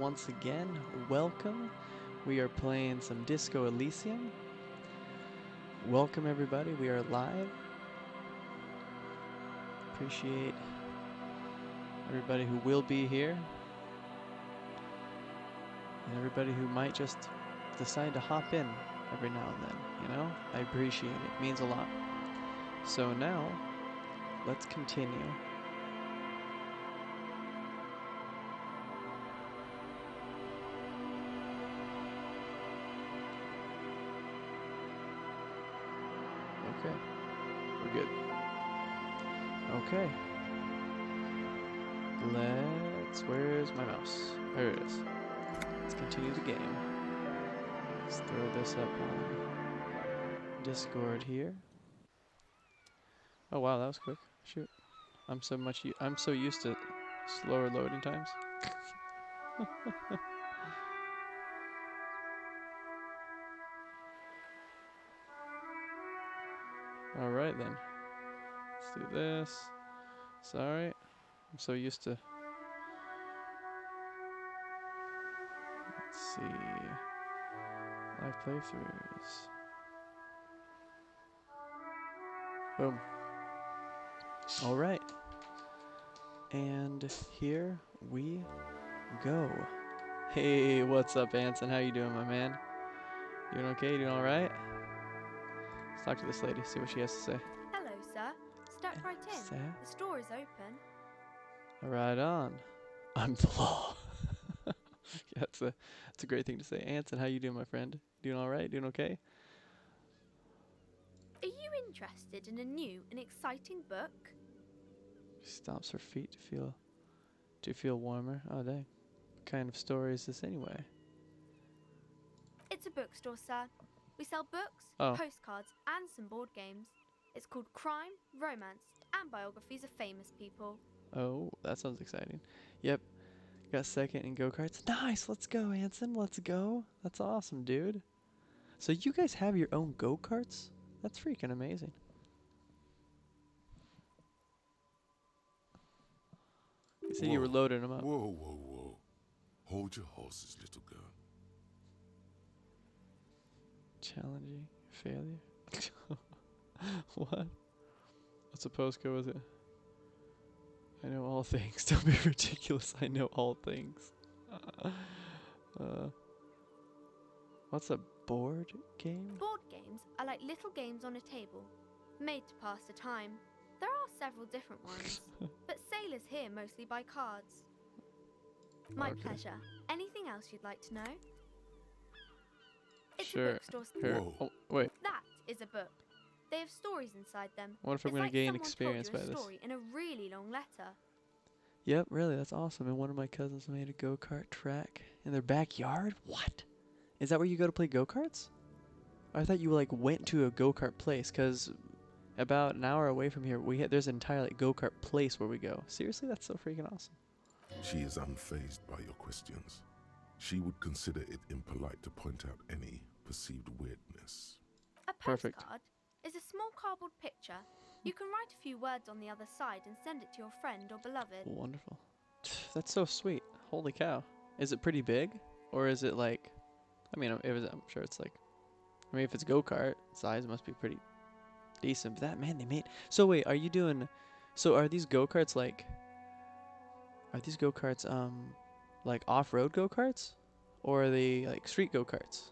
once again, welcome. We are playing some Disco Elysium. Welcome everybody, we are live. Appreciate everybody who will be here. And everybody who might just decide to hop in every now and then, you know? I appreciate it, it means a lot. So now, let's continue. Okay, we're good. Okay. Where's my mouse? There it is. Let's continue the game. Let's throw this up on Discord here. Oh wow, that was quick. Shoot. I'm so used to slower loading times. Alright then. Let's do this. Sorry. I'm so used to. Let's see. Live playthroughs. Boom. Alright. And here we go. Hey, what's up, Anson? How you doing, my man? Doing okay? Doing alright? Let's talk to this lady, see what she has to say. Hello, sir. Step right in. Sir? The store is open. Right on. I'm the law. Yeah, that's a great thing to say. Anson, how you doing, my friend? Doing alright? Doing okay? Are you interested in a new and exciting book? She stomps her feet to feel warmer. Oh dang. What kind of story is this anyway? It's a bookstore, sir. We sell books, Oh. postcards, and some board games. It's called Crime, Romance, and Biographies of Famous People. Oh, that sounds exciting. Yep. Got second in go-karts. Nice, let's go, Anson. Let's go. That's awesome, dude. So you guys have your own go-karts? That's freaking amazing. You said you were loading them up. Whoa, whoa, whoa. Hold your horses, little girl. Challenging failure. What? What's the postcode? Was it? I know all things. Don't be ridiculous. I know all things. What's a board game? Board games are like little games on a table, made to pass the time. There are several different ones, but sailors here mostly buy cards. My Okay. pleasure. Anything else you'd like to know? It's a Sure. bookstore. Here. Whoa. Oh, wait. That is a book. They have stories inside them. What if I'm It's gonna like gain someone experience told by you a this? story in a really long letter. Yep, really, that's awesome. And one of my cousins made a go-kart track in their backyard? What? Is that where you go to play go-karts? I thought you like went to a go-kart place, cause about an hour away from here, there's an entire like go-kart place where we go. Seriously, that's so freaking awesome. She is unfazed by your questions. She would consider it impolite to point out any perceived weirdness. A Perfect. postcard is a small cardboard picture. You can write a few words on the other side and send it to your friend or beloved. Wonderful. That's so sweet. Holy cow. Is it pretty big? Or is it like, I mean, I'm sure it's like, I mean, if it's go-kart size, it must be pretty decent. But that, man, they made, so wait, are these go-karts like, like off-road go-karts? Or are they like street go-karts?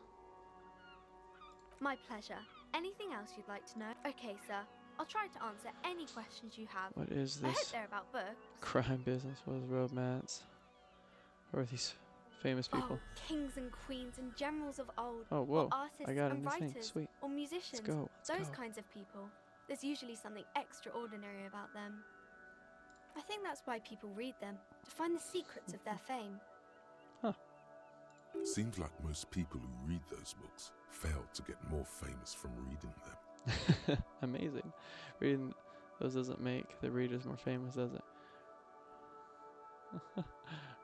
My pleasure. Anything else you'd like to know? Okay, sir. I'll try to answer any questions you have. What is I hope this? they're about books. Crime business? What is romance? Who are these famous people? Oh, kings and queens and generals of old. Oh, whoa. Or artists I got it in and this thing. writers. Sweet. Or musicians. Let's go. Those kinds of people. There's usually something extraordinary about them. I think that's why people read them, to find the secrets of their fame. Seems like most people who read those books fail to get more famous from reading them. Amazing. Reading those doesn't make the readers more famous, does it?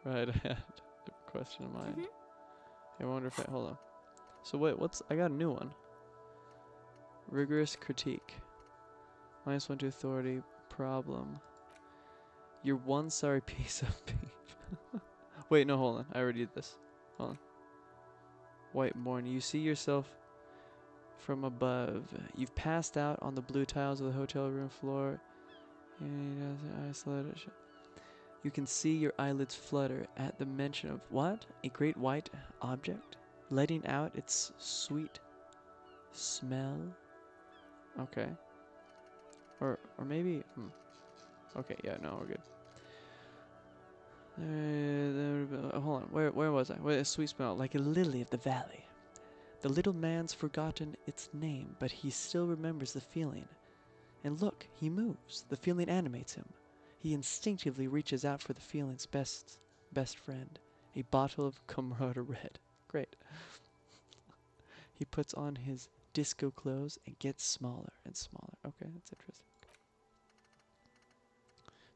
Right, I had a question in mind. I wonder if hold on. So wait, I got a new one. Rigorous critique. -1 to authority. Problem. You're one sorry piece of beef. Wait, no, hold on. I already did this. Hold on. White morning. You see yourself from above. You've passed out on the blue tiles of the hotel room floor. Isolated. You can see your eyelids flutter at the mention of what? A great white object? Letting out its sweet smell? Okay. Or maybe... Okay, yeah, no, we're good. Hold on, where was I? Where a sweet smell, like a lily of the valley. The little man's forgotten its name, but he still remembers the feeling. And look, he moves. The feeling animates him. He instinctively reaches out for the feeling's best friend, a bottle of Camarader Red. Great. He puts on his disco clothes and gets smaller and smaller. Okay, that's interesting.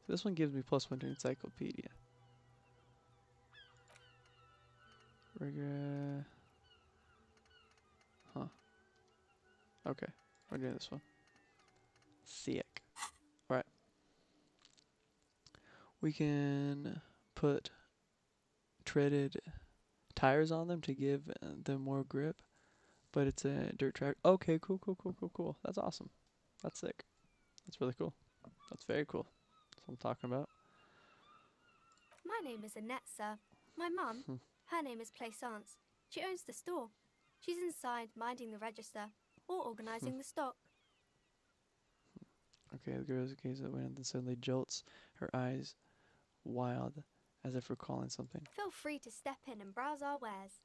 So this one gives me +1 to encyclopedia. Huh. Okay, we're doing this one. Sick. Alright. We can put treaded tires on them to give them more grip, but it's a dirt track. Okay, cool. That's awesome. That's sick. That's really cool. That's very cool. That's what I'm talking about. My name is Annette, sir. My mum, her name is Plaisance. She owns the store. She's inside minding the register or organising the stock. Okay, the girl gazes at the window and suddenly jolts, her eyes wild, as if recalling something. Feel free to step in and browse our wares.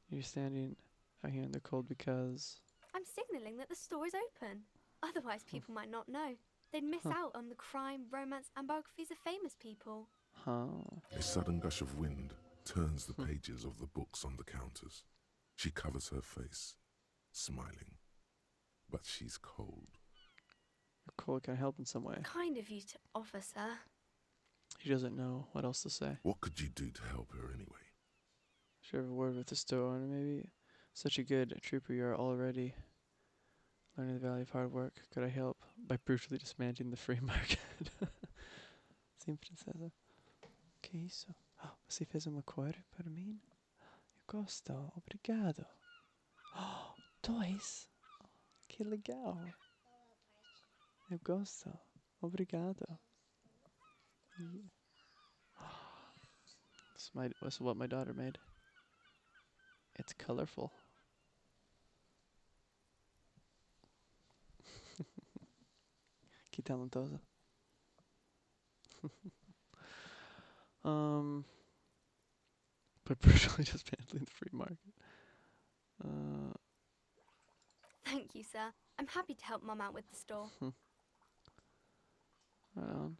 You're standing out here in the cold because... I'm signalling that the store is open. Otherwise, people might not know. They'd miss out on the crime, romance, and biographies of famous people. A sudden gush of wind turns the pages of the books on the counters. She covers her face, smiling. But she's cold. You're cold. Can I help in some way? Kind of you to offer, sir. He doesn't know what else to say. What could you do to help her anyway? Should have a word with the store owner, maybe. Such a good trooper you are already. Learning the value of hard work. Could I help by brutally dismantling the free market? Sim princesa. Que isso? Você fez uma coisa para mim? Eu gosto. Obrigado. Dois. Que legal. Eu gosto. Obrigado. This is what my daughter made. It's colorful. Que talentosa. But brutally dismantling the free market. Thank you, sir. I'm happy to help Mum out with the store. Right on.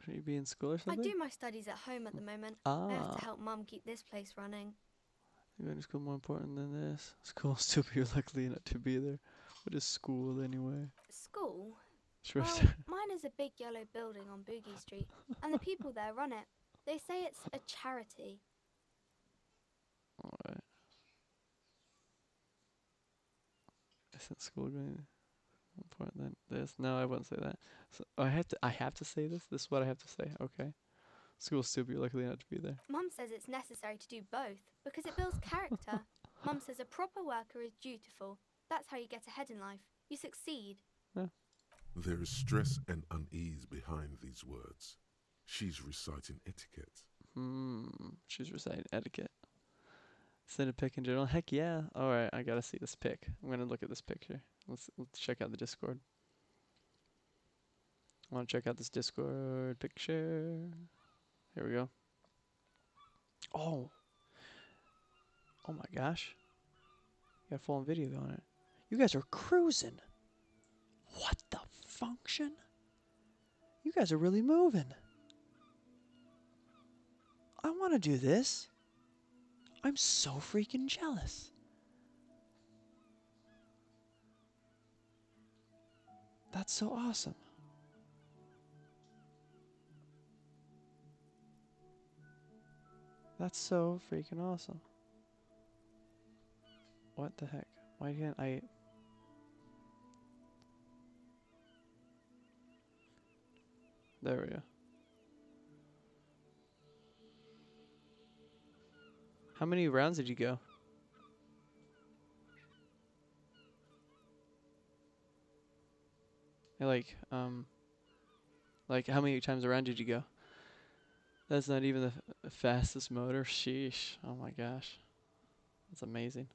Should you be in school or I something? do my studies at home at the moment. I have to help Mum keep this place running. Going to school more important than this. School's stupid. You're lucky not to be there. What is school anyway? School? Sure. Well, mine is a big yellow building on Boogie Street, and the people there run it. They say it's a charity. Alright. Isn't school going important than this? No, I wouldn't say that. So I have to say this? This is what I have to say. Okay. School's stupid. You're lucky not to be there. Mum says it's necessary to do both because it builds character. Mum says a proper worker is dutiful. That's how you get ahead in life. You succeed. Yeah. There is stress and unease behind these words. She's reciting etiquette. She's reciting etiquette. Send a pic in general. Heck yeah. Alright, I gotta see this pic. I'm gonna look at this picture. Let's check out the Discord. I wanna check out this Discord picture. Here we go. Oh my gosh. Got full on video on it. You guys are cruising. What the function? You guys are really moving. I want to do this. I'm so freaking jealous. That's so awesome. That's so freaking awesome. What the heck? Why can't I... There we go. How many rounds did you go? Like how many times around did you go? That's not even the fastest motor. Sheesh. Oh my gosh. That's amazing.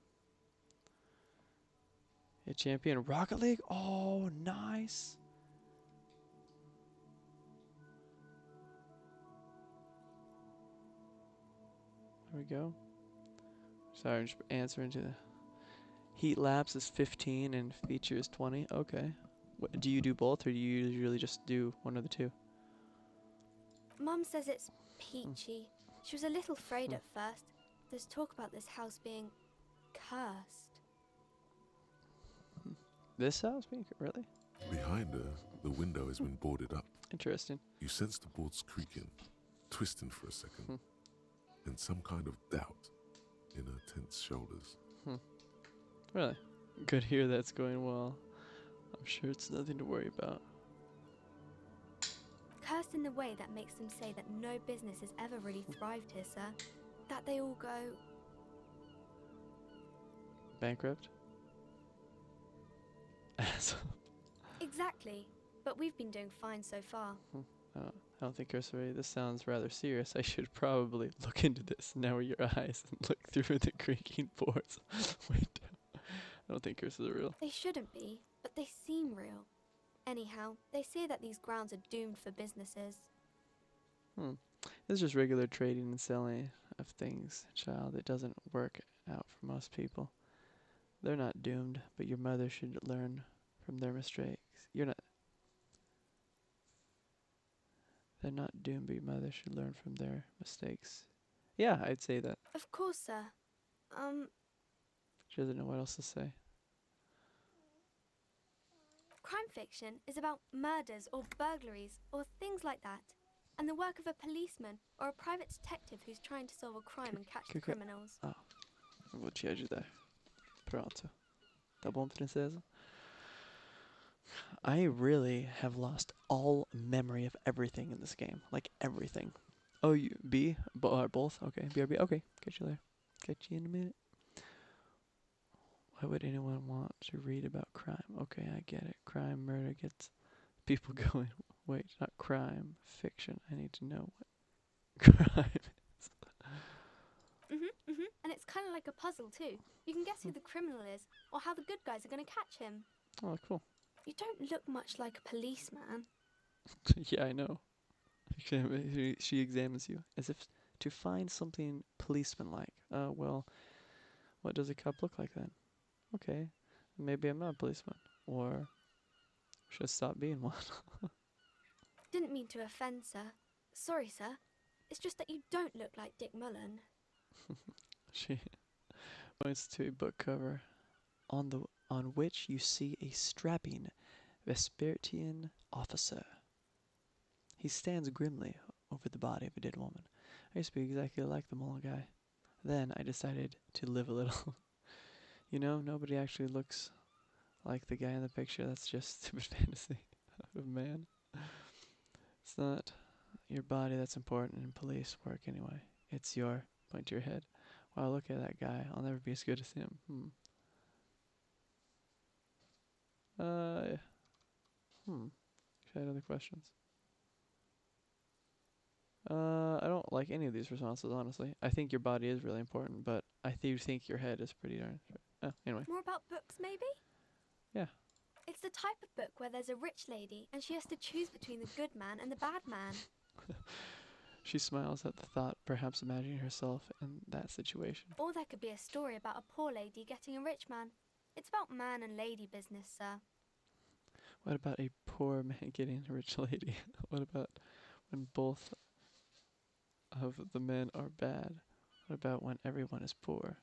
A champion Rocket League? Oh, nice. There we go. Sorry, I'm just answering to the heat laps is 15 and feature is 20. Okay. What, do you do both or do you usually just do one of the two? Mum says it's peachy. She was a little afraid at first. There's talk about this house being cursed. This house being really Behind her, the window has been boarded up. interesting. You sense the boards creaking, twisting for a second, and some kind of doubt in her tense shoulders. Really? Good to hear that's going well. I'm sure it's nothing to worry about. Cursed in the way that makes them say that no business has ever really thrived here, sir. That they all go... Bankrupt? Exactly. But we've been doing fine so far. I don't think cursory. This sounds rather serious. I should probably look into this. Narrow your eyes and look through the creaking boards. Wait, I don't think curses are real. They shouldn't be, but they seem real. Anyhow, they say that these grounds are doomed for businesses. This is just regular trading and selling of things, child. It doesn't work out for most people. They're not doomed, but your mother should learn from their mistakes. They're not doomed, but your mother should learn from their mistakes. Yeah, I'd say that. Of course, sir. She doesn't know what else to say. Crime fiction is about murders or burglaries or things like that, and the work of a policeman or a private detective who's trying to solve a crime and catch the criminals. Ah, eu vou te ajudar. Pronto. Tá bom, princesa? I really have lost all memory of everything in this game. Like everything. Oh, you B? Both? Okay, BRB. Okay, catch you there. Catch you in a minute. Why would anyone want to read about crime? Okay, I get it. Crime, murder gets people going. Wait, not crime, fiction. I need to know what crime is. And it's kind of like a puzzle too. You can guess who the criminal is or how the good guys are going to catch him. Oh, cool. You don't look much like a policeman. Yeah, I know. She examines you as if to find something policeman-like. Well, what does a cop look like then? Okay, maybe I'm not a policeman. Or should I stop being one? Didn't mean to offend, sir. Sorry, sir. It's just that you don't look like Dick Mullen. She points to a book cover on which you see a strapping Vespertian officer. He stands grimly over the body of a dead woman. I used to be exactly like the Mullen guy. Then I decided to live a little. You know, nobody actually looks like the guy in the picture. That's just stupid fantasy of man. It's not your body that's important in police work anyway. It's your point to your head. Wow, look at that guy. I'll never be as good as him. Should I have other questions? I don't like any of these responses, honestly. I think your body is really important, but I do think your head is pretty darn. Anyway. More about books, maybe? Yeah. It's the type of book where there's a rich lady and she has to choose between the good man and the bad man. She smiles at the thought, perhaps imagining herself in that situation. Or there could be a story about a poor lady getting a rich man. It's about man and lady business, sir. What about a poor man getting a rich lady? What about when both of the men are bad? What about when everyone is poor?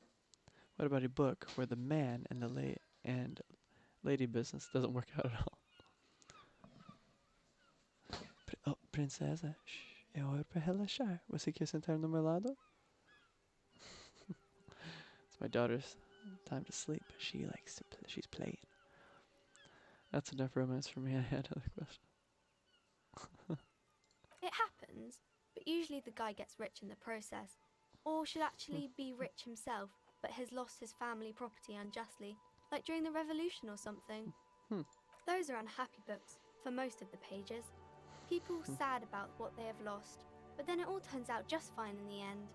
What about a book where the man and the lady business doesn't work out at all? Oh, princesa, é hora para relaxar. Você quer sentar no meu lado? It's my daughter's time to sleep. She likes to she's playing. That's enough romance for me. I had other questions. It happens, but usually the guy gets rich in the process. or should actually be rich himself but has lost his family property unjustly, like during the revolution or something. Those are unhappy books for most of the pages. People sad about what they have lost, but then it all turns out just fine in the end.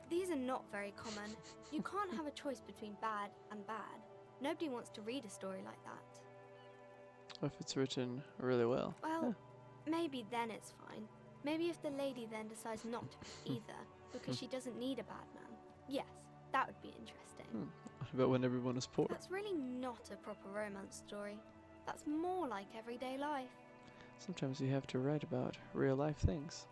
These are not very common. You can't have a choice between bad and bad. Nobody wants to read a story like that. If it's written really well. Well, maybe then it's fine. Maybe if the lady then decides not to pick either, because she doesn't need a bad man. Yes, that would be interesting. What about when everyone is poor? That's really not a proper romance story. That's more like everyday life. Sometimes you have to write about real life things.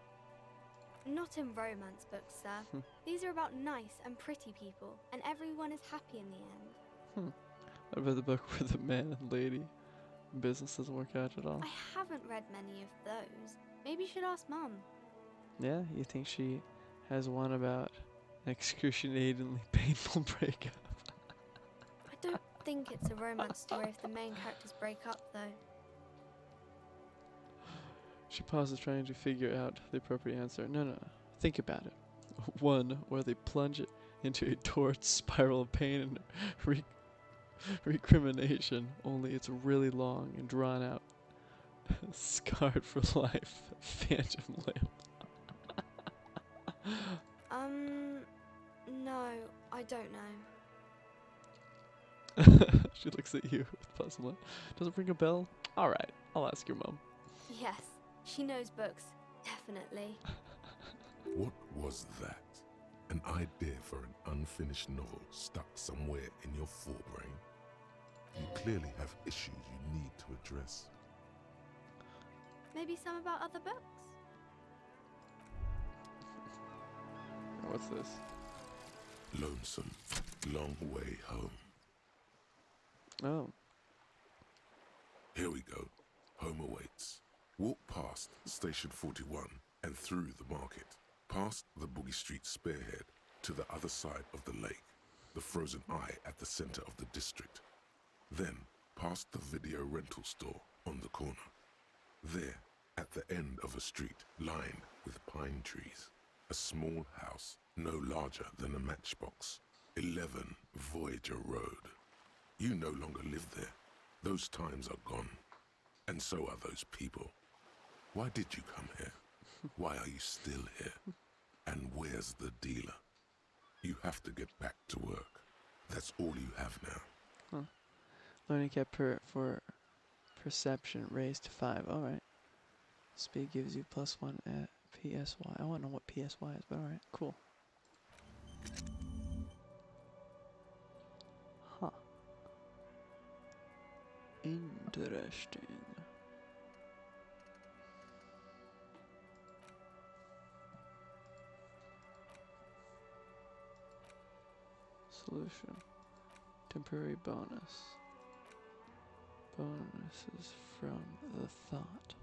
Not in romance books, sir. These are about nice and pretty people, and everyone is happy in the end. What about the book where the man and lady business doesn't work out at all? I haven't read many of those. Maybe you should ask Mum. Yeah, you think she has one about an excruciatingly painful breakup? I don't think it's a romance story if the main characters break up, though. She pauses, trying to figure out the appropriate answer. No. Think about it. One where they plunge it into a torrid spiral of pain and recrimination, only it's really long and drawn out. Scarred for life. Phantom limb. No, I don't know. She looks at you with puzzlement. Does it ring a bell? Alright, I'll ask your mum. Yes, she knows books. Definitely. What was that? An idea for an unfinished novel stuck somewhere in your forebrain? You clearly have issues you need to address. Maybe some about other books? What's this? Lonesome, long way home. Oh. Here we go. Home awaits. Walk past Station 41 and through the market, past the Boogie Street spearhead to the other side of the lake, the frozen eye at the center of the district. Then past the video rental store on the corner. There, at the end of a street lined with pine trees, a small house no larger than a matchbox, 11 Voyager Road. You no longer live there. Those times are gone. And so are those people. Why did you come here? Why are you still here? And where's the dealer? You have to get back to work. That's all you have now. Learning cap for perception raised to 5. Alright. Speed gives you +1 at PSY. I want to know what PSY is, but alright, cool. Huh. Interesting. Solution. Temporary bonus. Bonuses from the thought.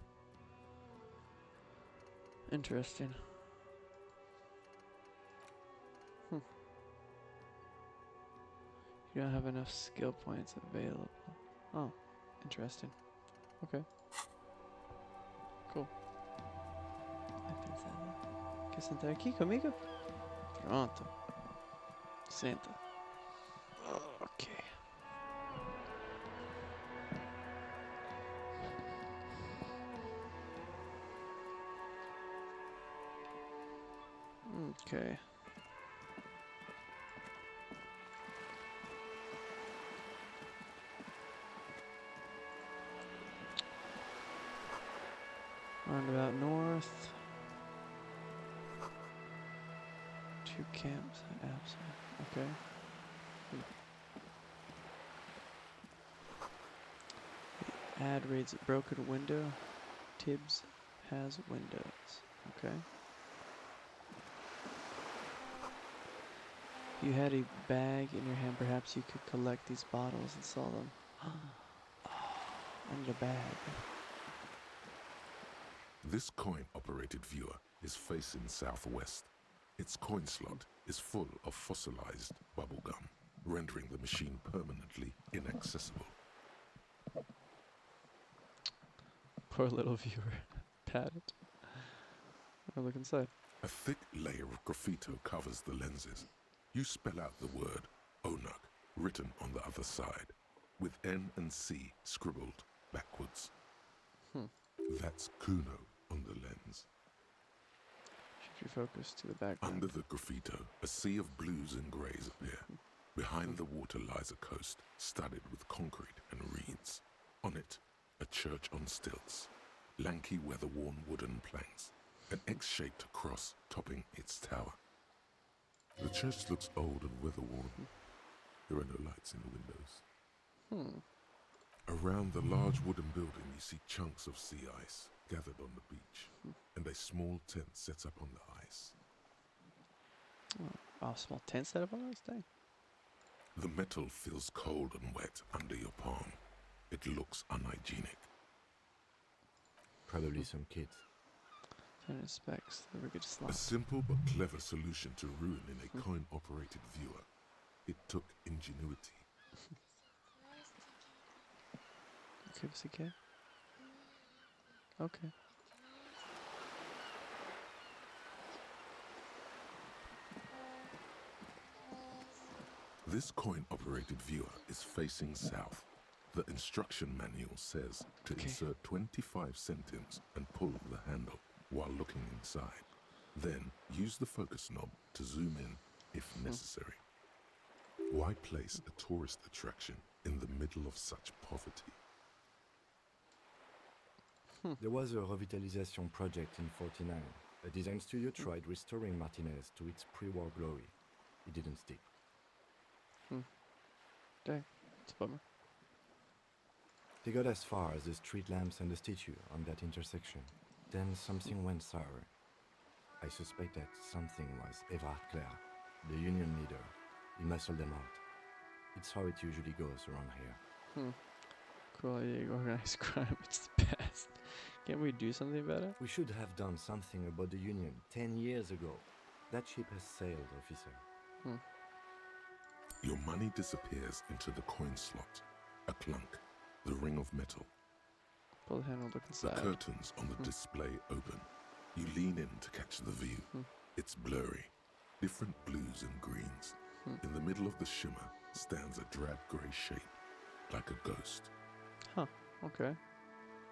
Interesting. You don't have enough skill points available. Oh, interesting. Okay. Cool. Quer sentar aqui comigo? Pronto. Senta. Ok. Okay. Roundabout north. 2 camps absent. Okay. The ad reads a broken window. Tibbs has windows. Okay. If you had a bag in your hand, perhaps you could collect these bottles and sell them. Oh, I need a bag. This coin-operated viewer is facing southwest. Its coin slot is full of fossilized bubblegum, rendering the machine permanently inaccessible. Poor little viewer. Pat it. I'll look inside. A thick layer of graffito covers the lenses. You spell out the word Onuk written on the other side, with N and C scribbled backwards. That's Kuno on the lens. Shift your focus to the background. Under the graffito, a sea of blues and greys appear. Behind the water lies a coast studded with concrete and reeds. On it, a church on stilts, lanky weather-worn wooden planks, an X-shaped cross topping its tower. The church looks old and weather-worn. There are no lights in the windows. Around the large wooden building, you see chunks of sea ice gathered on the beach, and a small tent set up on the ice. Oh, small tent set up on this thing. The metal feels cold and wet under your palm. It looks unhygienic. Probably some kids. Turn inspects the rigged A slot. simple but clever solution to ruin in a coin-operated viewer. It took ingenuity. Give us a kid. Okay. This coin-operated viewer is facing south. The instruction manual says to insert 25 centimes and pull the handle while looking inside. Then use the focus knob to zoom in if necessary. Why place a tourist attraction in the middle of such poverty? There was a revitalization project in '49. A design studio tried restoring Martinez to its pre-war glory. It didn't stick. Dang. It's a bummer. They got as far as the street lamps and the statue on that intersection. Then something went sour. I suspect that something was Everard Clare, the union leader. He muscled them out. It's how it usually goes around here. Cool idea. Organized crime. It's the best. Can't we do something about it? We should have done something about the union 10 years ago. That ship has sailed, officer. Your money disappears into the coin slot. A clunk, the ring of metal. Pull the handle, look The inside. curtains on the display open. You lean in to catch the view. It's blurry, different blues and greens. In the middle of the shimmer stands a drab grey shape, like a ghost. Huh. Okay.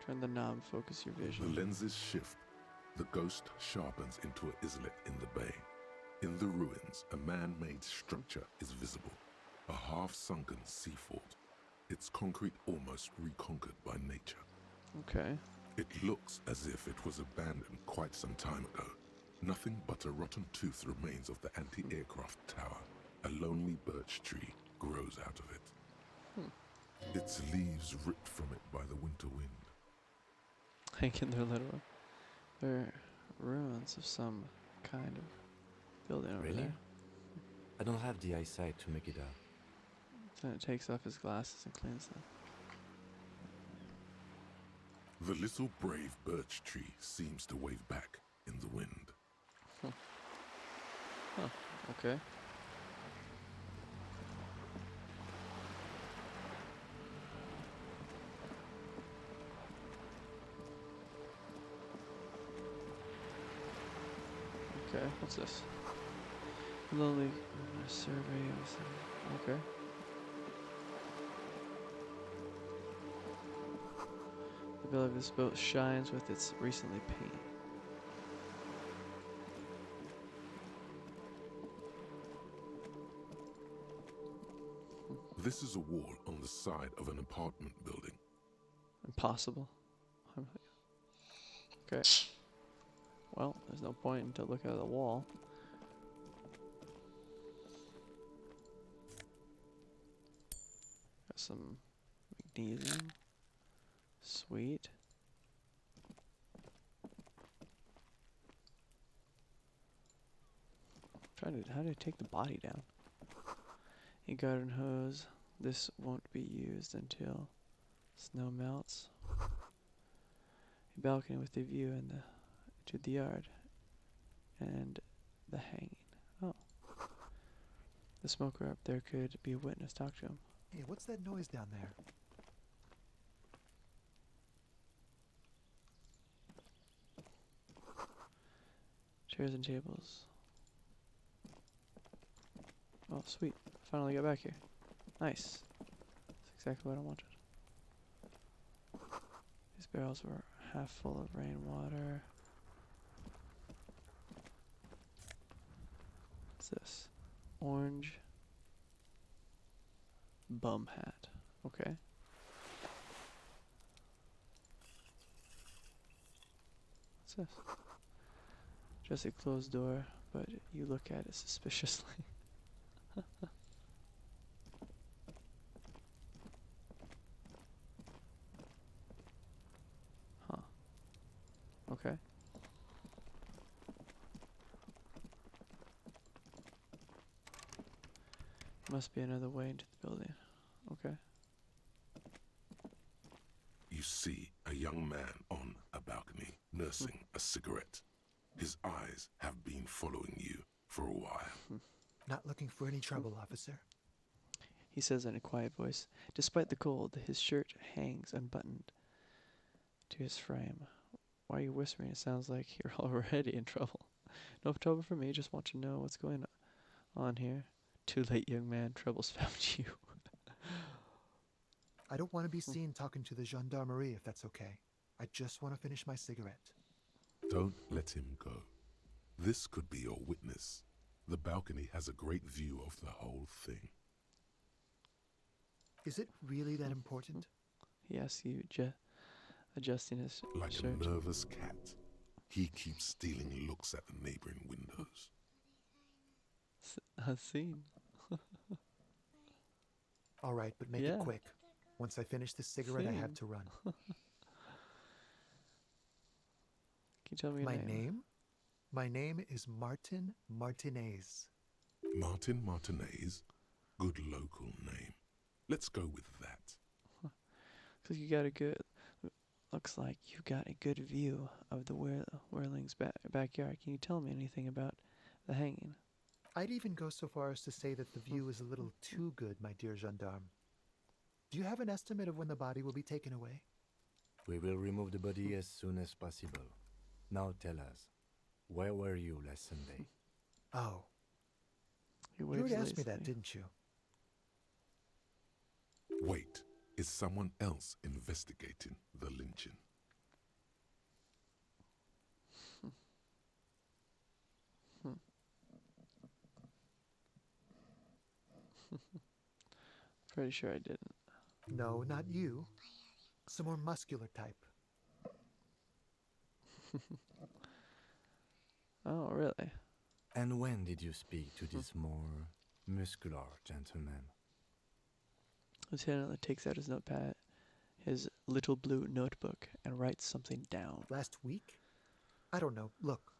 Turn the knob, focus your The vision. lenses shift. The ghost sharpens into an islet in the bay. In the ruins, a man-made structure is visible. A half-sunken sea fort. Its concrete almost reconquered by nature. Okay. It looks as if it was abandoned quite some time ago. Nothing but a rotten tooth remains of the anti-aircraft tower. A lonely birch tree grows out of it. Its leaves ripped from it by the winter wind. Thinking they're ruins of some kind of building over Really? there. I don't have the eyesight to make it out. Then it takes off his glasses and cleans them. The little brave birch tree seems to wave back in the wind. Huh. Okay. Okay, what's this? Lonely survey of some. Okay. The belly of this boat shines with its recently painted. This is a wall on the side of an apartment building. Impossible. Okay. Well, there's no point to look at the wall. Got some magnesium. Sweet. How do I take the body down? A garden hose. This won't be used until snow melts. A balcony with a view to the yard and the hanging. Oh. The smoker up there could be a witness. Talk to him. Hey, what's that noise down there? Chairs and tables. Oh, sweet. Finally got back here. Nice. That's exactly what I wanted. These barrels were half full of rainwater. What's this? Orange bum hat. Okay. What's this? Just a closed door, but you look at it suspiciously. Huh. Okay. Must be another way into the building. Okay. You see a young man on a balcony nursing a cigarette. His eyes have been following you for a while. Not looking for any trouble, officer. He says in a quiet voice. Despite the cold, his shirt hangs unbuttoned to his frame. Why are you whispering? It sounds like you're already in trouble. No trouble for me, just want to know what's going on here. Too late, young man. Trouble's found you. I don't want to be seen talking to the gendarmerie if that's okay. I just want to finish my cigarette. Don't let him go. This could be your witness. The balcony has a great view of the whole thing. Is it really that important? He asks you, adjusting his Like shirt. a nervous cat, he keeps stealing looks at the neighboring windows. A scene. All right, but make Yeah. it quick. Once I finish this cigarette, I have Scene. to run. Can you tell me your My name? name? My name is Martin Martinez. Martin Martinez? Good local name. Let's go with that. Cause you got a good. Looks like you got a good view of the Whirling's backyard. Can you tell me anything about the hanging? I'd even go so far as to say that the view is a little too good, my dear gendarme. Do you have an estimate of when the body will be taken away? We will remove the body as soon as possible. Now tell us, where were you last Sunday? Oh, He you waves already asked me that, lazily. didn't you? Wait, is someone else investigating the lynching? Pretty sure I didn't. No, not you. Some more muscular type. Oh, really? And when did you speak to this more muscular gentleman? Lieutenant takes out his notepad, his little blue notebook, and writes something down. Last week? I don't know. Look,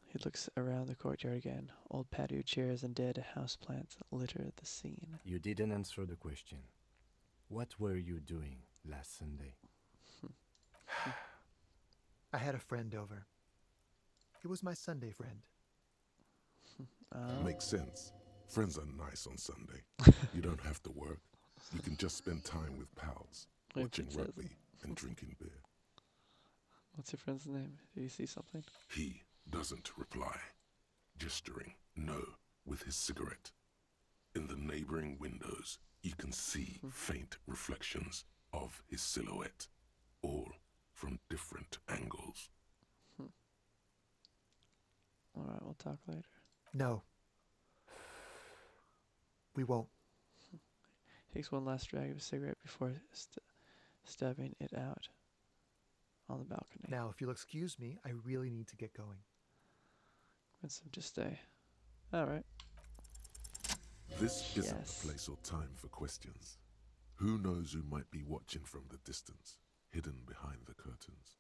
He looks around the courtyard again. Old patio chairs and dead houseplants litter the scene. You didn't answer the question. What were you doing last Sunday? I had a friend over. He was my Sunday friend. Makes sense. Friends are nice on Sunday. You don't have to work. You can just spend time with pals, If watching it says- rugby and drinking beer. What's your friend's name? Do you see something? He doesn't reply, gesturing no with his cigarette. In the neighboring windows, you can see faint reflections of his silhouette, all from different angles. Alright, we'll talk later. No. We won't. Takes one last drag of a cigarette before stabbing it out on the balcony. Now, if you'll excuse me, I really need to get going. Convince him to stay. Alright. This isn't Yes. the place or time for questions. Who knows who might be watching from the distance, hidden behind the curtains.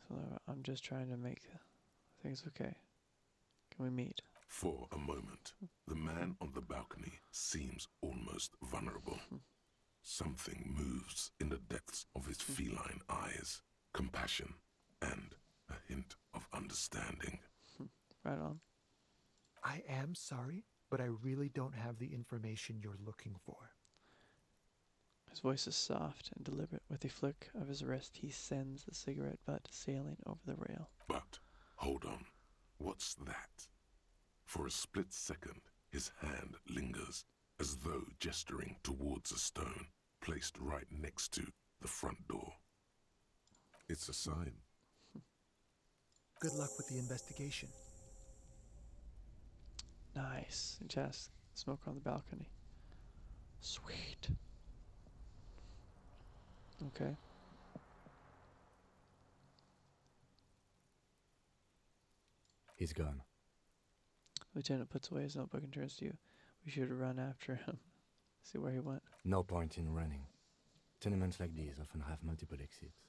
So I'm just trying to make things okay. Can we meet? For a moment, the man on the balcony seems almost vulnerable. Something moves in the depths of his feline eyes, compassion and a hint of understanding. Right on. I am sorry, but I really don't have the information you're looking for. His voice is soft and deliberate. With a flick of his wrist, he sends the cigarette butt sailing over the rail. But, hold on. What's that? For a split second, his hand lingers, as though gesturing towards a stone placed right next to the front door. It's a sign. Good luck with the investigation. Nice. Just smoke on the balcony. Sweet. Okay. He's gone. Lieutenant puts away his notebook and turns to you. We should run after him. See where he went. No point in running. Tenements like these often have multiple exits.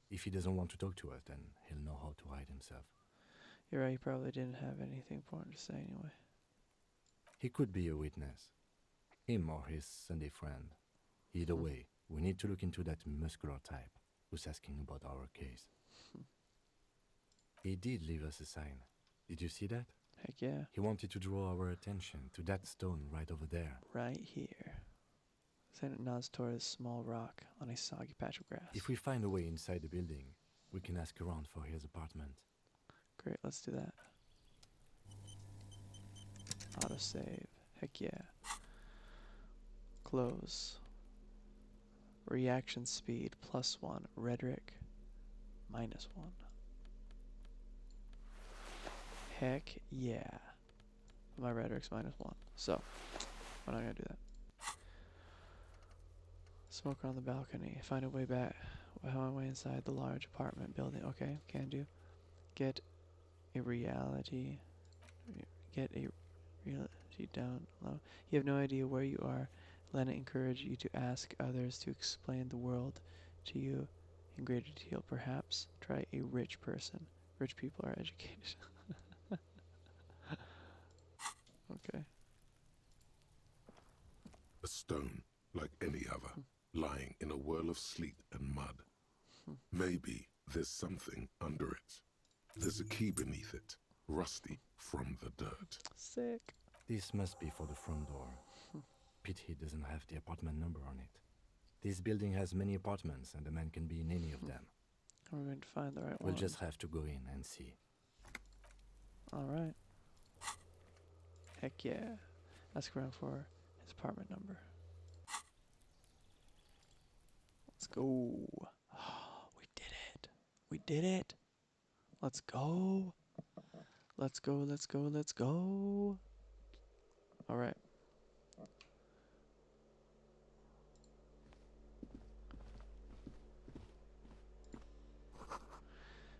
If he doesn't want to talk to us, then he'll know how to hide himself. You're right, he probably didn't have anything important to say anyway. He could be a witness. Him or his Sunday friend. Either way, we need to look into that muscular type who's asking about our case. He did leave us a sign. Did you see that? Heck yeah. He wanted to draw our attention to that stone right over there. Right here. Lieutenant nods toward a small rock on a soggy patch of grass. If we find a way inside the building, we can ask around for his apartment. Great, let's do that. Autosave. Heck yeah. Close. Reaction speed +1. Rhetoric -1. Heck yeah. My rhetoric's -1. So, we're not gonna do that. Smoke on the balcony. Find a way back. Find my way inside the large apartment building. Okay, can do. Get a reality down low. You have no idea where you are. Let it encourage you to ask others to explain the world to you in greater detail. Perhaps try a rich person. Rich people are educated. Okay. A stone, like any other, lying in a whirl of sleet and mud. Maybe there's something under it. There's a key beneath it, rusty from the dirt. Sick. This must be for the front door. Pity doesn't have the apartment number on it. This building has many apartments and the man can be in any of them. We're going to find the right We'll one. just have to go in and see. Alright. Heck yeah. Ask around for his apartment number. Let's go. We did it. We did it. Let's go. Let's go, let's go, let's go. Alright.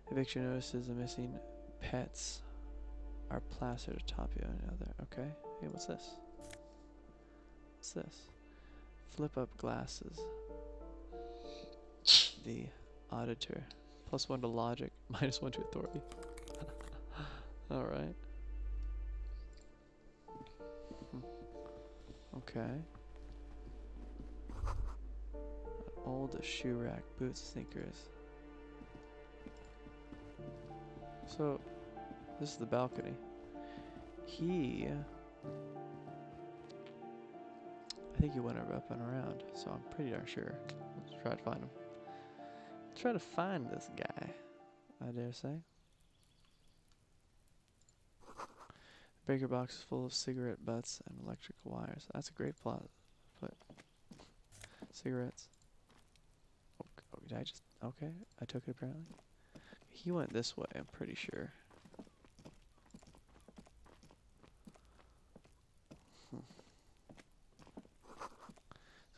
Eviction notices the missing pets are plastered atop you and other. Okay. Hey, what's this? What's this? Flip up glasses. The auditor. +1 to logic, -1 to authority. Alright. Okay. Old shoe rack, boots, sneakers. So, this is the balcony. I think he went up and around, so I'm pretty darn sure. Let's try to find him. Try to find this guy, I dare say. The breaker box is full of cigarette butts and electrical wires. That's a great plot. But cigarettes. Oh, did I just? Okay, I took it apparently. He went this way, I'm pretty sure.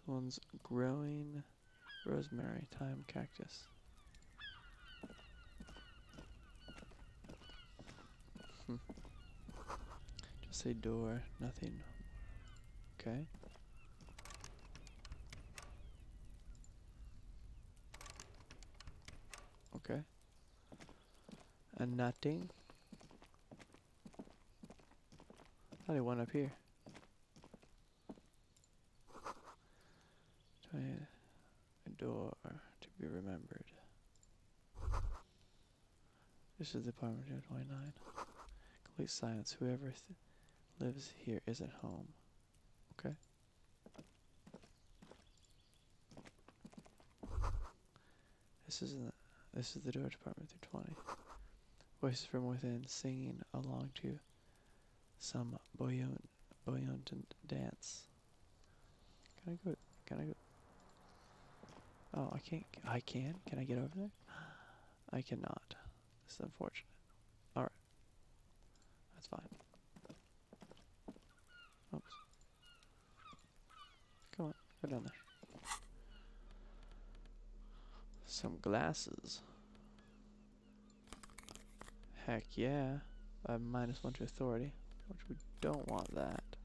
Someone's growing rosemary, thyme, cactus. Just a door, nothing. Okay. Okay. A nothing. Thought he went up here. A door to be remembered. This is the apartment 29. Complete silence. Whoever lives here isn't home. Okay. This isn't. This is the door department through 20. Voices from within singing along to some buoyant dance. Can I go? Can I go? Oh, I can't. I can. Can I get over there? I cannot. This is unfortunate. All right, that's fine. Oops. Come on, go down there. Some glasses. Heck yeah. I have -1 to authority, which we don't want that.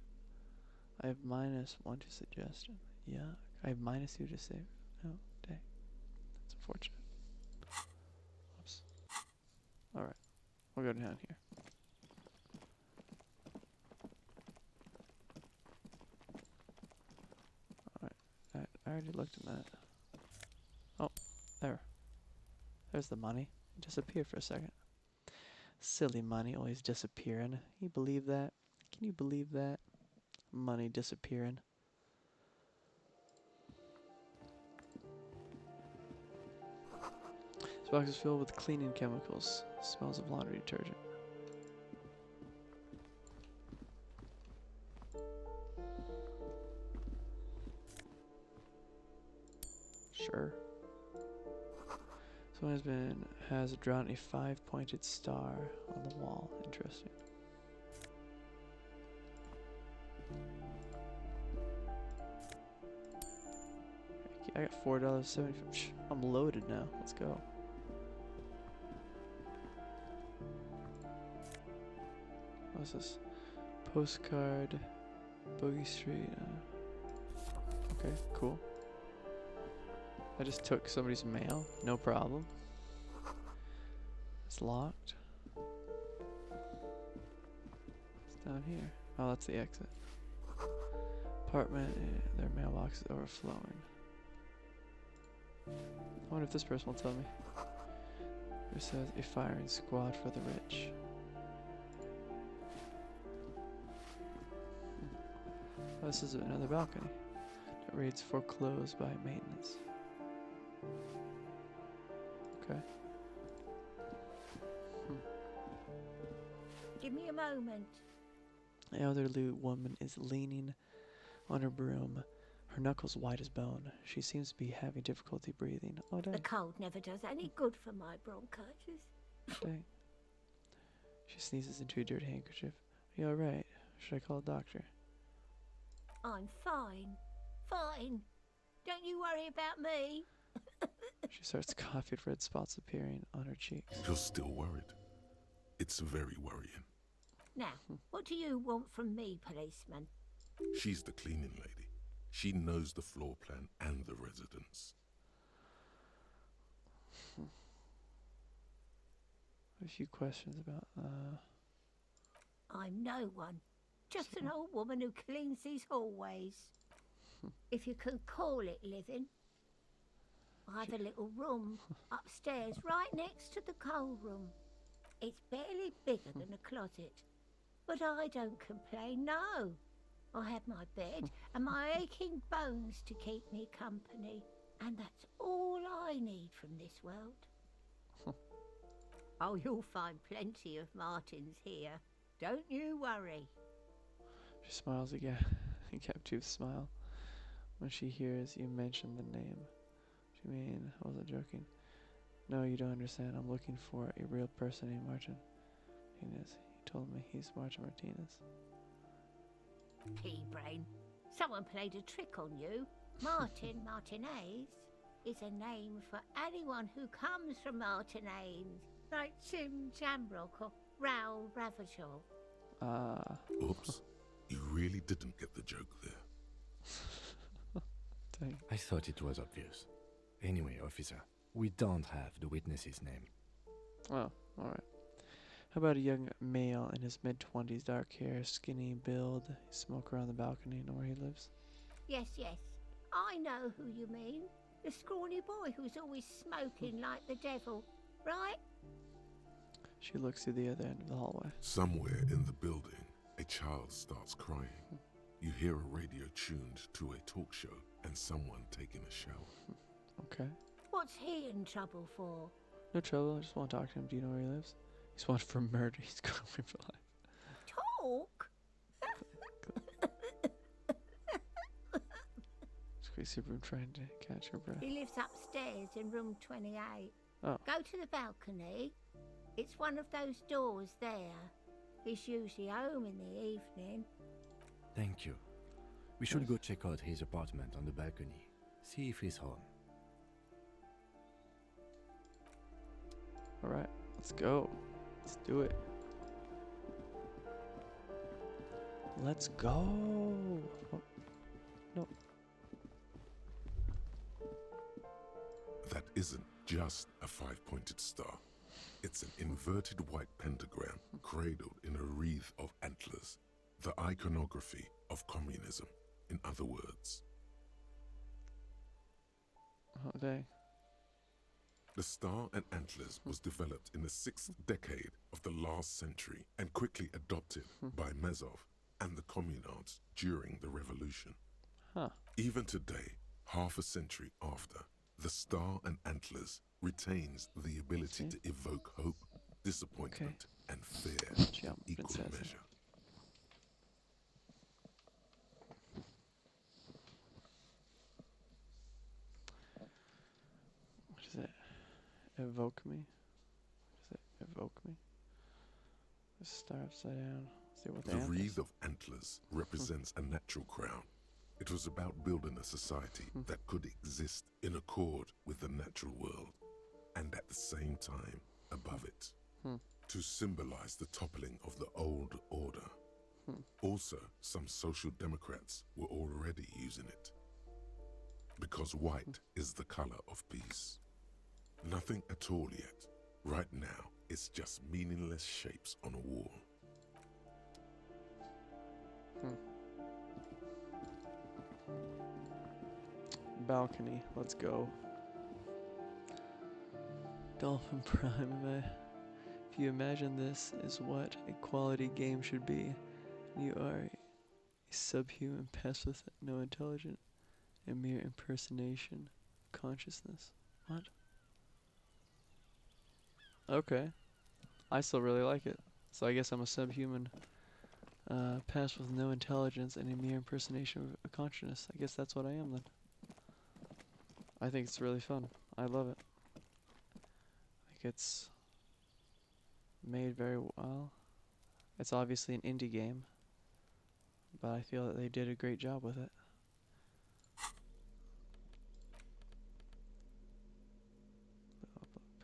I have -1 to suggestion. Yeah. I have -2 to save. Oh, dang. That's unfortunate. Oops. Alright. We'll go down here. Alright. I already looked at that. Oh, there. There's the money. It disappeared for a second. Silly money always disappearing. Can you believe that? Can you believe that? Money disappearing. This box is filled with cleaning chemicals. Smells of laundry detergent. Sure. Someone has drawn a 5-pointed star on the wall. Interesting. I got $4.75. I'm loaded now. Let's go. What's this? Postcard. Bogey Street. Okay, cool. I just took somebody's mail. No problem. It's locked. It's down here. Oh, that's the exit. Apartment. Their mailbox is overflowing. I wonder if this person will tell me. It says a firing squad for the rich. Oh, this is another balcony. It reads foreclosed by maintenance. Okay. Give me a moment. The elderly woman is leaning on her broom, her knuckles white as bone. She seems to be having difficulty breathing. Oh, dang. The cold never does any good for my bronchitis. Dang. She sneezes into a dirty handkerchief. Are you alright? Should I call a doctor? I'm fine. Fine. Don't you worry about me. She starts coughing, red spots appearing on her cheeks. You're still worried. It's very worrying. Now, what do you want from me, policeman? She's the cleaning lady. She knows the floor plan and the residence. A few questions about, I'm no one. Just an old woman who cleans these hallways. If you can call it living. I have a little room upstairs right next to the coal room. It's barely bigger than a closet. But I don't complain, no. I have my bed and my aching bones to keep me company. And that's all I need from this world. Oh, you'll find plenty of Martins here. Don't you worry. She smiles again. A gap-toothed smile. When she hears you mention the name. What do you mean? I wasn't joking. No, you don't understand. I'm looking for a real person named Martin Martinez. He told me he's Martin Martinez. Pea-brain. Someone played a trick on you. Martin Martinez is a name for anyone who comes from Martinez. Like Jim Jamrock or Raoul Ravachol. Oops. You really didn't get the joke there. Dang. I thought it was obvious. Anyway, officer, we don't have the witness's name. Oh, alright. How about a young male in his mid-20s, dark hair, skinny build, smoke around the balcony, know where he lives? Yes, yes. I know who you mean. The scrawny boy who's always smoking like the devil, right? She looks through the other end of the hallway. Somewhere in the building, a child starts crying. You hear a radio tuned to a talk show and someone taking a shower. Okay. What's he in trouble for? No trouble. I just want to talk to him. Do you know where he lives? He's wanted for murder. He's going away for life. Talk? Squeaky room trying to catch her breath. He lives upstairs in room 28. Oh. Go to the balcony. It's one of those doors there. He's usually home in the evening. Thank you. We should go check out his apartment on the balcony. See if he's home. Alright, let's go. Let's do it. Let's go. Oh, no. That isn't just a five-pointed star. It's an inverted white pentagram cradled in a wreath of antlers, the iconography of communism, in other words. Oh, dang. The star and antlers was developed in the 6th decade of the last century and quickly adopted by Mazov and the communards during the revolution. Huh. Even today, half a century after, the star and antlers retains the ability to evoke hope, disappointment, and fear in equal measure. What does it evoke me? Does it evoke me? The star upside down. See what The wreath of antlers represents a natural crown. It was about building a society that could exist in accord with the natural world and at the same time above it, to symbolize the toppling of the old order. Also, some social democrats were already using it, because white is the color of peace. Nothing at all yet. Right now, it's just meaningless shapes on a wall. Balcony, let's go. Dolphin Prime, if you imagine this is what a quality game should be, you are a subhuman pest with no intelligence, a mere impersonation of consciousness. What? Okay. I still really like it. So I guess I'm a subhuman pest with no intelligence and a mere impersonation of a consciousness. I guess that's what I am then. I think it's really fun. I love it. I think it's made very well. It's obviously an indie game, but I feel that they did a great job with it.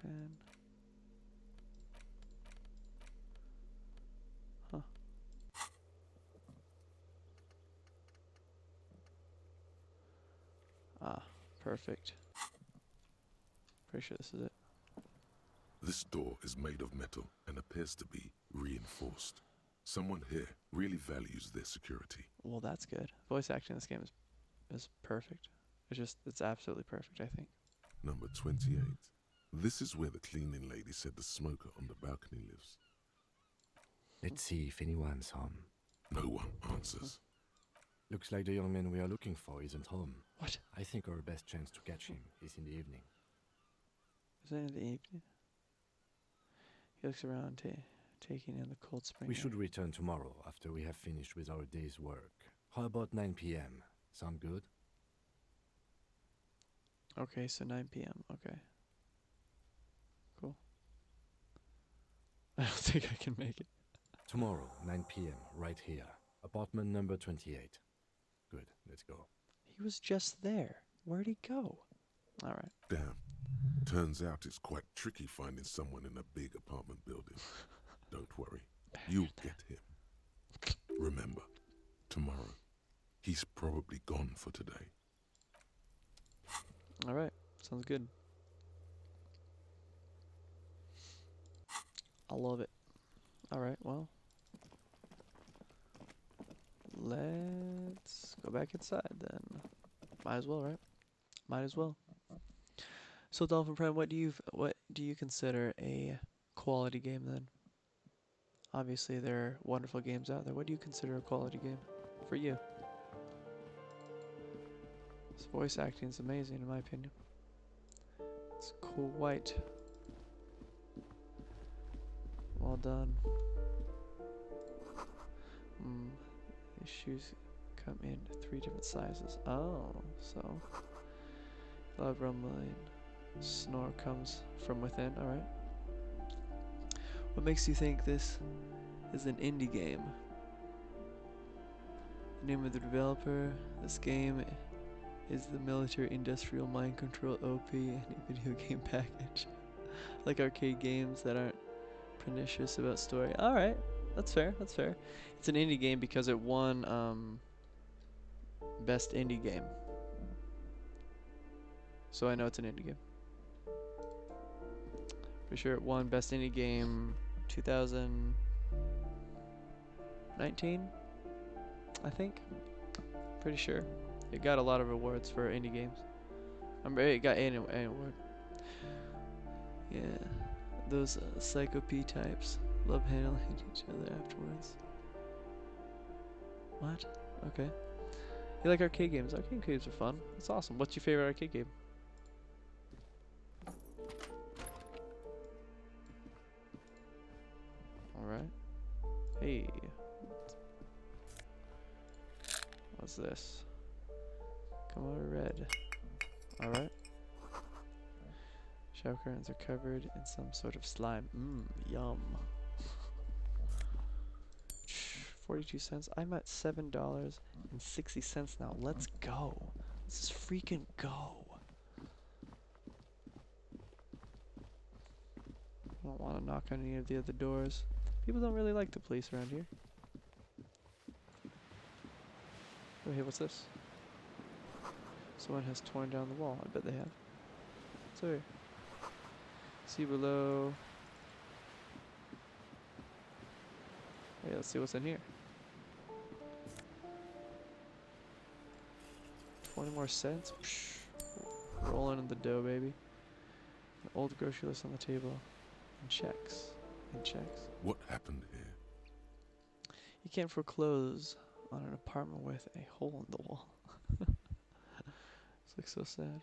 Pen. Huh. Ah, perfect. Pretty sure this is it. This door is made of metal and appears to be reinforced. Someone here really values their security. Well, that's good. Voice acting in this game is perfect. It's absolutely perfect, I think. Number 28. This is where the cleaning lady said the smoker on the balcony lives. Let's see if anyone's home. No one answers. Looks like the young man we are looking for isn't home. What? I think our best chance to catch him is in the evening. Is it in the evening? He looks around, taking in the cold spring We air. should return tomorrow after we have finished with our day's work. How about 9 p.m.? Sound good? Okay, so 9 p.m. Okay. Cool. I don't think I can make it. Tomorrow, 9 p.m., right here. Apartment number 28. Good, let's go. He was just there. Where'd he go? Alright. Damn. Turns out it's quite tricky finding someone in a big apartment building. Don't worry. You'll get him. Remember, tomorrow, he's probably gone for today. Alright. Sounds good. I love it. Alright, well. Let's go back inside then. Might as well, right? Might as well. So Dolphin Prime, what do you consider a quality game then? Obviously there are wonderful games out there. What do you consider a quality game for you? This voice acting is amazing in my opinion. It's quite well done. These shoes come in 3 different sizes. Oh, so loud rumbling, snore comes from within. All right. What makes you think this is an indie game? The name of the developer. This game is the Military Industrial Mind Control OP and a video game package. Like arcade games that aren't pernicious about story. Alright, that's fair, that's fair. It's an indie game because it won Best Indie Game. So I know it's an indie game. Pretty sure it won Best Indie Game 2019, I think. Pretty sure. It got a lot of awards for indie games. It got an award. Yeah. Those Psycho P types love handling each other afterwards. What? Okay. You like arcade games? Arcade games are fun. It's awesome. What's your favorite arcade game? Alright. Hey. What's this? Come on, red. Alright. Shower curtains are covered in some sort of slime. Yum. 42 cents. I'm at $7.60 now. Let's go. Let's just freaking go. I don't want to knock on any of the other doors. People don't really like the police around here. Oh, hey, what's this? Someone has torn down the wall. I bet they have. What's over here? See below. Hey, let's see what's in here. 20 more cents. Psh, rolling in the dough, baby. An old grocery list on the table. And checks. And checks. What happened here? You can't foreclose on an apartment with a hole in the wall. It's like so sad.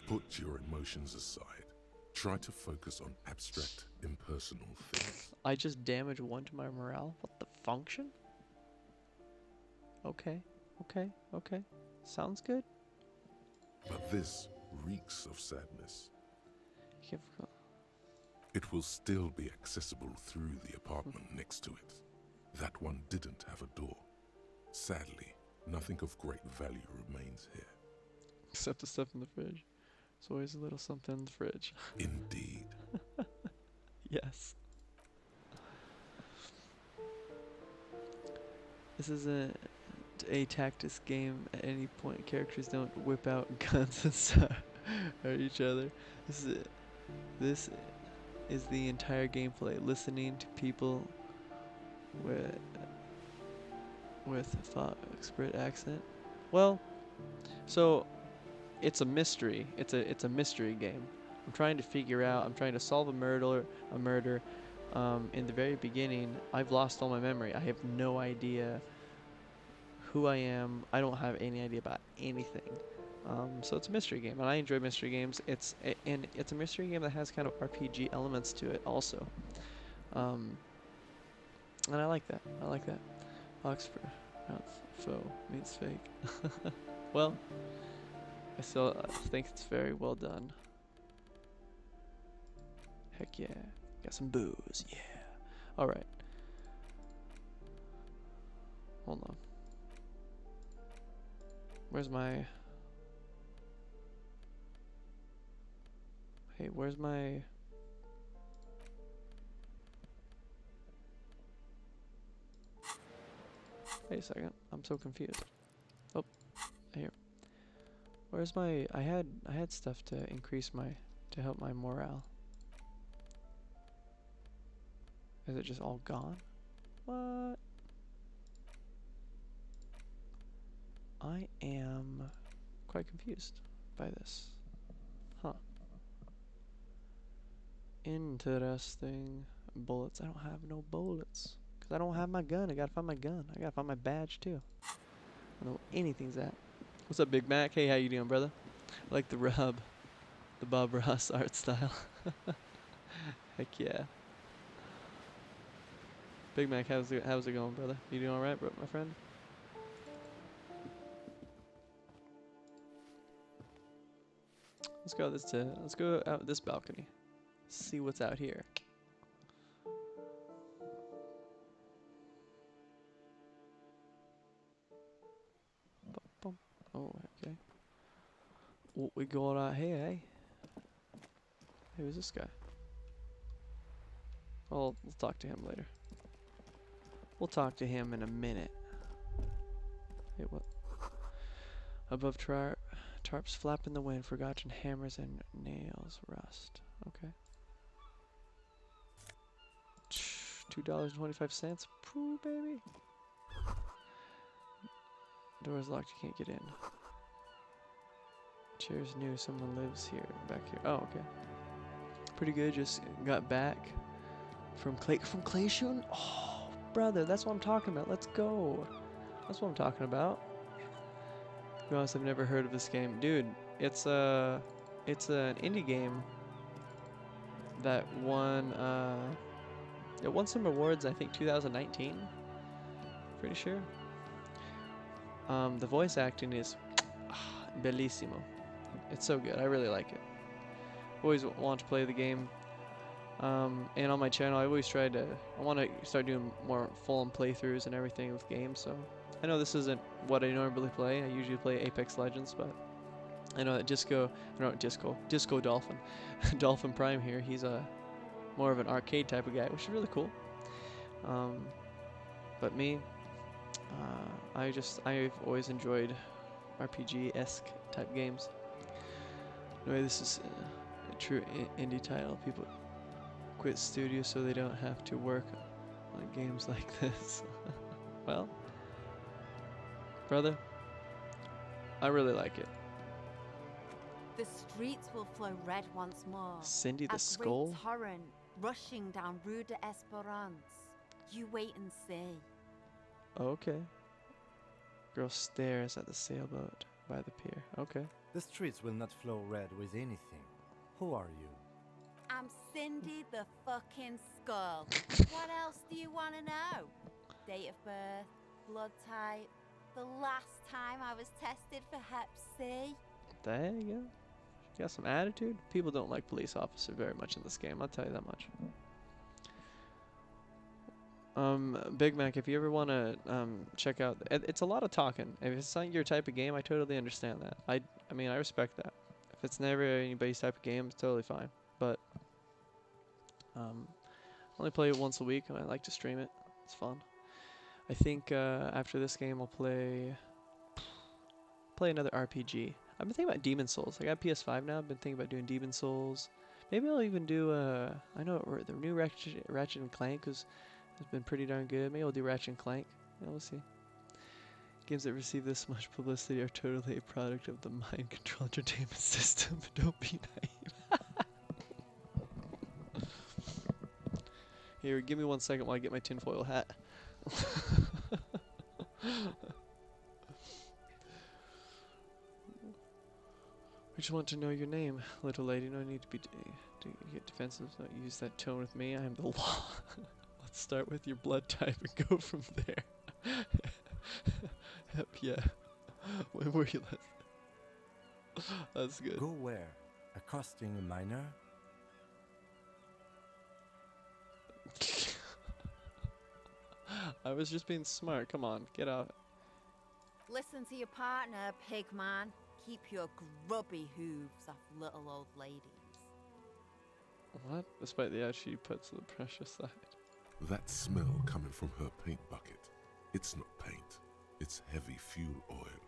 Put your emotions aside. Try to focus on abstract, impersonal things. I just damaged 1 to my morale? What the function? Okay, okay, okay. Sounds good. But this reeks of sadness. You can't forget. It will still be accessible through the apartment next to it. That one didn't have a door. Sadly, nothing of great value remains here. Except the stuff in the fridge. There's always a little something in the fridge. Indeed. Yes. This isn't a tactics game. At any point, characters don't whip out guns and start at each other. This is the entire gameplay. Listening to people with Foxbrit accent. Well, so it's a mystery. It's a mystery game. I'm trying to figure out. I'm trying to solve a murder. In the very beginning, I've lost all my memory. I have no idea who I am. I don't have any idea about anything. So it's a mystery game, and I enjoy mystery games. It's a mystery game that has kind of RPG elements to it also. And I like that. I like that. Oxford, faux means fake. Well, I still think it's very well done. Heck yeah. Got some booze. Yeah. Alright. Hold on. Where's my... Hey, where's my... Wait a second. I'm so confused. Oh, here. Where's my... I had stuff to increase my... to help my morale. Is it just all gone? What? I am quite confused by this. Huh. Interesting. Bullets. I don't have no bullets. Because I don't have my gun. I gotta find my gun. I gotta find my badge too. I don't know where anything's at. What's up, Big Mac? Hey, how you doing, brother? Like the Bob Ross art style. Heck yeah. Big Mac, how's it going, brother? You doing alright, bro, my friend? Let's go out this balcony. See what's out here. Oh, okay. What we got out here, eh? Hey, who's this guy? Oh, we'll talk to him later. We'll talk to him in a minute. Hey, what? Above tarps flap in the wind, forgotten hammers and nails rust. Okay. $2.25. Pooh, baby. Door's locked, you can't get in. Chair's new, someone lives here, back here. Oh, okay. Pretty good, just got back from clay shooting. Oh, brother, that's what I'm talking about. Let's go. That's what I'm talking about. To be honest, I've never heard of this game. Dude, it's an indie game that won, it won some awards, I think 2019. Pretty sure. The voice acting is bellissimo. It's so good. I really like it. Always want to play the game. And on my channel, I want to start doing more full-on playthroughs and everything with games. So I know this isn't what I normally play. I usually play Apex Legends, but I know that Disco Dolphin, Dolphin Prime here. He's more of an arcade type of guy, which is really cool. But me, I've always enjoyed RPG-esque type games. Anyway, this is a true indie title. People quit studio so they don't have to work on games like this. Well, brother, I really like it. The streets will flow red once more. Cindy the a Skull? great torrent rushing down Rue de Esperance. You wait and see. Okay. Girl stares at the sailboat by the pier. Okay. The streets will not flow red with anything. Who are you? I'm Cindy the fucking Skull. What else do you want to know? Date of birth, blood type, the last time I was tested for Hep C. There you go. You got some attitude. People don't like police officer very much in this game, I'll tell you that much. Big Mac, if you ever want to check out, it's a lot of talking. If it's not your type of game, I totally understand that. I mean, I respect that. If it's never anybody's type of game, it's totally fine. But I only play it once a week, and I like to stream it. It's fun. I think after this game, I'll play another RPG. I've been thinking about Demon Souls. I got PS5 now. I've been thinking about doing Demon Souls. Maybe I'll even do I know the new Ratchet and Clank has been pretty darn good. Maybe I'll do Ratchet and Clank. Yeah, we'll see. Games that receive this much publicity are totally a product of the mind control entertainment system. Don't be naive. Here, give me 1 second while I get my tinfoil hat. I just want to know your name, little lady. No need to get defensive. Don't use that tone with me. I am the law. Let's start with your blood type and go from there. Yep, yeah. When were you last? That's good. Go where? Accosting a minor? I was just being smart. Come on, get out. Listen to your partner, pig man. Keep your grubby hooves off little old ladies. What? Despite the edge she puts to the precious side. That smell coming from her paint bucket. It's not paint. It's heavy fuel oil.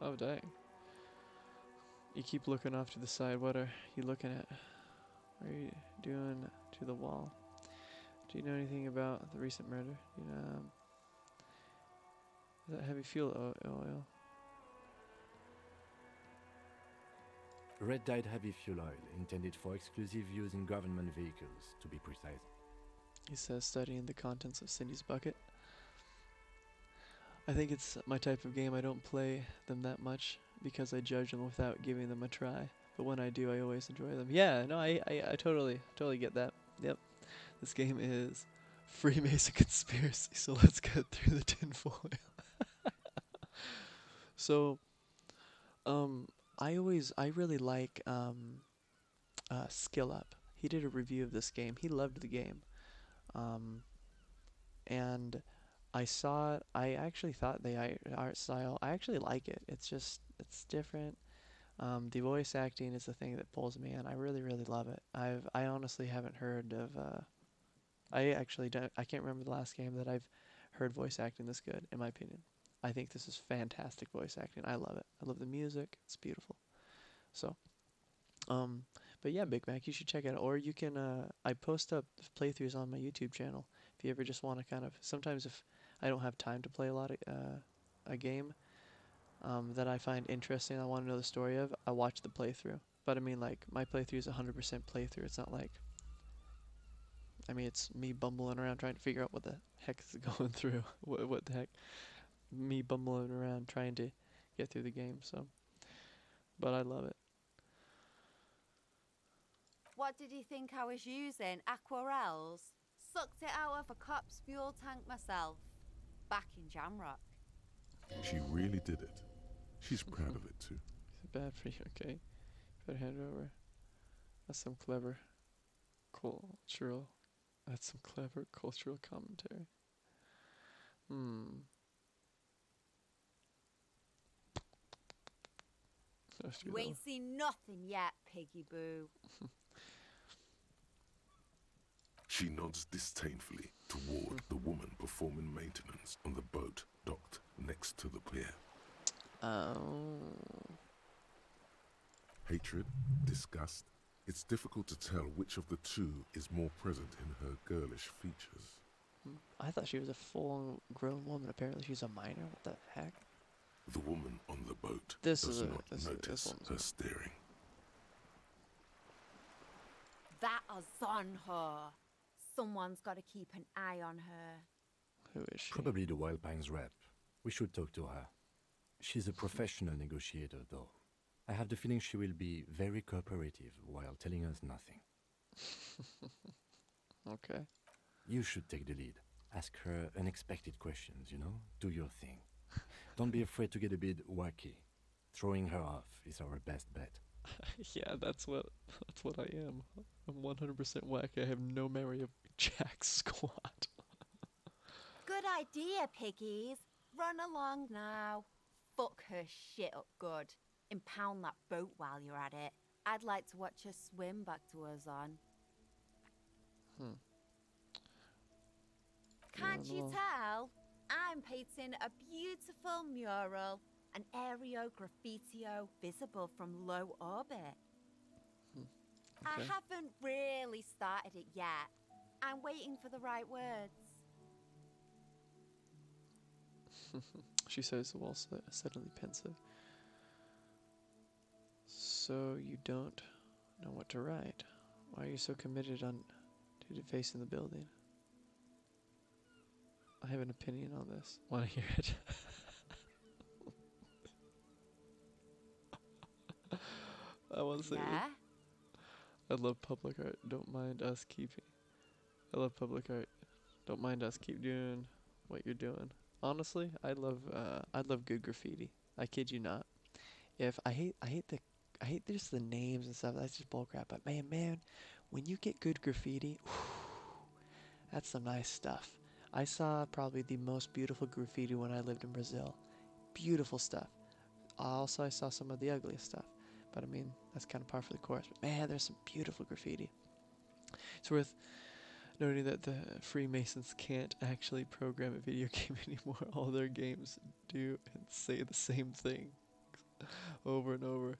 Oh, dang. You keep looking off to the side. What are you looking at? What are you doing to the wall? Do you know anything about the recent murder? You know, is that heavy fuel oil? Red-dyed heavy fuel oil, intended for exclusive use in government vehicles, to be precise. He says, studying the contents of Cindy's bucket. I think it's my type of game. I don't play them that much. because I judge them without giving them a try. But when I do, I always enjoy them. Yeah, no, I totally get that. Yep. This game is Freemason conspiracy, so let's get through the tinfoil. So, um, I really like Skill Up. He did a review of this game. He loved the game. Um, and I saw it. I actually thought the art style. I actually like it. It's different. The voice acting is the thing that pulls me in. I really love it. I honestly haven't heard of. I actually don't. I can't remember the last game that I've heard voice acting this good. In my opinion, I think this is fantastic voice acting. I love it. I love the music. It's beautiful. So, um, but yeah, Big Mac, you should check it out. Or you can. I post up playthroughs on my YouTube channel. If you ever just want to kind of. Sometimes if I don't have time to play a lot of a game, that I find interesting, I want to know the story of, I watch the playthrough. But I mean, like, my playthrough is 100% playthrough. It's not like, I mean, it's me bumbling around trying to figure out what the heck is going through. What the heck? Me bumbling around trying to get through the game, so. But I love it. What did you think I was using? Aquarels? Sucked it out of a cop's fuel tank myself. Back in Jamrock. She really did it. She's proud of it too. Is it bad for you? Okay. Better hand it over. That's some clever cultural. That's some clever cultural commentary. You ain't seen nothing yet, Piggy Boo. She nods disdainfully toward the woman performing maintenance on the boat docked next to the pier. Oh. Hatred, disgust. It's difficult to tell which of the two is more present in her girlish features. I thought she was a full-grown woman. Apparently, she's a minor. What the heck? The woman on the boat This does is not notice her staring. That is on her. Someone's got to keep an eye on her. Who is she? Probably the Wild Pines rep. We should talk to her. She's a professional negotiator, though. I have the feeling she will be very cooperative while telling us nothing. Okay. You should take the lead. Ask her unexpected questions, you know? Do your thing. Don't be afraid to get a bit wacky. Throwing her off is our best bet. Yeah, that's what I am. I'm 100% whack. I have no memory of jack squat. Good idea, piggies. Run along now. Fuck her shit up good. Impound that boat while you're at it. I'd like to watch her swim back to us on. Can't you tell? I'm painting a beautiful mural, an aereo graffitio visible from low orbit. I Okay. haven't really started it yet. I'm waiting for the right words. She says, while suddenly pensive. So you don't know what to write. Why are you so committed to defacing the building? I have an opinion on this. Want to hear it? I want to say Yeah? I love public art. Don't mind us keeping. I love public art. Don't mind us keep doing what you're doing. Honestly, I love good graffiti. I kid you not. If I hate just the names and stuff. That's just bullcrap. But man, when you get good graffiti, that's some nice stuff. I saw probably the most beautiful graffiti when I lived in Brazil. Beautiful stuff. Also, I saw some of the ugliest stuff. But I mean, that's kind of par for the course. But man, there's some beautiful graffiti. It's worth noting that the Freemasons can't actually program a video game anymore. All their games do and say the same thing over and over.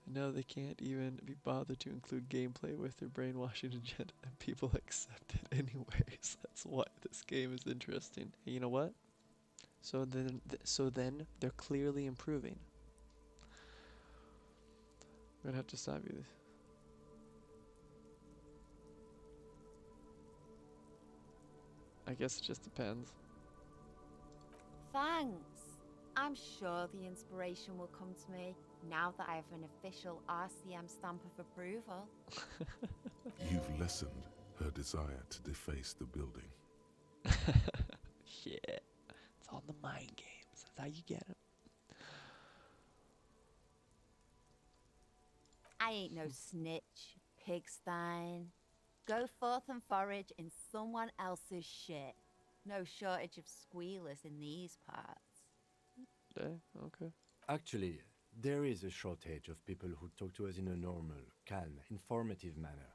And now they can't even be bothered to include gameplay with their brainwashing agenda, and people accept it anyways. That's why this game is interesting. And you know what? So then they're clearly improving. I'm gonna have to stop you. I guess it just depends. Thanks. I'm sure the inspiration will come to me. now that I have an official RCM stamp of approval. You've lessened her desire to deface the building. Yeah. It's all the mind games. That's how you get them. I ain't no snitch, pigstein. Go forth and forage in someone else's shit. No shortage of squealers in these parts. Okay. Actually, there is a shortage of people who talk to us in a normal, calm, informative manner.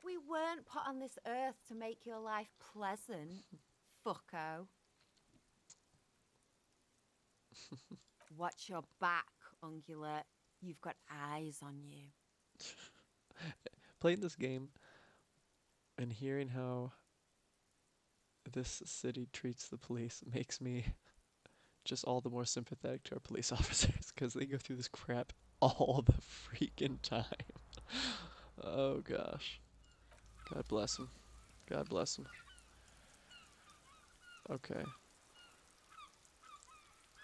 We weren't put on this earth to make your life pleasant, fucko. Watch your back, ungulate. You've got eyes on you. Playing this game and hearing how this city treats the police makes me just all the more sympathetic to our police officers because they go through this crap all the freaking time. Oh gosh. God bless them. God bless them. Okay.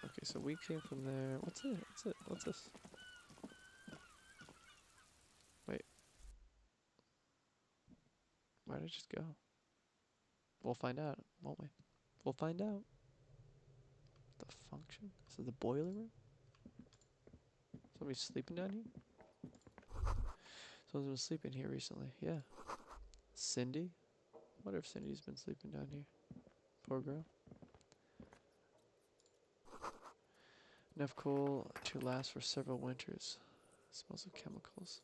Okay, so we came from there. What's it? What's it? What's this? Wait. Where did it just go? We'll find out, won't we? We'll find out. The function? This is the boiler room? Somebody's sleeping down here? Someone's been sleeping here recently. Yeah. Cindy? Wonder if Cindy's been sleeping down here. Poor girl. Enough coal to last for several winters. Smells of chemicals.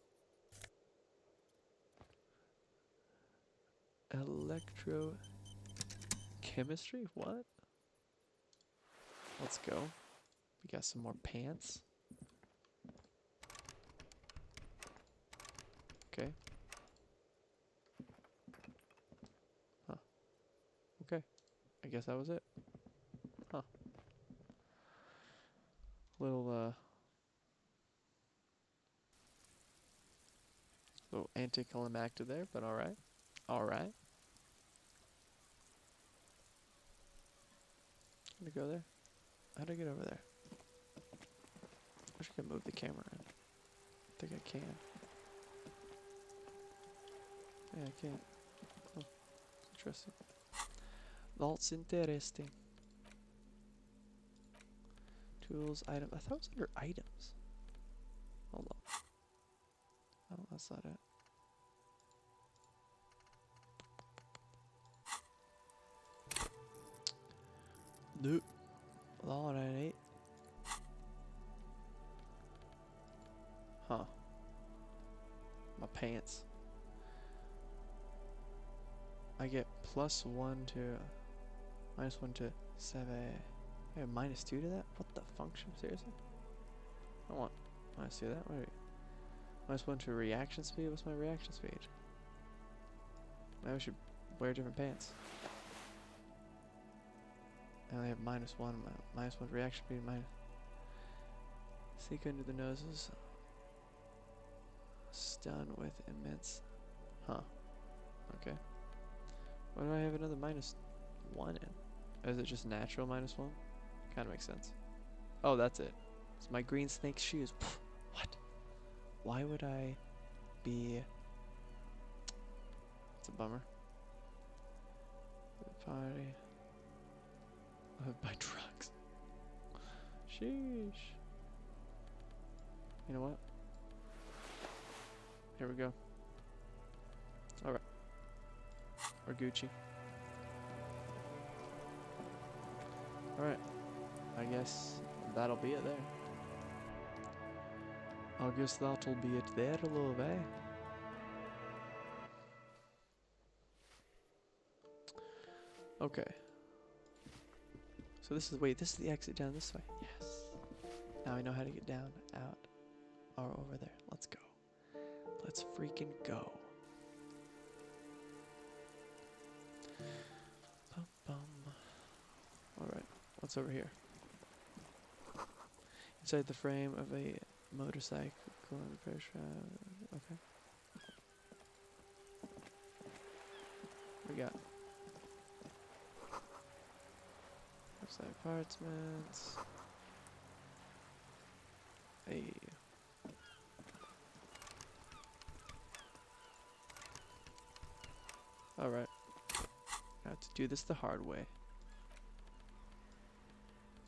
Electrochemistry? What? Let's go. We got some more pants. Okay. Huh. Okay. I guess that was it. Huh. Little anticlimactic there, but alright. Alright. How to go there? How do I get over there? I wish I could move the camera in. I think I can. Yeah, I can't. Oh, interesting. That's interesting. Tools, items. I thought it was under items. Hold on. Oh, that's not it. Nope. Alright. Huh. My pants. I get +1 to -1 to 7. I have -2 to that? What the function? Seriously? I want -2 to that. Wait. -1 to reaction speed? What's my reaction speed? Maybe I should wear different pants. I only have -1. -1 reaction speed. Seek under the noses. Stun with immense. Huh. Okay. Why do I have another -1 in? Is it just natural -1? Kind of makes sense. Oh, that's it. It's my green snake shoes. Pfft, what? Why would I be... It's a bummer. The party. I would buy drugs. Sheesh. You know what? Here we go. Alright. Or Gucci. Alright. I guess that'll be it there. I guess that'll be it there, love, eh? Okay. So this is, wait, this is the exit down this way. Yes. Now I know how to get down, out, or over there. Let's go. Let's freaking go. Bum, bum. Alright, what's over here? Inside the frame of a motorcycle. Okay. What we got? Outside apartments. Hey. Alright. I have to do this the hard way.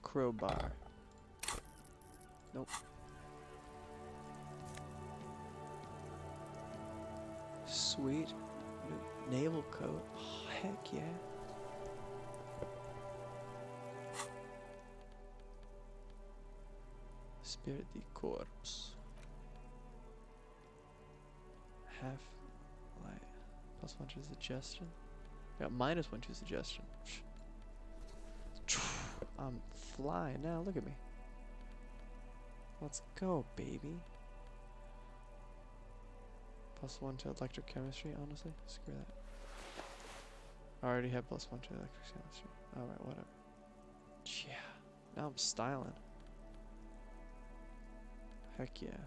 Crowbar. Nope. Sweet. New naval coat. Oh, heck yeah. Spirit the corpse. Half light. +1 to suggestion. Got -1 to suggestion. I'm flying now. Look at me. Let's go, baby. +1 to electrochemistry, honestly. Screw that. I already have +1 to electrochemistry. Alright, whatever. Yeah. Now I'm styling. Heck yeah.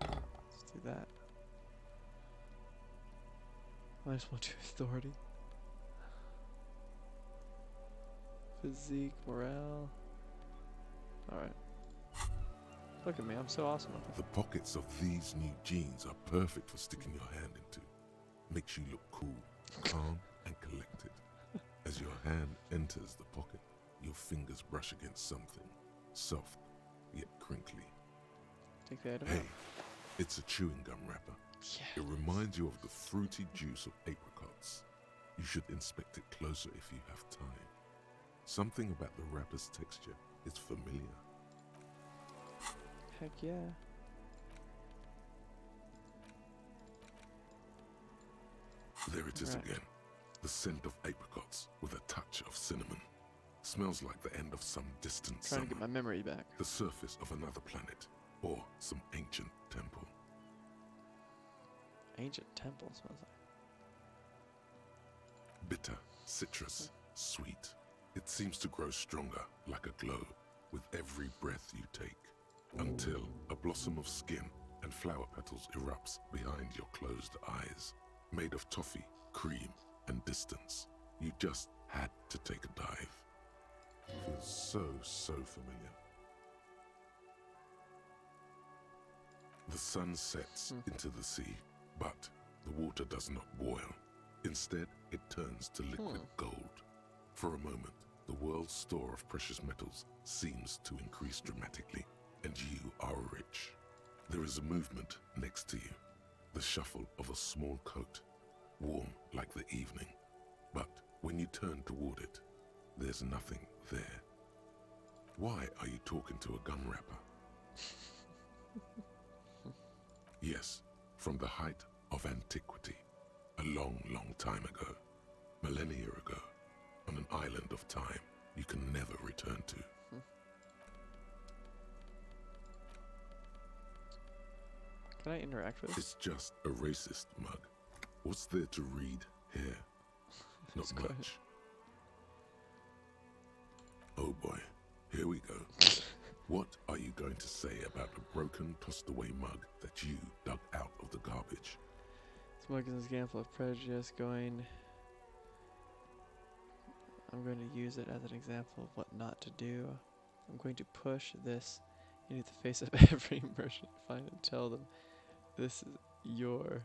Let's do that. -1 to authority. Physique, morale. Alright. Look at me, I'm so awesome. The pockets of these new jeans are perfect for sticking your hand into. Makes you look cool, calm, and collected. As your hand enters the pocket, your fingers brush against something soft yet crinkly. Take the item Hey, out. it's a chewing gum wrapper. Yeah. It reminds you of the fruity juice of apricots. You should inspect it closer if you have time. Something about the wrapper's texture is familiar. Heck yeah. There it is Right. again. The scent of apricots with a touch of cinnamon. Smells like the end of some distant Trying summer. to get my memory back. The surface of another planet or some ancient temple. Ancient temple smells like. Bitter, citrus, sweet. It seems to grow stronger, like a glow, with every breath you take, until a blossom of skin and flower petals erupts behind your closed eyes, made of toffee, cream, and distance. You just had to take a dive. Feels so familiar. The sun sets into the sea, but the water does not boil. Instead, it turns to liquid gold. For a moment, the world's store of precious metals seems to increase dramatically, and you are rich. There is a movement next to you, the shuffle of a small coat, warm like the evening. But when you turn toward it, there's nothing there. Why are you talking to a gum wrapper? Yes, from the height of antiquity, a long time ago, millennia ago, on an island of time you can never return to. Can I interact with this? It's just a racist mug. What's there to read here? Not Let's go ahead. much. Oh boy, here we go. What are you going to say about a broken, tossed away mug that you dug out of the garbage? This mug is an example of prejudice going. I'm going to use it as an example of what not to do. I'm going to push this into the face of every merchant I find and tell them this is your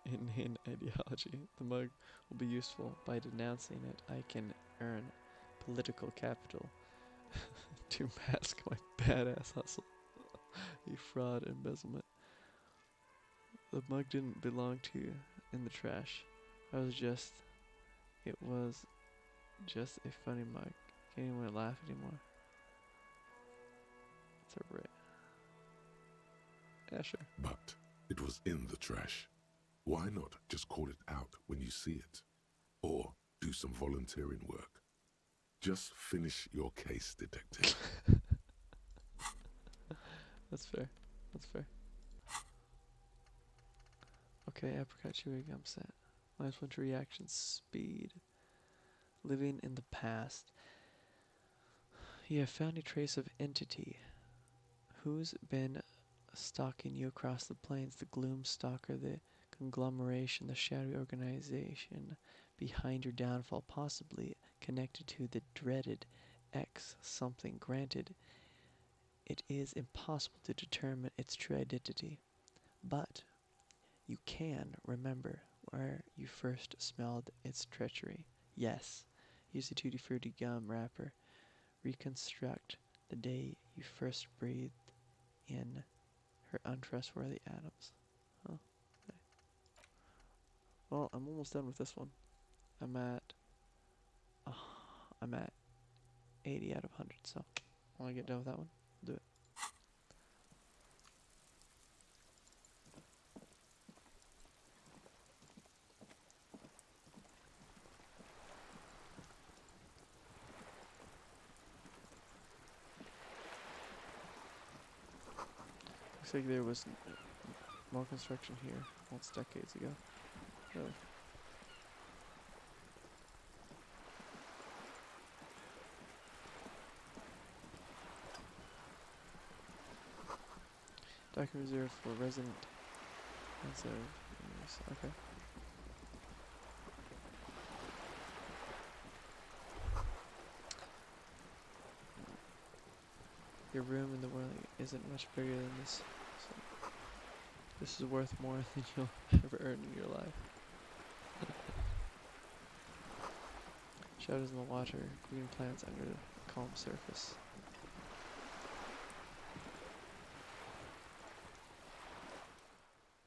inane ideology. The mug will be useful. By denouncing it, I can earn political capital to mask my badass hustle. A fraud embezzlement. The mug didn't belong to you in the trash. It was just a funny mug. Can't even laugh anymore. It's a rip. Yeah, sure. But it was in the trash. Why not just call it out when you see it? Or do some volunteering work? Just finish your case, detective. That's fair. That's fair. Okay, apricot chewing gum set. -1 to reaction speed. Living in the past. You have found a trace of entity. Who's been stalking you across the plains? The gloom stalker, the conglomeration, the shadowy organization behind your downfall, possibly connected to the dreaded X something. Granted, it is impossible to determine its true identity, but You can remember where you first smelled its treachery. Yes, use the Tutti Frutti gum wrapper. Reconstruct the day you first breathed in her untrustworthy atoms. Huh. Okay. Well, I'm almost done with this one. I'm at I'm at 80 out of 100, so I want to get done with that one. I'll do it. Looks like there was more construction here once decades ago. Really. Document reserved for resident. Okay. Your room in the world isn't much bigger than this. So this is worth more than you'll ever earn in your life. Shadows in the water, green plants under the calm surface.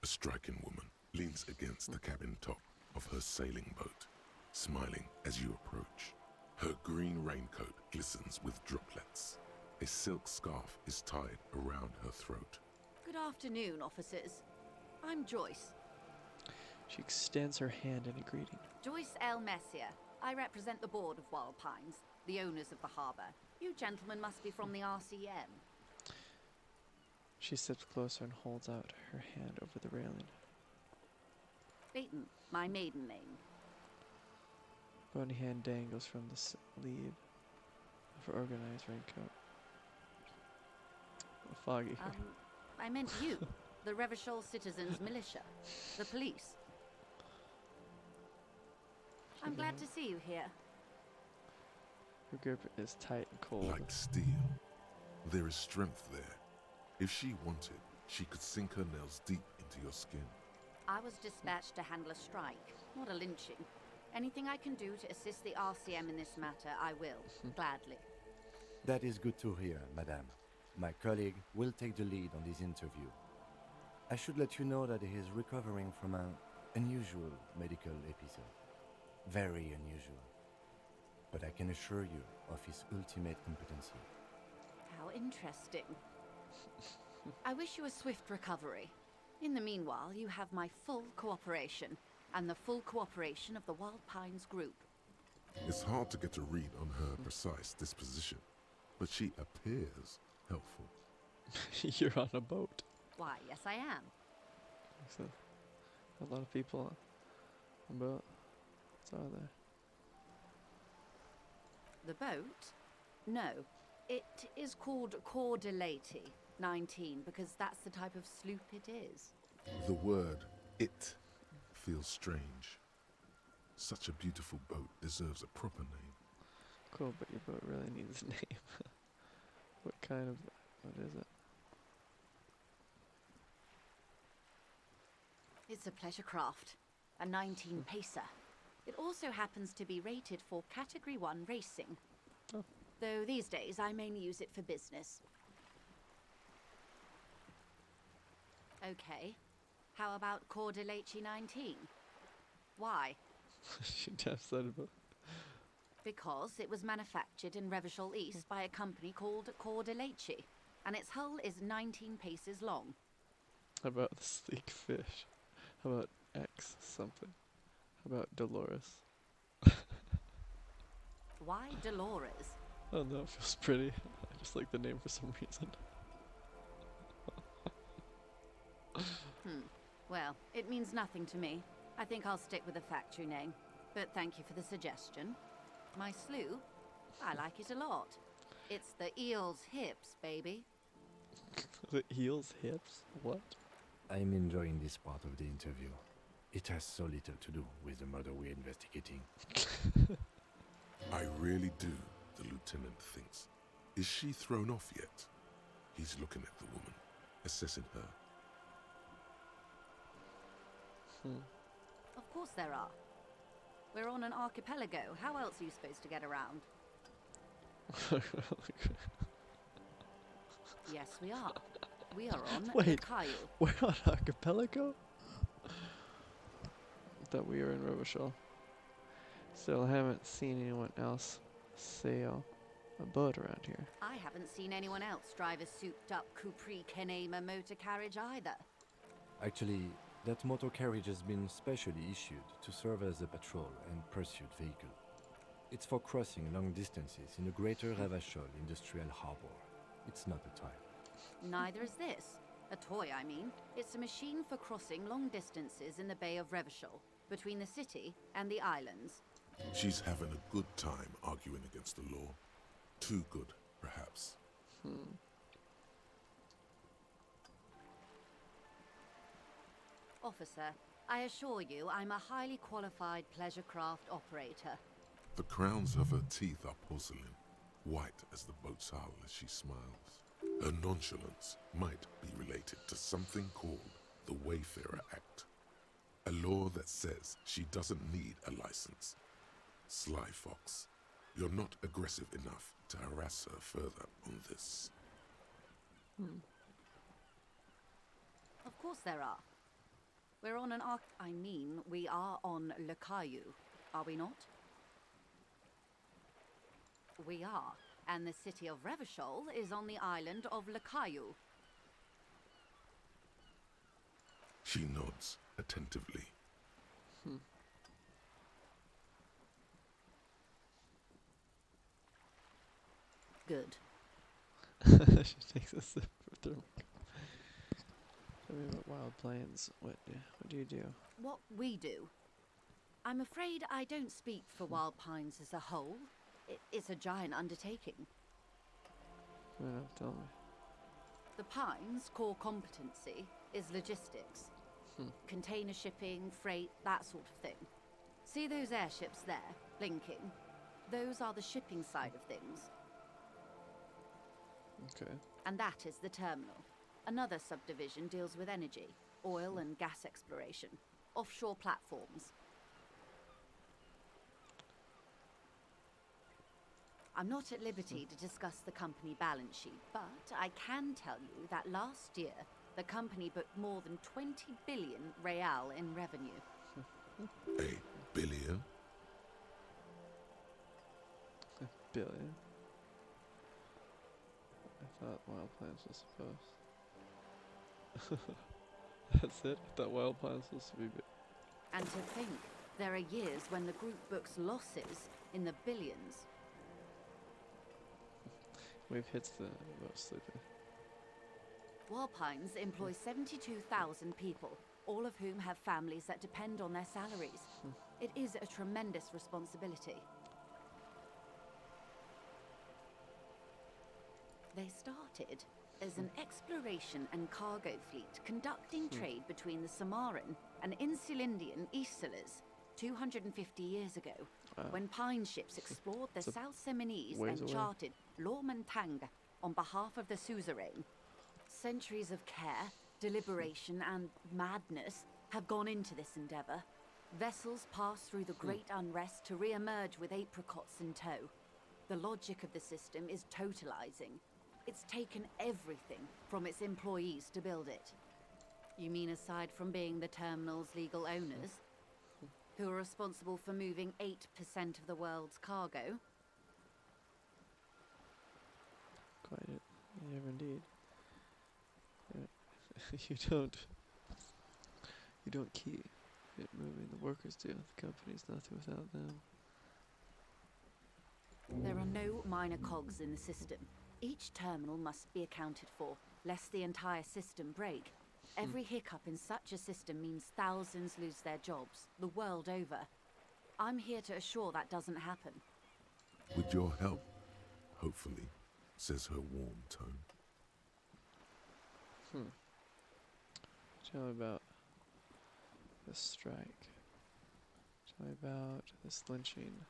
A striking woman leans against the cabin top of her sailing boat, smiling as you approach. Her green raincoat glistens with droplets. A silk scarf is tied around her throat. Good afternoon, officers. I'm Joyce. She extends her hand in a greeting. Joyce L. Messier. I represent the board of Wild Pines, the owners of the harbour. You gentlemen must be from the RCM. She steps closer and holds out her hand over the railing. Beaton, my maiden name. Bony hand dangles from the sleeve of her organized raincoat. Foggy here. I meant you, the Revachol Citizens Militia, the police. I'm glad to see you here. Her grip is tight and cold. Like steel. There is strength there. If she wanted, she could sink her nails deep into your skin. I was dispatched to handle a strike, not a lynching. Anything I can do to assist the RCM in this matter, I will, gladly. That is good to hear, madame. My colleague will take the lead on this interview. I should let you know that he is recovering from an unusual medical episode. Very unusual. But I can assure you of his ultimate competency. How interesting. I wish you a swift recovery. In the meanwhile, you have my full cooperation, and the full cooperation of the Wild Pines Group. It's hard to get a read on her precise disposition, but she appears helpful. You're on a boat. Why, yes I am. So, a lot of people on a boat. What's out there? The boat? No. It is called Cordelati 19 because that's the type of sloop it is. The word "it" feels strange. Such a beautiful boat deserves a proper name. Cool, but your boat really needs a name. What is it? It's a pleasure craft, a 19 pacer. It also happens to be rated for Category 1 racing. Oh. Though these days I mainly use it for business. Okay. How about Cordelati 19? Why? She taps that about. Because it was manufactured in Revachol East by a company called Cordelati, and its hull is 19 paces long. How about the sleek fish? How about X something? How about Dolores? Why Dolores? I don't know, it feels pretty. I just like the name for some reason. Well, it means nothing to me. I think I'll stick with the factory name. But thank you for the suggestion. My sloop, I like it a lot. It's the eel's hips, baby. The eel's hips? What? I'm enjoying this part of the interview. It has so little to do with the murder we're investigating. I really do, the lieutenant thinks. Is she thrown off yet? He's looking at the woman, assessing her. Of course there are. We're on an archipelago. How else are you supposed to get around? Yes, we are. We are on Wait. Lakayu. We're on archipelago? I thought we were in Roboshell. Still haven't seen anyone else sail a boat around here. I haven't seen anyone else drive a souped-up Capri Kenema motor carriage either. Actually, that motor carriage has been specially issued to serve as a patrol and pursuit vehicle. It's for crossing long distances in the greater Revachol industrial harbor. It's not a toy. Neither is this. A toy, I mean. It's a machine for crossing long distances in the Bay of Revachol, between the city and the islands. She's having a good time arguing against the law. Too good, perhaps. Officer, I assure you I'm a highly qualified pleasure craft operator. The crowns of her teeth are porcelain, white as the boat's hull as she smiles. Her nonchalance might be related to something called the Wayfarer Act, a law that says she doesn't need a license. Sly Fox, you're not aggressive enough to harass her further on this. Of course there are. We're on an we are on Lakayu, are we not? We are, and the city of Revachol is on the island of Lakayu. She nods attentively. Good. She takes a sip of thermal. Tell me about Wild Plains. What do you do? What we do? I'm afraid I don't speak for Wild Pines as a whole. It's a giant undertaking. Fair enough, tell me. The Pines' core competency is logistics. Container shipping, freight, that sort of thing. See those airships there, blinking? Those are the shipping side of things. Okay. And that is the terminal. Another subdivision deals with energy, oil and gas exploration, offshore platforms. I'm not at liberty to discuss the company balance sheet, but I can tell you that last year, the company booked more than 20 billion real in revenue. A billion? $1 billion? I thought Wild Plains was supposed. That's it? I thought Wild Plains was supposed to be big. And to think, there are years when the group books losses in the billions. We've hit the most sleepy. Walpines employ 72,000 people, all of whom have families that depend on their salaries. It is a tremendous responsibility. They started as an exploration and cargo fleet conducting trade between the Samaran and Insulindian Isolas 250 years ago, when Pine ships explored the South Seminese ways and away. charted Lormantang on behalf of the suzerain. Centuries of care, deliberation, and madness have gone into this endeavor. Vessels pass through the great unrest to re-emerge with apricots in tow. The logic of the system is totalizing. It's taken everything from its employees to build it. You mean aside from being the terminal's legal owners, who are responsible for moving 8% of the world's cargo? Quite it. Yeah, indeed. Yeah. You don't keep it moving. The workers do. The company's nothing without them. There are no minor cogs in the system. Each terminal must be accounted for, lest the entire system break. Every hiccup in such a system means thousands lose their jobs, the world over. I'm here to assure that doesn't happen. With your help, hopefully, says her warm tone. Tell me about this strike. Tell me about this lynching.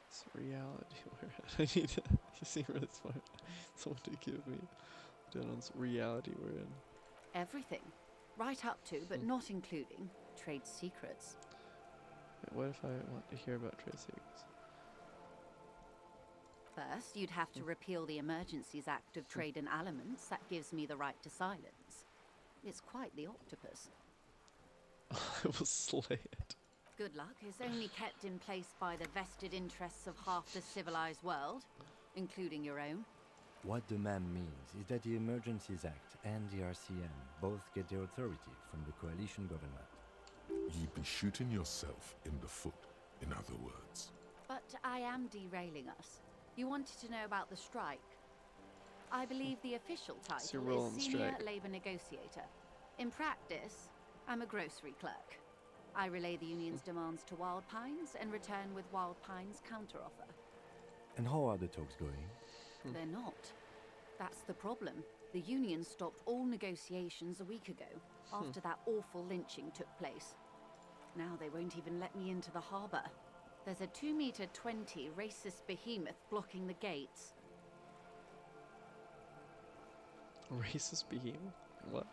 This reality where I need to, you seem really smart. Someone to give me Dylan's reality we're in. Everything. Right up to, but not including, trade secrets. Wait, what if I want to hear about trade secrets? First, you'd have to repeal the Emergencies Act of Trade in Aliments that gives me the right to silence. It's quite the octopus. I will slay it. Good luck. It's only kept in place by the vested interests of half the civilized world, including your own. What the ma'am means is that the Emergencies Act and the RCM both get their authority from the coalition government. You'd be shooting yourself in the foot, in other words. But I am derailing us. You wanted to know about the strike. I believe the official What's your title role in the is Senior strike? Labor Negotiator. In practice, I'm a grocery clerk. I relay the union's demands to Wild Pines and return with Wild Pines' counteroffer. And how are the talks going? They're not. That's the problem. The union stopped all negotiations a week ago, after that awful lynching took place. Now they won't even let me into the harbour. There's a 2-meter 20 racist behemoth blocking the gates. Racist behemoth? What?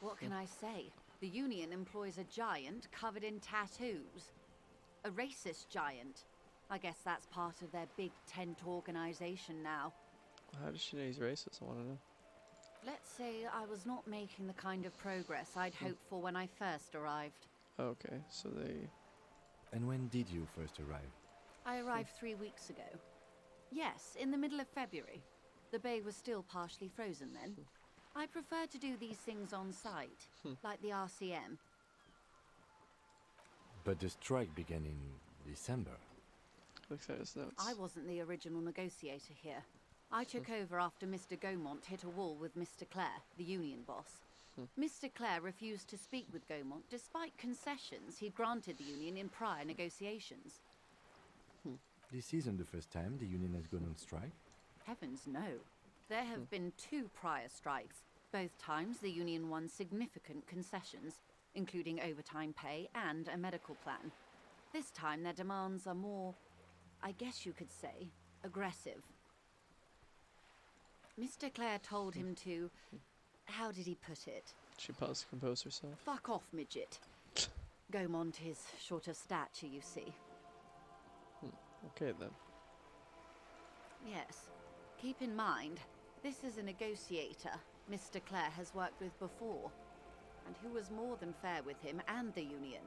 What can I say? The union employs a giant covered in tattoos. A racist giant. I guess that's part of their big tent organisation now. How does she know he's racist? I want to know. Let's say I was not making the kind of progress I'd hoped for when I first arrived. Okay, so they... And when did you first arrive? I arrived 3 weeks ago. Yes, in the middle of February. The bay was still partially frozen then. I prefer to do these things on site, like the RCM. But the strike began in December. Looks at his notes. I wasn't the original negotiator here. I took over after Mr. Gaumont hit a wall with Mr. Clare, the union boss. Mr. Clare refused to speak with Gaumont despite concessions he'd granted the union in prior negotiations. This isn't the first time the union has gone on strike. Heavens no. There have been 2 prior strikes. Both times the union won significant concessions, including overtime pay and a medical plan. This time their demands are more, I guess you could say, aggressive. Mr. Clare told him to, how did he put it? She paused to compose herself. Fuck off, midget. Gaumont is short of stature, you see. Okay then. Yes. Keep in mind, this is a negotiator Mr. Clare has worked with before, and who was more than fair with him and the union.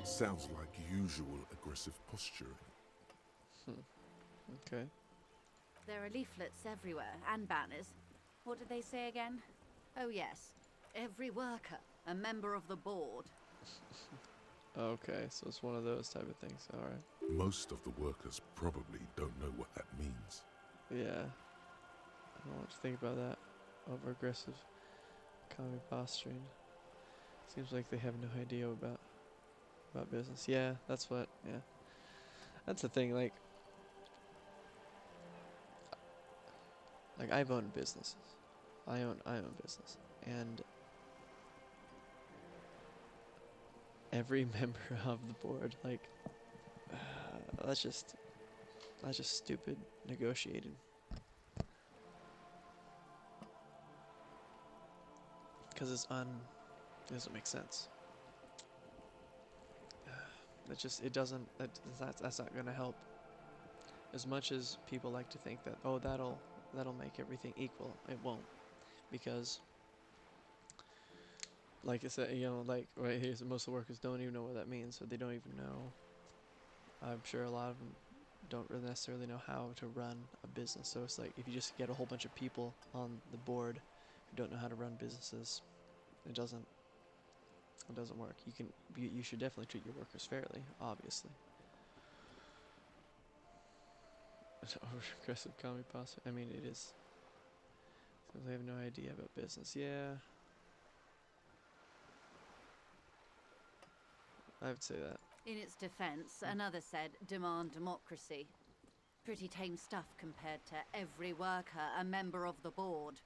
Sounds like usual aggressive posturing. Okay. There are leaflets everywhere, and banners. What did they say again? Oh yes, every worker, a member of the board. Okay, so it's one of those type of things. Alright. Most of the workers probably don't know what that means. Yeah. I don't know what to think about that. Over aggressive economy posturing. Seems like they have no idea about business. Yeah, that's what, yeah. That's the thing, like I've owned businesses. I own business. And every member of the board, like that's just stupid negotiating. Because it doesn't make sense. That's not gonna help. As much as people like to think that, oh, that'll make everything equal, it won't. Because like I said, like right here, most of the workers don't even know what that means, so they don't even know. I'm sure a lot of them don't really necessarily know how to run a business. So it's like if you just get a whole bunch of people on the board who don't know how to run businesses, it doesn't work. You should definitely treat your workers fairly, obviously. Aggressive economy posture. I mean, it is. So they have no idea about business. Yeah. I would say that. In its defense, another said, demand democracy. Pretty tame stuff compared to every worker a member of the board.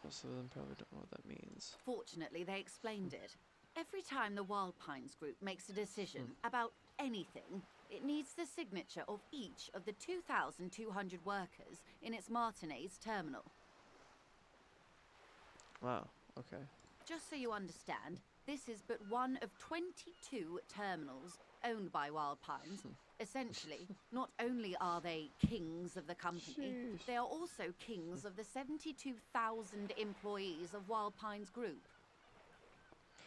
Most of them probably don't know what that means. Fortunately, they explained it. Every time the Wild Pines group makes a decision about anything, it needs the signature of each of the 2,200 workers in its Martinez terminal. Wow. Okay. Just so you understand, this is but one of 22 terminals owned by Wild Pines. Essentially, not only are they kings of the company, Sheesh. they are also kings of the 72,000 employees of Wild Pines Group.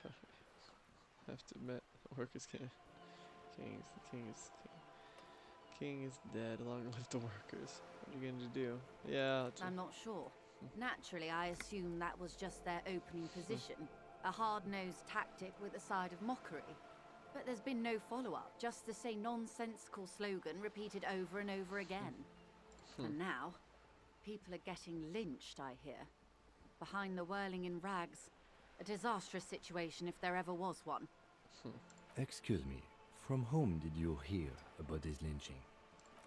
I have to admit, the workers can't. King is dead. Long live the workers. What are you going to do? Yeah. I'm not sure. Naturally, I assume that was just their opening position, a hard-nosed tactic with a side of mockery. But there's been no follow-up, just the same nonsensical slogan repeated over and over again. And now, people are getting lynched, I hear. Behind the whirling in rags. A disastrous situation if there ever was one. Excuse me, from whom did you hear about this lynching?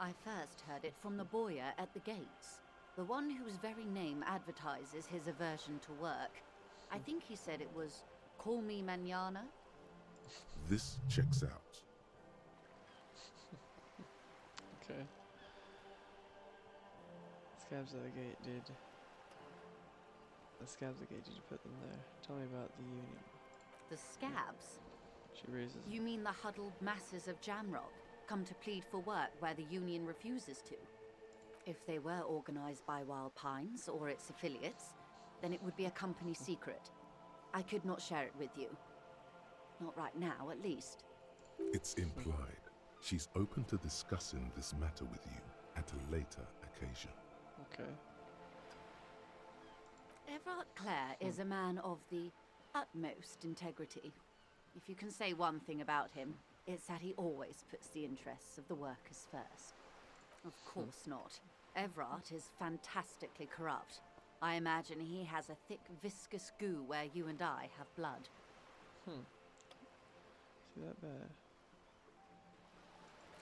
I first heard it from the boyer at the gates. The one whose very name advertises his aversion to work. I think he said it was, "Call me mañana." This checks out. Okay. Scabs at the gate, dude. The scabs at the gate, did you put them there? Tell me about the union. The scabs? She raises. You mean the huddled masses of Jamrock, come to plead for work where the union refuses to? If they were organized by Wild Pines or its affiliates, then it would be a company secret. I could not share it with you. Not right now, at least. It's implied. She's open to discussing this matter with you at a later occasion. Okay. Everard Clare is a man of the utmost integrity. If you can say one thing about him, it's that he always puts the interests of the workers first. Of course not. Everard is fantastically corrupt. I imagine he has a thick, viscous goo where you and I have blood. See that bad?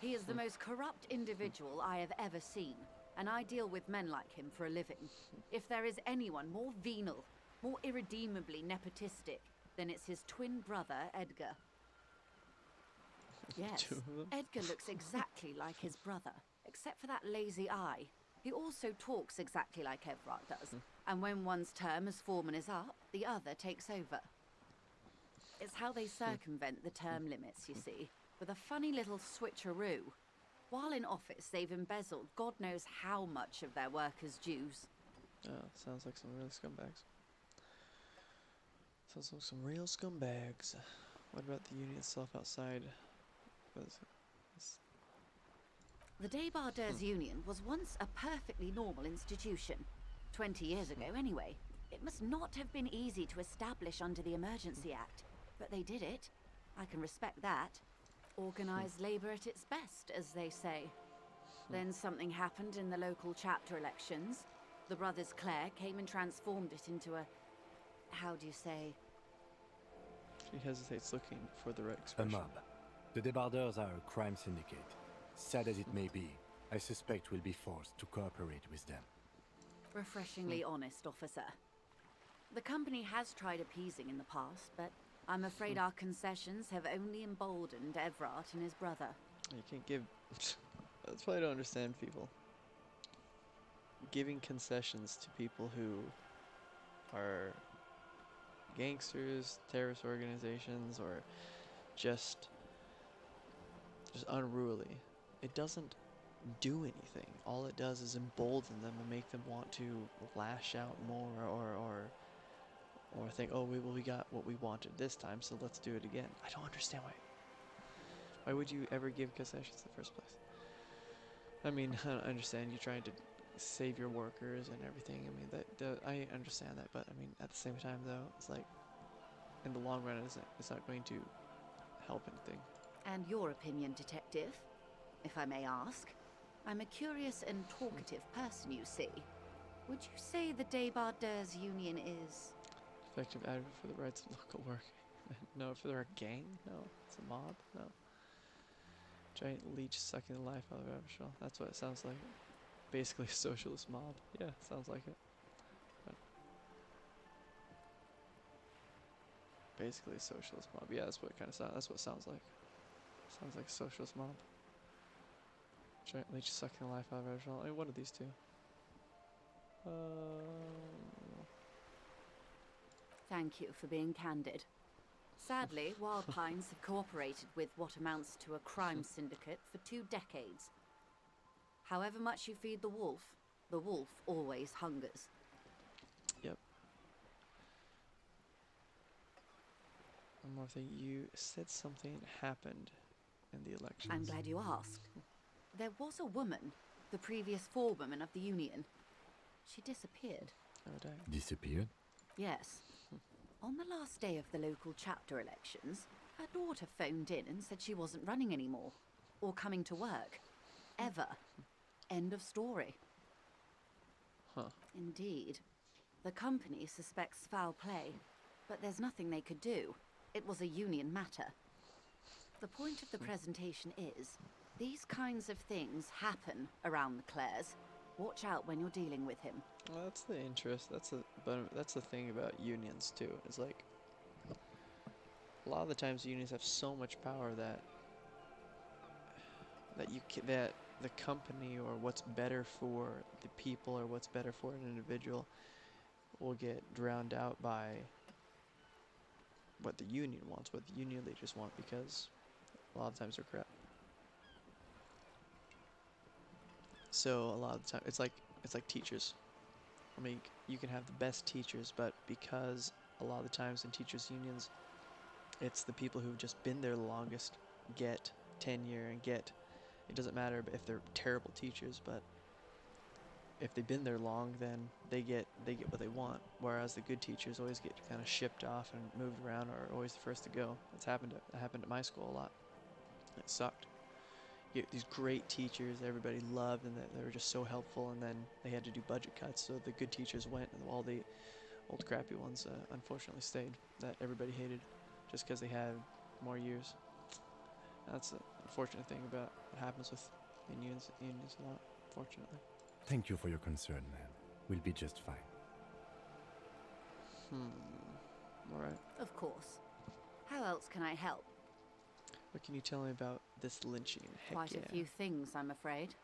He is the most corrupt individual I have ever seen, and I deal with men like him for a living. If there is anyone more venal, more irredeemably nepotistic, then it's his twin brother, Edgar. Yes, Two of them? Edgar looks exactly like his brother, except for that lazy eye. He also talks exactly like Everard does, and when one's term as foreman is up, the other takes over. It's how they circumvent the term limits, you see, with a funny little switcheroo. While in office, they've embezzled God knows how much of their workers' dues. Oh, sounds like some real scumbags. Sounds like some real scumbags. What about the union itself outside? The Débardeurs Union was once a perfectly normal institution. 20 years ago, anyway. It must not have been easy to establish under the Emergency Act, but they did it. I can respect that. Organised labour at its best, as they say. Then something happened in the local chapter elections. The brothers Clare came and transformed it into a... how do you say? She hesitates, looking for the right A expression. mob. The Débardeurs are a crime syndicate. Sad as it may be, I suspect we'll be forced to cooperate with them. Refreshingly honest, officer. The company has tried appeasing in the past, but I'm afraid our concessions have only emboldened Everard and his brother. You can't give. That's why I don't understand people. Giving concessions to people who are gangsters, terrorist organizations, or just unruly. It doesn't do anything. All it does is embolden them and make them want to lash out more, or think, oh, we got what we wanted this time, so let's do it again. I don't understand why. Why would you ever give concessions in the first place? I mean, I understand you're trying to save your workers and everything. I mean, I understand that, but I mean, at the same time, though, it's like, in the long run, it's not going to help anything. And your opinion, detective, if I may ask? I'm a curious and talkative person, you see. Would you say the Débardeurs Union is... Effective advocate for the rights of local work. No, if they're a gang? No. It's a mob? No. Giant leech sucking the life out of Evershell. That's what it sounds like. Basically a socialist mob. Yeah, sounds like it. But basically a socialist mob. Yeah, that's what it kind of sounds. That's what it sounds like. Sounds like a socialist mob. Giant leech sucking the life out of everyone. I mean, what are these two? Thank you for being candid. Sadly, Wild Pines have cooperated with what amounts to a crime syndicate for 2 decades. However much you feed the wolf always hungers. Yep. One more thing. You said something happened in the elections. I'm glad you asked. There was a woman, the previous forewoman of the union. She disappeared. Oh, dang. Disappeared? Yes. On the last day of the local chapter elections, her daughter phoned in and said she wasn't running anymore, or coming to work. Ever. End of story. Huh. Indeed. The company suspects foul play, but there's nothing they could do. It was a union matter. The point of the presentation is, these kinds of things happen around the Clares. Watch out when you're dealing with him. Well, that's the interest. But that's the thing about unions too. Is like a lot of the times unions have so much power that that the company or what's better for the people or what's better for an individual will get drowned out by what the union wants, what the union leaders want, because a lot of times they're crap. So a lot of the time, it's like teachers. I mean, you can have the best teachers, but because a lot of the times in teachers' unions, it's the people who've just been there the longest get tenure and get. It doesn't matter if they're terrible teachers, but if they've been there long, then they get what they want. Whereas the good teachers always get kind of shipped off and moved around, or are always the first to go. That happened at my school a lot. It sucked. You get these great teachers that everybody loved, and they were just so helpful, and then they had to do budget cuts, so the good teachers went, and all the old crappy ones unfortunately stayed, that everybody hated, just because they had more years. That's the unfortunate thing about what happens with unions a lot, unfortunately. Thank you for your concern, man. We'll be just fine. Alright. Of course. How else can I help? What can you tell me about this lynching? Heck Quite yeah. a few things, I'm afraid.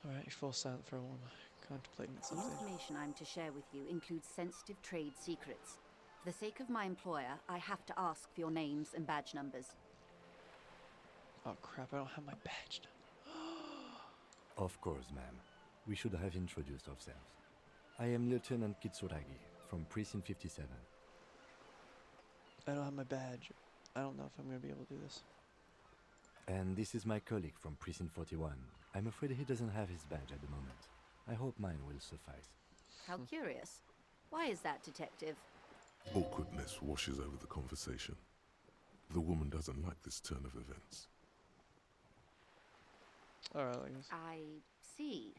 Alright, you're full silent for a moment. Contemplating The something. information I'm to share with you includes sensitive trade secrets. For the sake of my employer, I have to ask for your names and badge numbers. Oh crap, I don't have my badge now. Of course, ma'am. We should have introduced ourselves. I am Lieutenant Kitsuragi from Precinct 57. I don't have my badge. I don't know if I'm going to be able to do this. And this is my colleague from Precinct 41. I'm afraid he doesn't have his badge at the moment. I hope mine will suffice. How curious. Why is that, Detective? Awkwardness washes over the conversation. The woman doesn't like this turn of events. Alright, I guess. I see.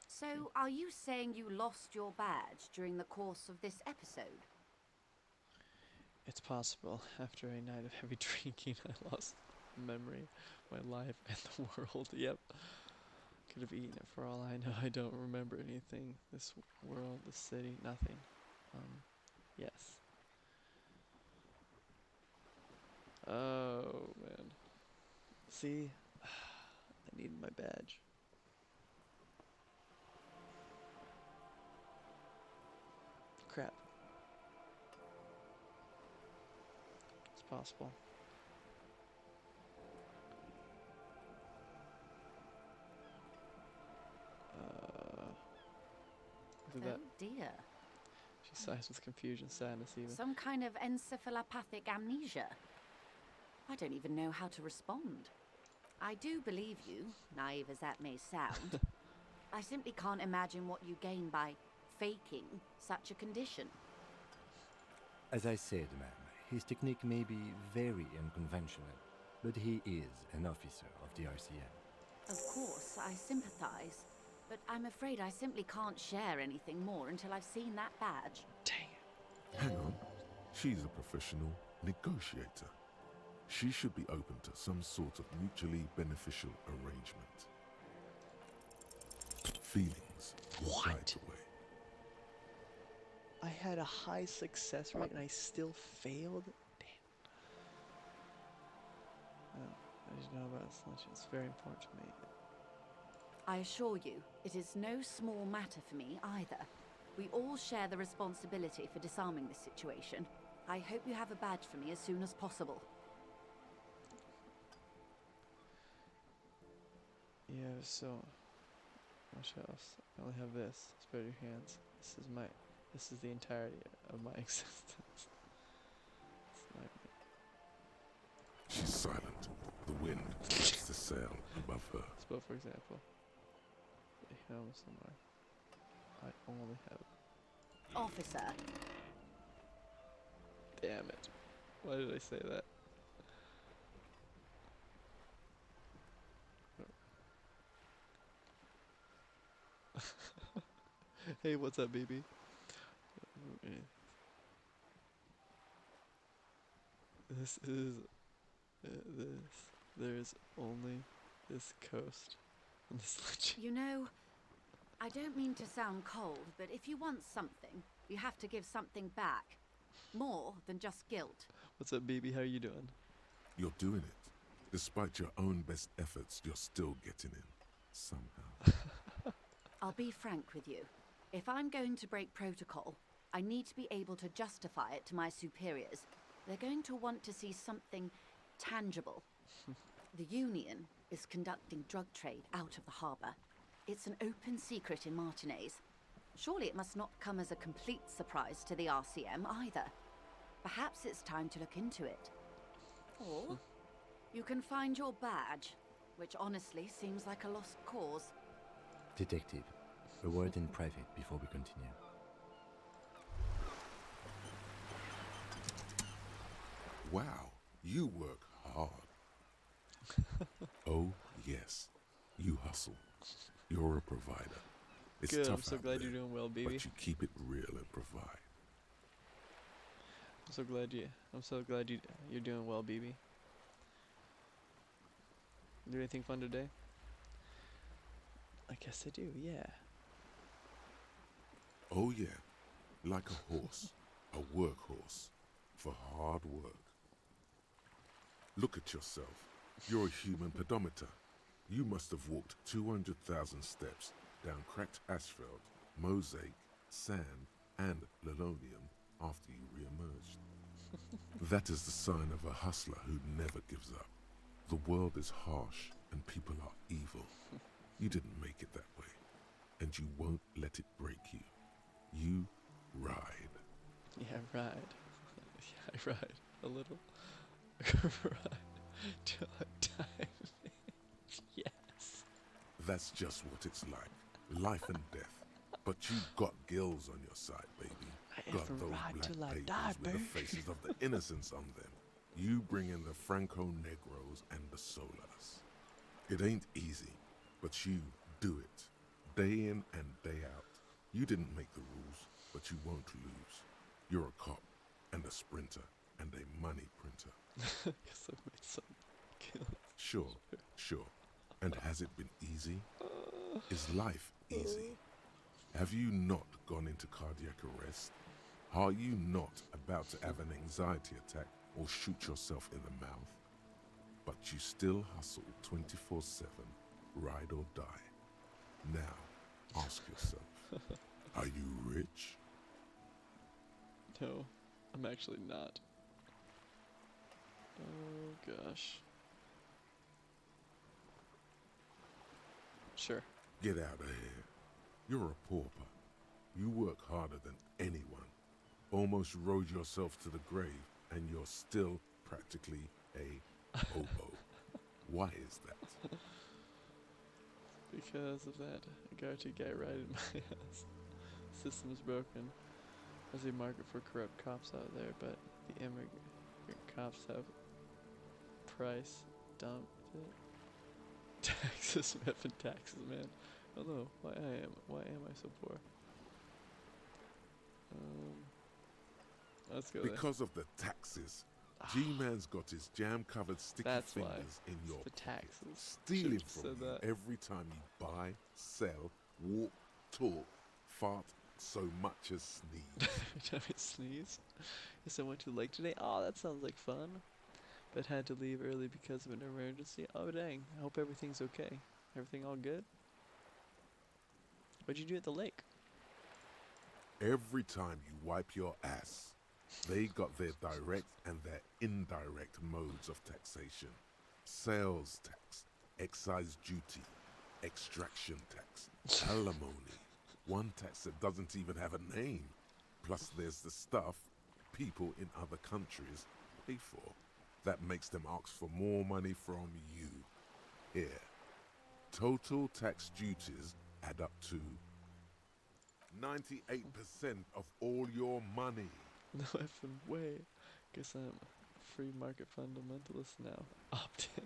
So, are you saying you lost your badge during the course of this episode? It's possible. After a night of heavy drinking, I lost memory, my life, and the world. Yep. Could have eaten it for all I know. I don't remember anything. This world, the city, nothing. Yes. Oh, man. See? I needed my badge. Crap. It's possible. Look at that. Oh dear. She sighs with confusion, sadness even. Some kind of encephalopathic amnesia. I don't even know how to respond. I do believe you, naive as that may sound. I simply can't imagine what you gain by faking such a condition. As I said, ma'am, his technique may be very unconventional, but he is an officer of the RCM. Of course, I sympathize, but I'm afraid I simply can't share anything more until I've seen that badge. Dang it. Hang on. She's a professional negotiator. She should be open to some sort of mutually beneficial arrangement. Feelings will What? guide the way. I had a high success rate and I still failed? Damn. I just know about this lunch. It's very important to me. I assure you, it is no small matter for me either. We all share the responsibility for disarming this situation. I hope you have a badge for me as soon as possible. Yeah, so much else. I only have this. Spread your hands. This is the entirety of my existence. It's like, She's silent. The wind lifts the sail above her. suppose, for example, the helm somewhere. I only have. Officer, Damn it! Why did I say that? Hey, what's up, baby? This is this. There's only this coast and this legend. you know, I don't mean to sound cold, but if you want something, you have to give something back. More than just guilt. What's up, baby? How you doing? You're doing it. Despite your own best efforts, you're still getting in. Somehow. I'll be frank with you. If I'm going to break protocol, I need to be able to justify it to my superiors. They're going to want to see something tangible. The Union is conducting drug trade out of the harbour. It's an open secret in Martinez. Surely it must not come as a complete surprise to the RCM either. Perhaps it's time to look into it. Or you can find your badge, which honestly seems like a lost cause. Detective, a word in private before we continue. Wow, you work hard. Oh, yes. You hustle. You're a provider. It's Good. tough I'm so out glad there, you're doing well, baby. but you keep it real and provide. I'm so glad you're doing well, baby. Do anything fun today? I guess I do. Yeah. Oh, yeah. Like a horse. A workhorse. For hard work. Look at yourself. You're a human pedometer. You must have walked 200,000 steps down cracked asphalt, mosaic, sand, and linoleum after you re-emerged. That is the sign of a hustler who never gives up. The world is harsh and people are evil. You didn't make it that way, and you won't let it break you. You ride. Yeah, ride. Yeah, I ride a little. Ride till I die. Yes. That's just what it's like. Life and death. But you got gills on your side, baby. I Got effing those ride black till I papers die, with the baby. faces of the innocents on them. You bring in the Franco Negros and the Solas. It ain't easy, but you do it. Day in and day out. You didn't make the rules, but you won't lose. You're a cop and a sprinter and a money printer. Guess I made some kills. Sure. And has it been easy? Is life easy? Have you not gone into cardiac arrest? Are you not about to have an anxiety attack or shoot yourself in the mouth? But you still hustle 24/7, ride or die. Now, ask yourself, are you rich? No, I'm actually not. Oh gosh. Sure. Get out of here. You're a pauper. You work harder than anyone. Almost rode yourself to the grave, and you're still practically a hobo. Why is that? Because of that Agarte guy riding my ass. System is broken. There's a market for corrupt cops out there, but the immigrant cops have price dumped it. Taxes, effing taxes, man. Hello, why am I so poor? Let's go there. Because of the taxes. G-Man's got his jam-covered sticky That's why. fingers in your The pocket, taxes. stealing Should've from said you that. every time you buy, sell, walk, talk, fart, so much as sneeze. Every time I sneeze. Yes, I went to the lake today. Oh, that sounds like fun. But had to leave early because of an emergency. Oh, dang. I hope everything's okay. Everything all good? What'd you do at the lake? Every time you wipe your ass, they got their direct and their indirect modes of taxation. Sales tax, excise duty, extraction tax, alimony. One tax that doesn't even have a name. Plus there's the stuff people in other countries pay for. That makes them ask for more money from you. Here, total tax duties add up to 98% of all your money. No effing way. Guess I'm a free market fundamentalist now. Opt in.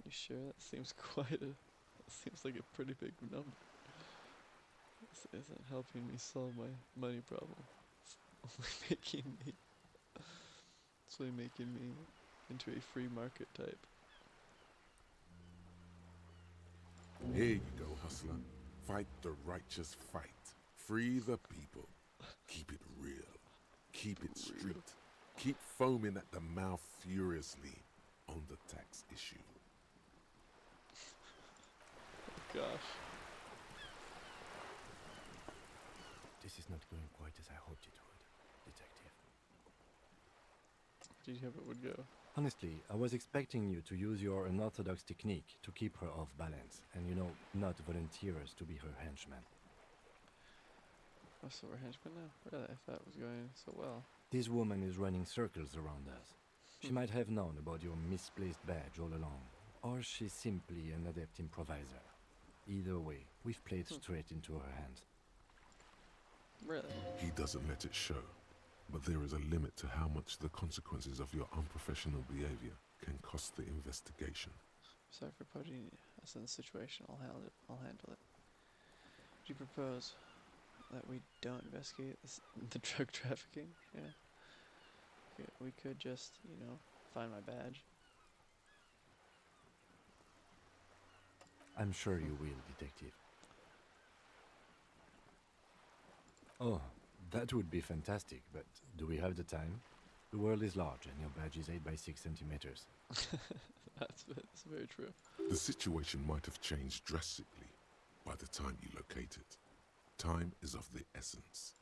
You sure? That seems seems like a pretty big number. This isn't helping me solve my money problem. It's only making me into a free market type. Here you go, hustler. Fight the righteous fight. Free the people. Keep it real. Keep it street. Keep foaming at the mouth furiously on the tax issue. Gosh. This is not going quite as I hoped it would, Detective. Did you hope it would go? Honestly, I was expecting you to use your unorthodox technique to keep her off balance, and not volunteer us to be her henchman. Oh, so we're henchmen now? Really? I thought it was going so well. This woman is running circles around us. She might have known about your misplaced badge all along, or she's simply an adept improviser. Either way, we've played straight into her hands. Really? He doesn't let it show, but there is a limit to how much the consequences of your unprofessional behavior can cost the investigation. Sorry for putting us in the situation. I'll handle it. Do you propose that we don't investigate the drug trafficking? Yeah. We could just, find my badge. I'm sure you will, Detective. Oh, that would be fantastic, but do we have the time? The world is large and your badge is 8 by 6 centimeters. That's very true. The situation might have changed drastically by the time you locate it. Time is of the essence.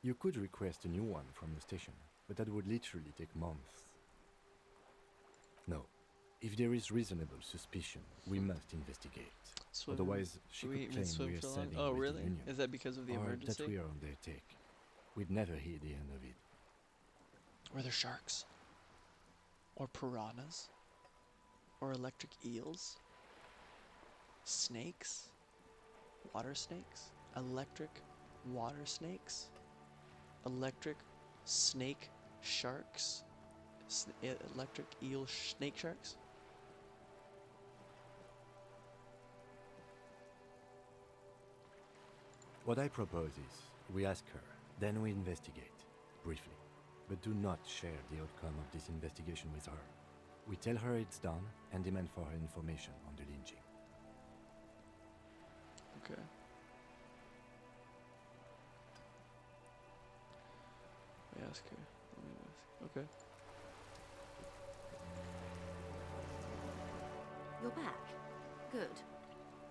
You could request a new one from the station, but that would literally take months. No. If there is reasonable suspicion, we must investigate. Swim. Otherwise, she Do we could even claim swim we are for long? siding Oh, with really? the Union. Is that because of the or emergency? that we are on their take. We'd never hear the end of it. Were there sharks? Or piranhas? Or electric eels? Snakes? Water snakes? Electric water snakes? Electric snake sharks? Electric eel snake sharks? What I propose is, we ask her, then we investigate, briefly. But do not share the outcome of this investigation with her. We tell her it's done and demand for her information on the lynching. Okay. We ask her. Okay. You're back. Good.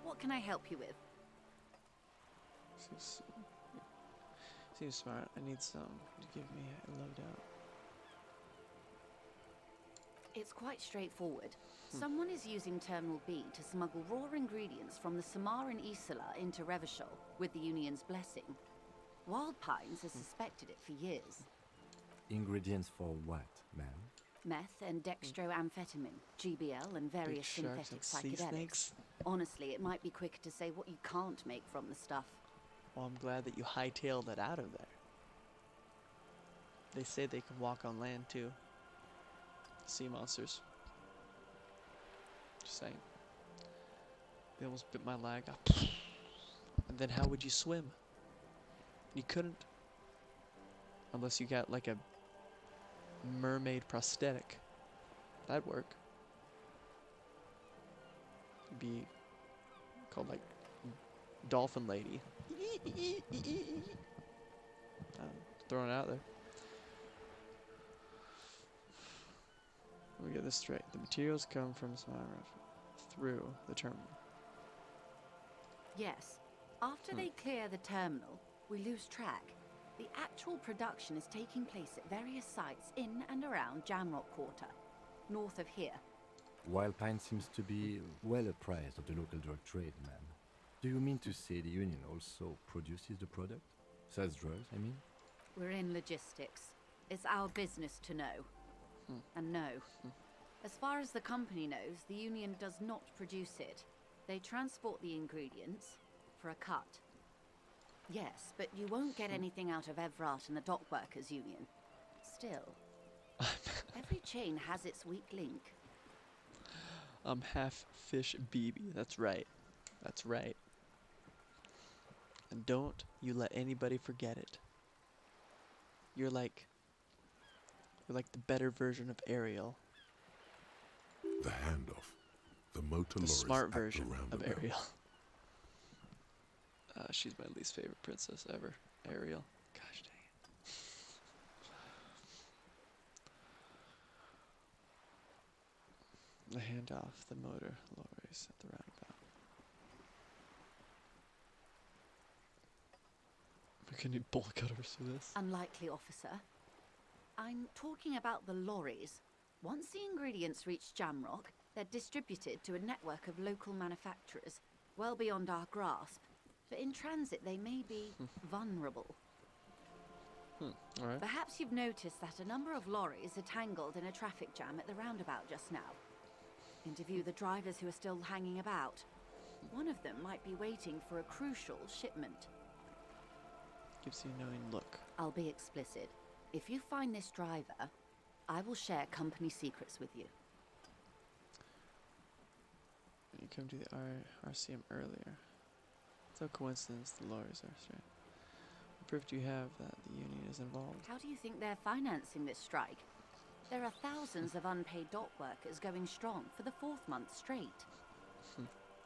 What can I help you with? Seems smart. I need some to give me a loadout. It's quite straightforward. Someone is using Terminal B to smuggle raw ingredients from the Samar and Isola into Revachol with the Union's blessing. Wild Pines has suspected it for years. Ingredients for what, ma'am? Meth and dextroamphetamine, GBL and various Big sharks synthetic and sea psychedelics. snakes? Honestly, it might be quicker to say what you can't make from the stuff. Well, I'm glad that you hightailed it out of there. They say they can walk on land too. Sea monsters. Just saying. They almost bit my leg off. And then how would you swim? You couldn't. Unless you got like a mermaid prosthetic. That'd work. It'd be called like dolphin lady. Throwing it out there. Let me get this straight. The materials come from Smyrna through the terminal. Yes. After they clear the terminal, we lose track. The actual production is taking place at various sites in and around Jamrock Quarter, north of here. Wild Pine seems to be well apprised of the local drug trade, ma'am. Do you mean to say the union also produces the product? Sells drugs, I mean? We're in logistics. It's our business to know. And no. As far as the company knows, the union does not produce it. They transport the ingredients for a cut. Yes, but you won't get anything out of Evrat and the Dockworkers Union. Still, every chain has its weak link. I'm half fish BB. That's right. That's right. And don't you let anybody forget it. You're like the better version of Ariel. The handoff. The motor The lorries smart at version the of roundabout. Ariel. She's my least favorite princess ever. Ariel. Gosh dang it. The handoff, the motor lorries at the roundabout. We can need bolt cutters for this. Unlikely, officer. I'm talking about the lorries. Once the ingredients reach Jamrock, they're distributed to a network of local manufacturers, well beyond our grasp. But in transit, they may be vulnerable. Alright. Perhaps you've noticed that a number of lorries are tangled in a traffic jam at the roundabout just now. Interview the drivers who are still hanging about. One of them might be waiting for a crucial shipment. Gives you a knowing look. I'll be explicit. If you find this driver, I will share company secrets with you. You come to the RCM earlier. It's no coincidence the lorries are straight. What proof do you have that the union is involved? How do you think they're financing this strike? There are thousands of unpaid dock workers going strong for the 4th month straight.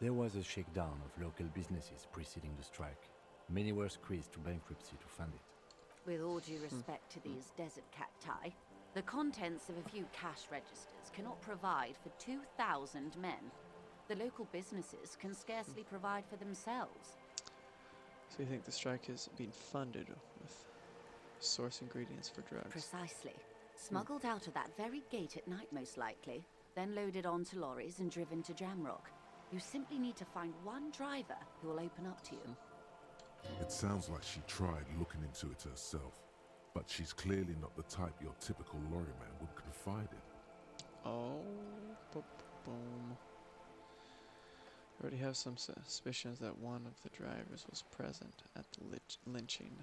There was a shakedown of local businesses preceding the strike. Many were squeezed to bankruptcy to fund it. With all due respect to these desert cacti, the contents of a few cash registers cannot provide for 2,000 men. The local businesses can scarcely provide for themselves. So you think the strike is being funded with source ingredients for drugs? Precisely. Smuggled out of that very gate at night, most likely, then loaded onto lorries and driven to Jamrock. You simply need to find one driver who will open up to you. It sounds like she tried looking into it herself, but she's clearly not the type your typical lorryman would confide in. Oh, boom. I already have some suspicions that one of the drivers was present at the lynching.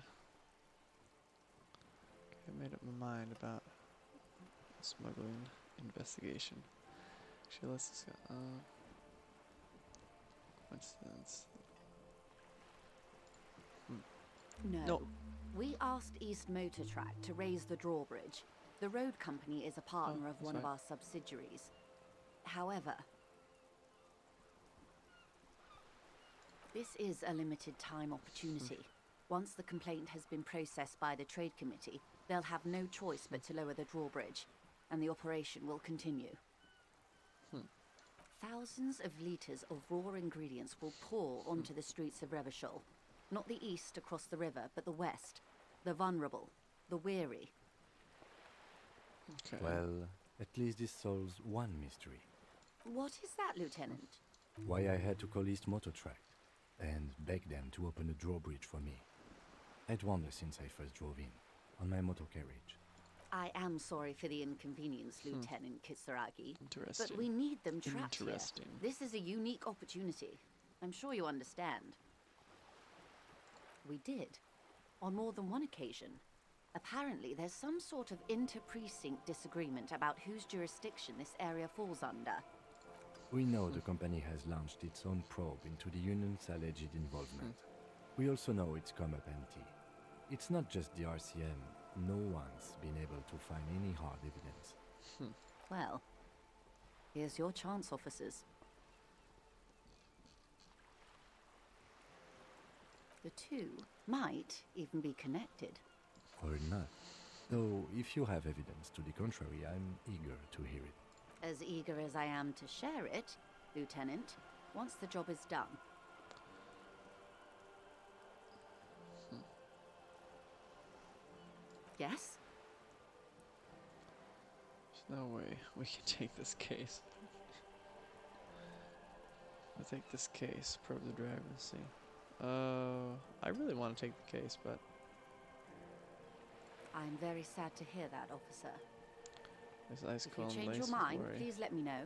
Okay, I made up my mind about smuggling investigation. Actually, let's just go. Coincidence. No. No. We asked East Motor Track to raise the drawbridge. The road company is a partner of one of our subsidiaries. However, this is a limited time opportunity. Once the complaint has been processed by the trade committee, they'll have no choice but to lower the drawbridge, and the operation will continue. Thousands of litres of raw ingredients will pour onto the streets of Revachol. Not the east across the river, but the west. The vulnerable, the weary. Okay. Well, at least this solves one mystery. What is that, Lieutenant? Why I had to call East Motor Track and beg them to open a drawbridge for me. I'd wondered since I first drove in, on my motor carriage. I am sorry for the inconvenience, Lieutenant Kisaragi. Interesting. But we need them trapped here. Interesting. This is a unique opportunity. I'm sure you understand. We did. On more than one occasion. Apparently, there's some sort of inter-precinct disagreement about whose jurisdiction this area falls under. We know the company has launched its own probe into the union's alleged involvement. We also know it's come up empty. It's not just the RCM. No one's been able to find any hard evidence. Well, here's your chance, officers. The two might even be connected. Or not. Though, if you have evidence to the contrary, I'm eager to hear it. As eager as I am to share it, Lieutenant, once the job is done. Yes? There's no way we can take this case. I'll take this case, probe the driver, let's see. I really want to take the case, but I'm very sad to hear that, officer. this ice If you cold change lace your mind, worry. please let me know.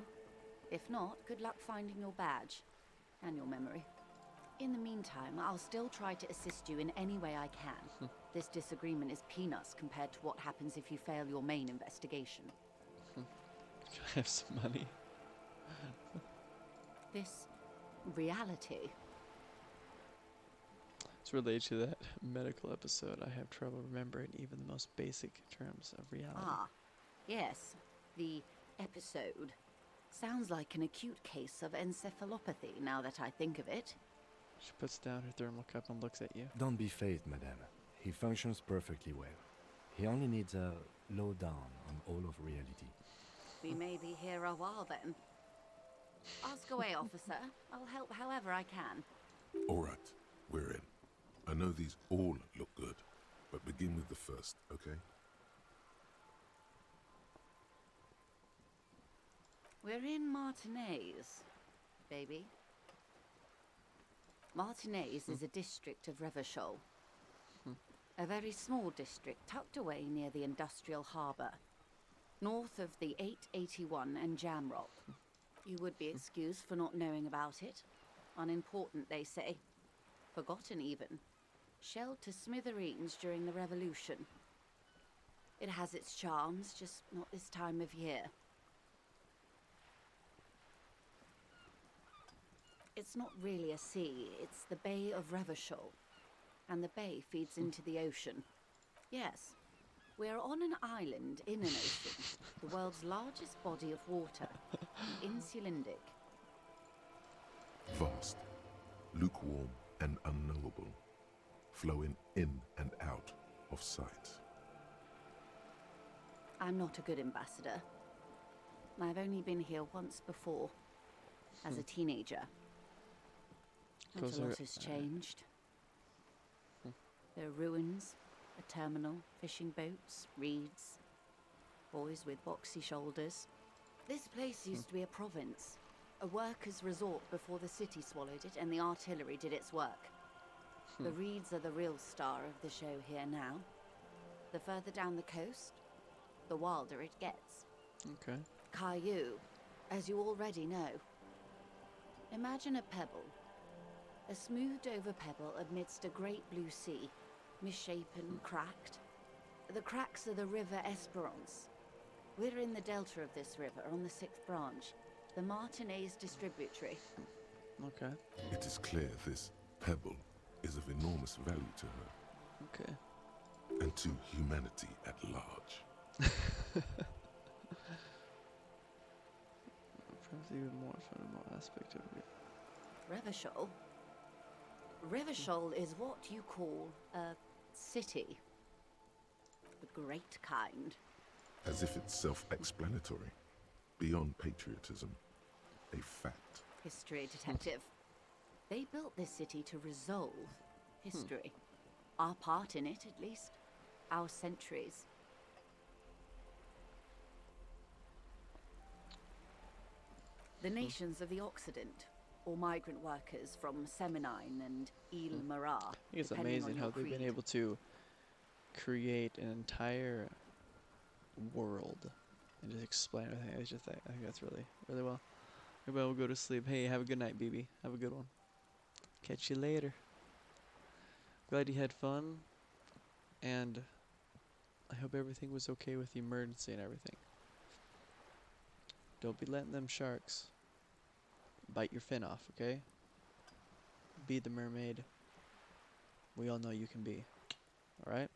If not, good luck finding your badge and your memory. In the meantime, I'll still try to assist you in any way I can. This disagreement is peanuts compared to what happens if you fail your main investigation. Can I have some money? This reality. It's related to that medical episode. I have trouble remembering even the most basic terms of reality. Ah, yes, the episode. Sounds like an acute case of encephalopathy now that I think of it. She puts down her thermal cup and looks at you. Don't be phased, madame. He functions perfectly well. He only needs a lowdown on all of reality. We may be here a while then. Ask away, officer. I'll help however I can. All right, we're in. I know these all look good, but begin with the first, okay? We're in Martinez, baby. Martinez is a district of Revachol. A very small district tucked away near the industrial harbour, north of the 881 and Jamrock. You would be excused for not knowing about it. Unimportant, they say. Forgotten, even. Shelled to smithereens during the Revolution. It has its charms, just not this time of year. It's not really a sea, it's the Bay of Revachol. And the bay feeds into the ocean. Yes, we're on an island in an ocean, the world's largest body of water, insulindic. Vast, lukewarm and unknowable, flowing in and out of sight. I'm not a good ambassador. I've only been here once before, as a teenager. Not Goes a lot there- has changed. There are ruins, a terminal, fishing boats, reeds, boys with boxy shoulders. This place used to be a province, a workers' resort before the city swallowed it and the artillery did its work. The reeds are the real star of the show here now. The further down the coast, the wilder it gets. Okay. Caillou, as you already know. Imagine a pebble. A smoothed over pebble amidst a great blue sea, misshapen, cracked. The cracks are the river Esperance. We're in the delta of this river on the 6th branch, the Martinez distributary. Okay. It is clear this pebble is of enormous value to her Okay. and to humanity at large. Perhaps even more fundamental aspect of it. Revachol? Revachol is what you call a city. The great kind. As if it's self-explanatory, beyond patriotism, a fact. History detective. They built this city to resolve history. Our part in it, at least. Our centuries. The nations of the Occident, or migrant workers from Seminine and Ile Marat. I think it's depending on amazing your how they've been creed. able to create an entire world and just explain everything. I think that's really, really well. Everybody will go to sleep. Hey, have a good night, BB. Have a good one. Catch you later. Glad you had fun, and I hope everything was okay with the emergency and everything. Don't be letting them sharks bite your fin off, okay? Be the mermaid we all know you can be. Alright?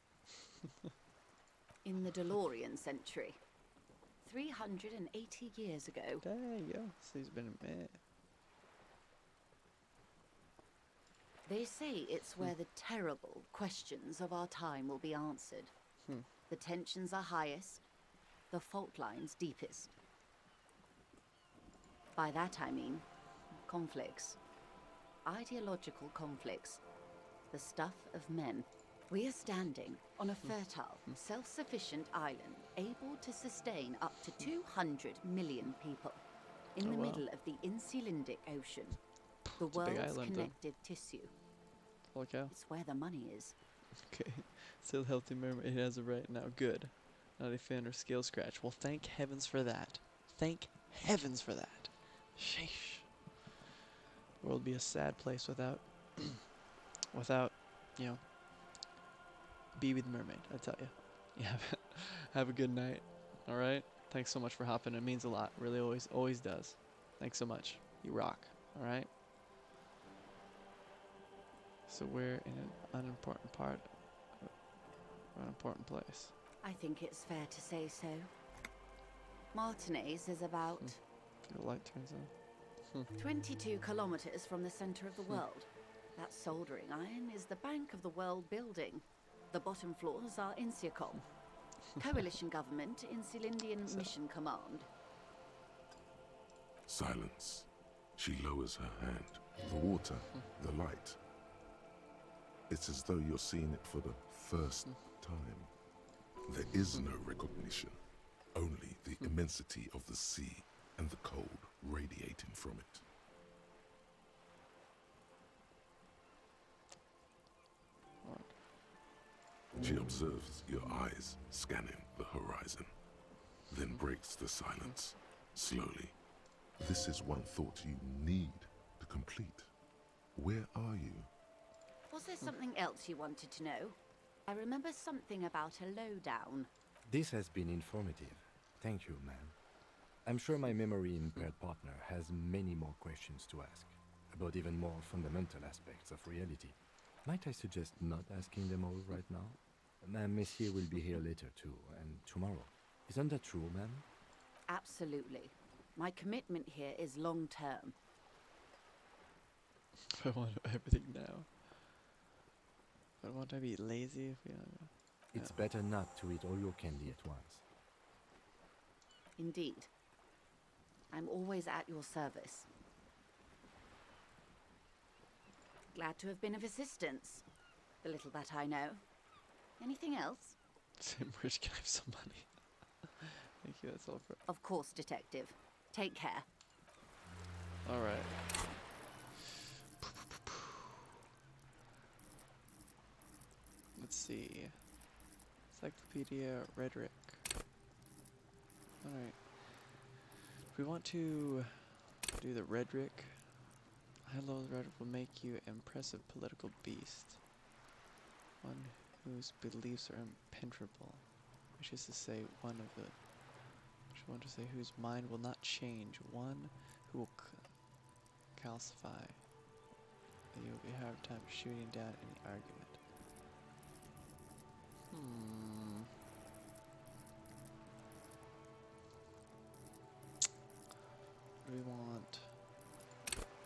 In the DeLorean century. 380 years ago. There you go. So he's been a minute. They say it's where the terrible questions of our time will be answered. The tensions are highest, the fault lines deepest. By that I mean conflicts. Ideological conflicts. The stuff of men. We are standing on a fertile, self-sufficient island able to sustain up to 200 million people in Oh, the wow. middle of the Insulindic Ocean. The It's a big world's island, then. connective tissue. Holy cow. It's where the money is. Okay. Still healthy mermaid has it right now. Good. Not a fan or scale scratch. Well, thank heavens for that. Thank heavens for that. Sheesh. The world would be a sad place without, without, you know, Baby the Mermaid, I tell you. Yeah, have a good night. All right? Thanks so much for hopping. It means a lot. Really always does. Thanks so much. You rock. All right? So we're in an unimportant part of an important place. I think it's fair to say so. Martinez is about The light turns on. 22 kilometers from the center of the world. That soldering iron is the bank of the world building. The bottom floors are Insiacom. Coalition government, Insulindian Mission Command. Silence. She lowers her hand. The water, the light. It's as though you're seeing it for the first time. There is no recognition, only the immensity of the sea and the cold radiating from it. She observes your eyes scanning the horizon, then breaks the silence, slowly. This is one thought you need to complete. Where are you? Was there something else you wanted to know? I remember something about a lowdown. This has been informative. Thank you, ma'am. I'm sure my memory-impaired partner has many more questions to ask, about even more fundamental aspects of reality. Might I suggest not asking them all right now? Ma'am, Messier will be here later too, and tomorrow. Isn't that true, ma'am? Absolutely. My commitment here is long-term. I want everything now. I want to be lazy if we don't. It's better not to eat all your candy at once. Indeed. I'm always at your service. Glad to have been of assistance. The little that I know. Anything else? Sam, Rich, can I have some money? Thank you, that's all for. Of course, Detective. Take care. Alright. Let's see. Encyclopedia Rhetoric. Alright. If we want to do the rhetoric, high-level rhetoric will make you an impressive political beast. One whose beliefs are impenetrable. Which is to say, whose mind will not change. One who will calcify. That you'll be hard time shooting down any argument. What do we want?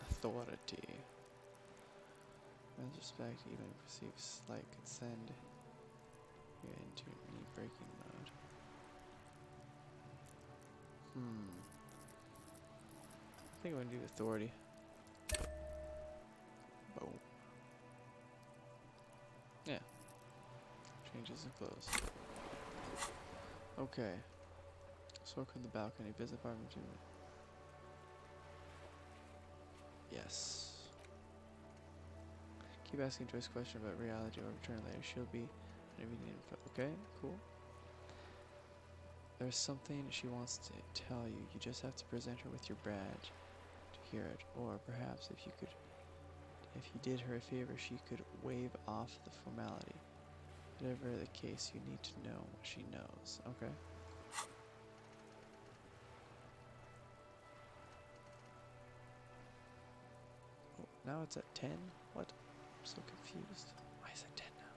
Authority. With respect, even perceived slight could send you into knee breaking mode. I think I'm gonna do authority. Boom. Yeah. Changes of clothes. Okay. Soak on the balcony. Business apartment. Yes. Keep asking Joyce questions about reality or return later. She'll be okay, cool. There's something she wants to tell you. You just have to present her with your badge to hear it. Or perhaps if you did her a favor, she could waive off the formality. Whatever the case, you need to know what she knows. Okay. Oh, now it's at 10? What? I'm so confused. Why is it 10 now?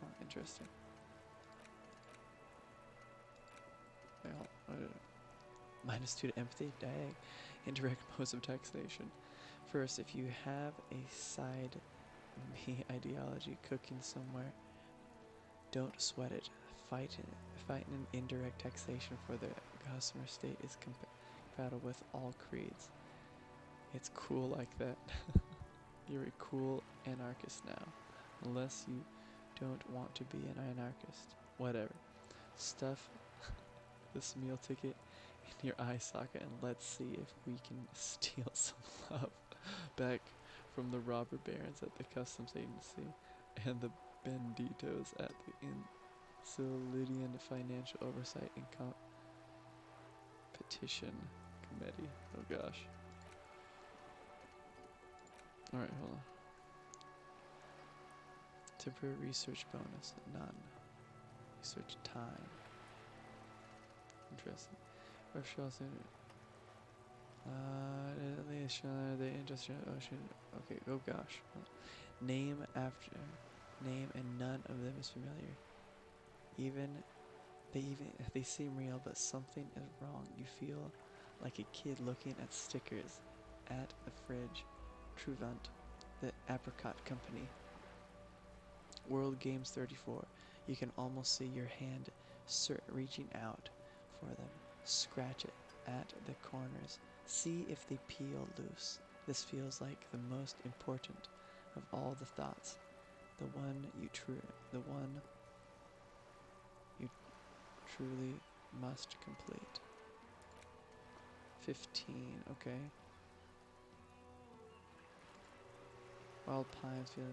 Oh, interesting. Wait, -2 to empathy? Dang. indirect modes of taxation. First, if you have a side me ideology cooking somewhere, don't sweat it. Fight an indirect taxation for the customer state is compatible with all creeds. It's cool like that. You're a cool anarchist now. Unless you don't want to be an anarchist. Whatever. Stuff this meal ticket in your eye socket and let's see if we can steal some love back from the robber barons at the customs agency and the banditos at the Insulidian Financial Oversight and Competition Committee. Oh gosh. Alright, hold on. Temporary research bonus. None. Research time. Interesting. The industrial ocean. Okay, oh gosh. Name after name and none of them is familiar. They seem real, but something is wrong. You feel like a kid looking at stickers at the fridge. Truvant, the apricot company. World Games 34. You can almost see your hand reaching out for them. Scratch it at the corners. See if they peel loose. This feels like the most important of all the thoughts. The one you truly must complete. 15, okay. Wild pines feel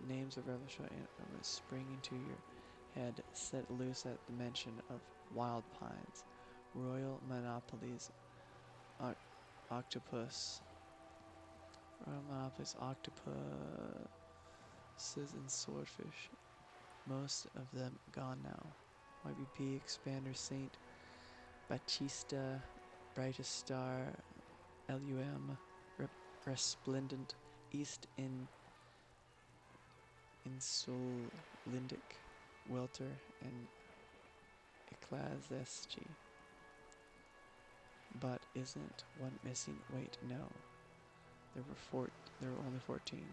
names of relish spring into your head, set loose at the mention of wild pines. Royal monopolies, octopus. Royal monopolies, octopuses and swordfish. Most of them gone now. YBP, Expander, Saint, Batista, Brightest Star, LUM, Resplendent, East Insulindic, Welter, and Ecclesiastes. But isn't one missing? Wait, no. There were only 14.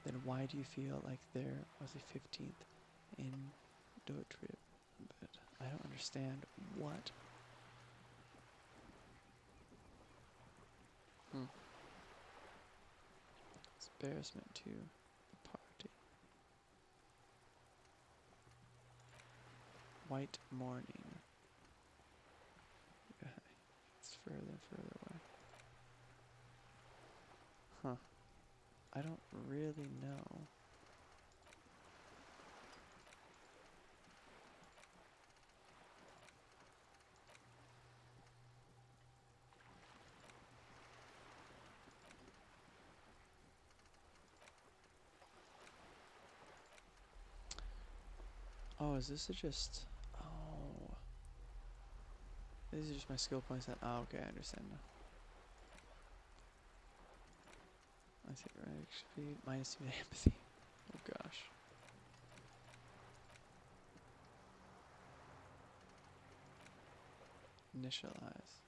Then why do you feel like there was a 15th in Dotrib? But I don't understand what. Embarrassment to the party. White morning. Yeah, it's further and further away. Huh. I don't really know. Oh, is this just... Oh. These are just my skill points that... Oh, okay, I understand now. I see, right, speed, minus 2 empathy. Oh gosh. Initialize.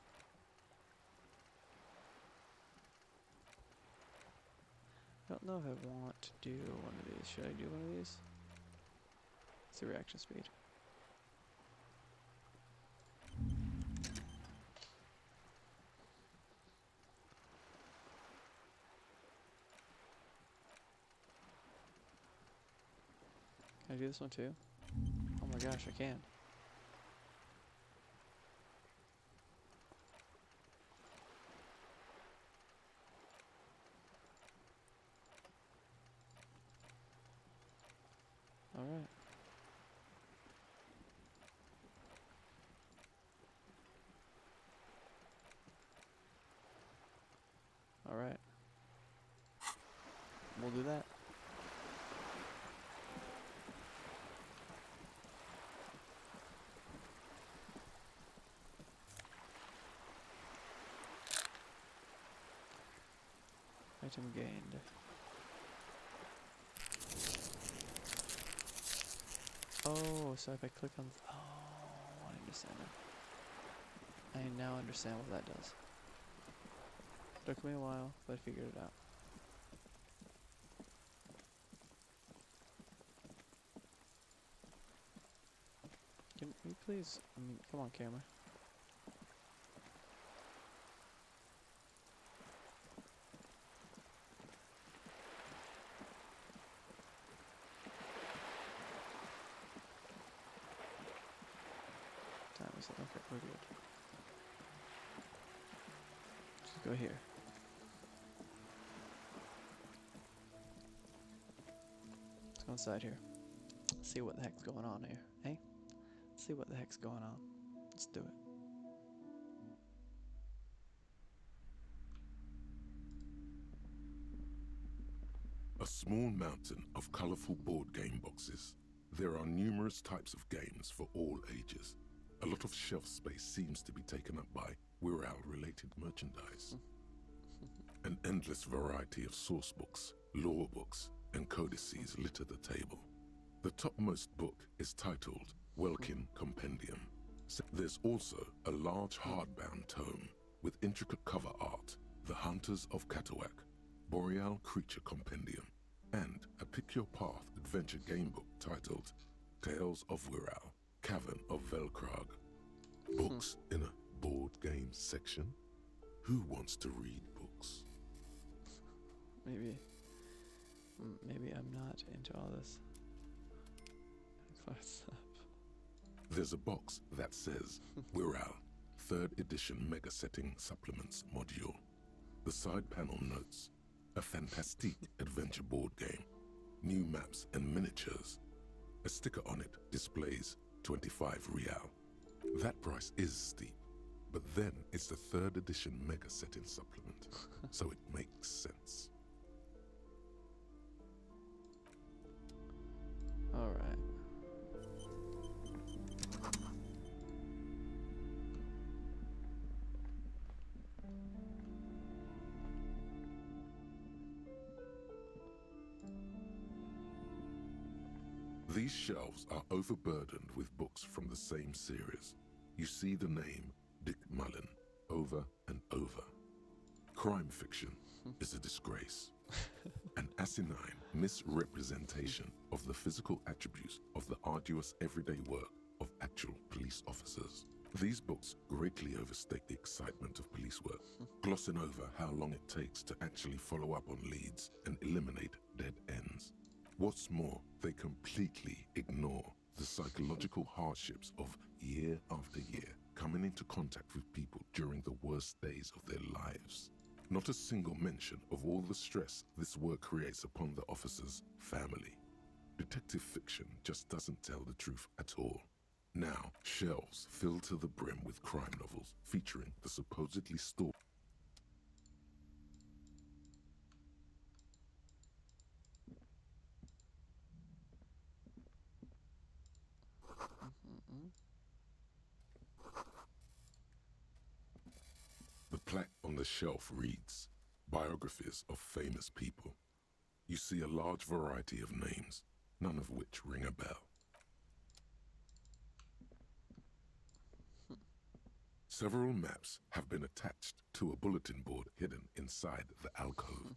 I don't know if I want to do one of these. Should I do one of these? It's the reaction speed. Can I do this one too? Oh my gosh, I can. Alright. Alright. We'll do that. Item gained. Oh, so if I click on... Oh, I understand I now understand what that does. Took me a while, but I figured it out. Can we please, come on, camera. Time is okay, we're good. Just go here. Let's go inside here. See what the heck's going on here, eh? See what the heck's going on. Let's do it. A small mountain of colorful board game boxes. There are numerous types of games for all ages. A lot of shelf space seems to be taken up by Wirral-related merchandise. An endless variety of source books, lore books, and codices litter the table. The topmost book is titled Welkin Compendium. There's also a large hardbound tome with intricate cover art, The Hunters of Catawak, Boreal Creature Compendium, and a Pick Your Path adventure game book titled Tales of Wirral, Cavern of Velkrag. Books in a board game section? Who wants to read books? Maybe I'm not into all this. What's up? There's a box that says Wirral, 3rd edition Mega Setting Supplements Module. The side panel notes, a fantastique adventure board game, new maps and miniatures. A sticker on it displays 25 Rial. That price is steep, but then it's the 3rd edition Mega Setting Supplement, so it makes sense. All right. These shelves are overburdened with books from the same series. You see the name Dick Mullen over and over. Crime fiction is a disgrace. An asinine misrepresentation of the physical attributes of the arduous everyday work of actual police officers. These books greatly overstate the excitement of police work, glossing over how long it takes to actually follow up on leads and eliminate dead ends. What's more, they completely ignore the psychological hardships of year after year coming into contact with people during the worst days of their lives. Not a single mention of all the stress this work creates upon the officer's family. Detective fiction just doesn't tell the truth at all. Now, shelves fill to the brim with crime novels featuring the supposedly stalked. The plaque on the shelf reads, Biographies of Famous People. You see a large variety of names, none of which ring a bell. Several maps have been attached to a bulletin board hidden inside the alcove.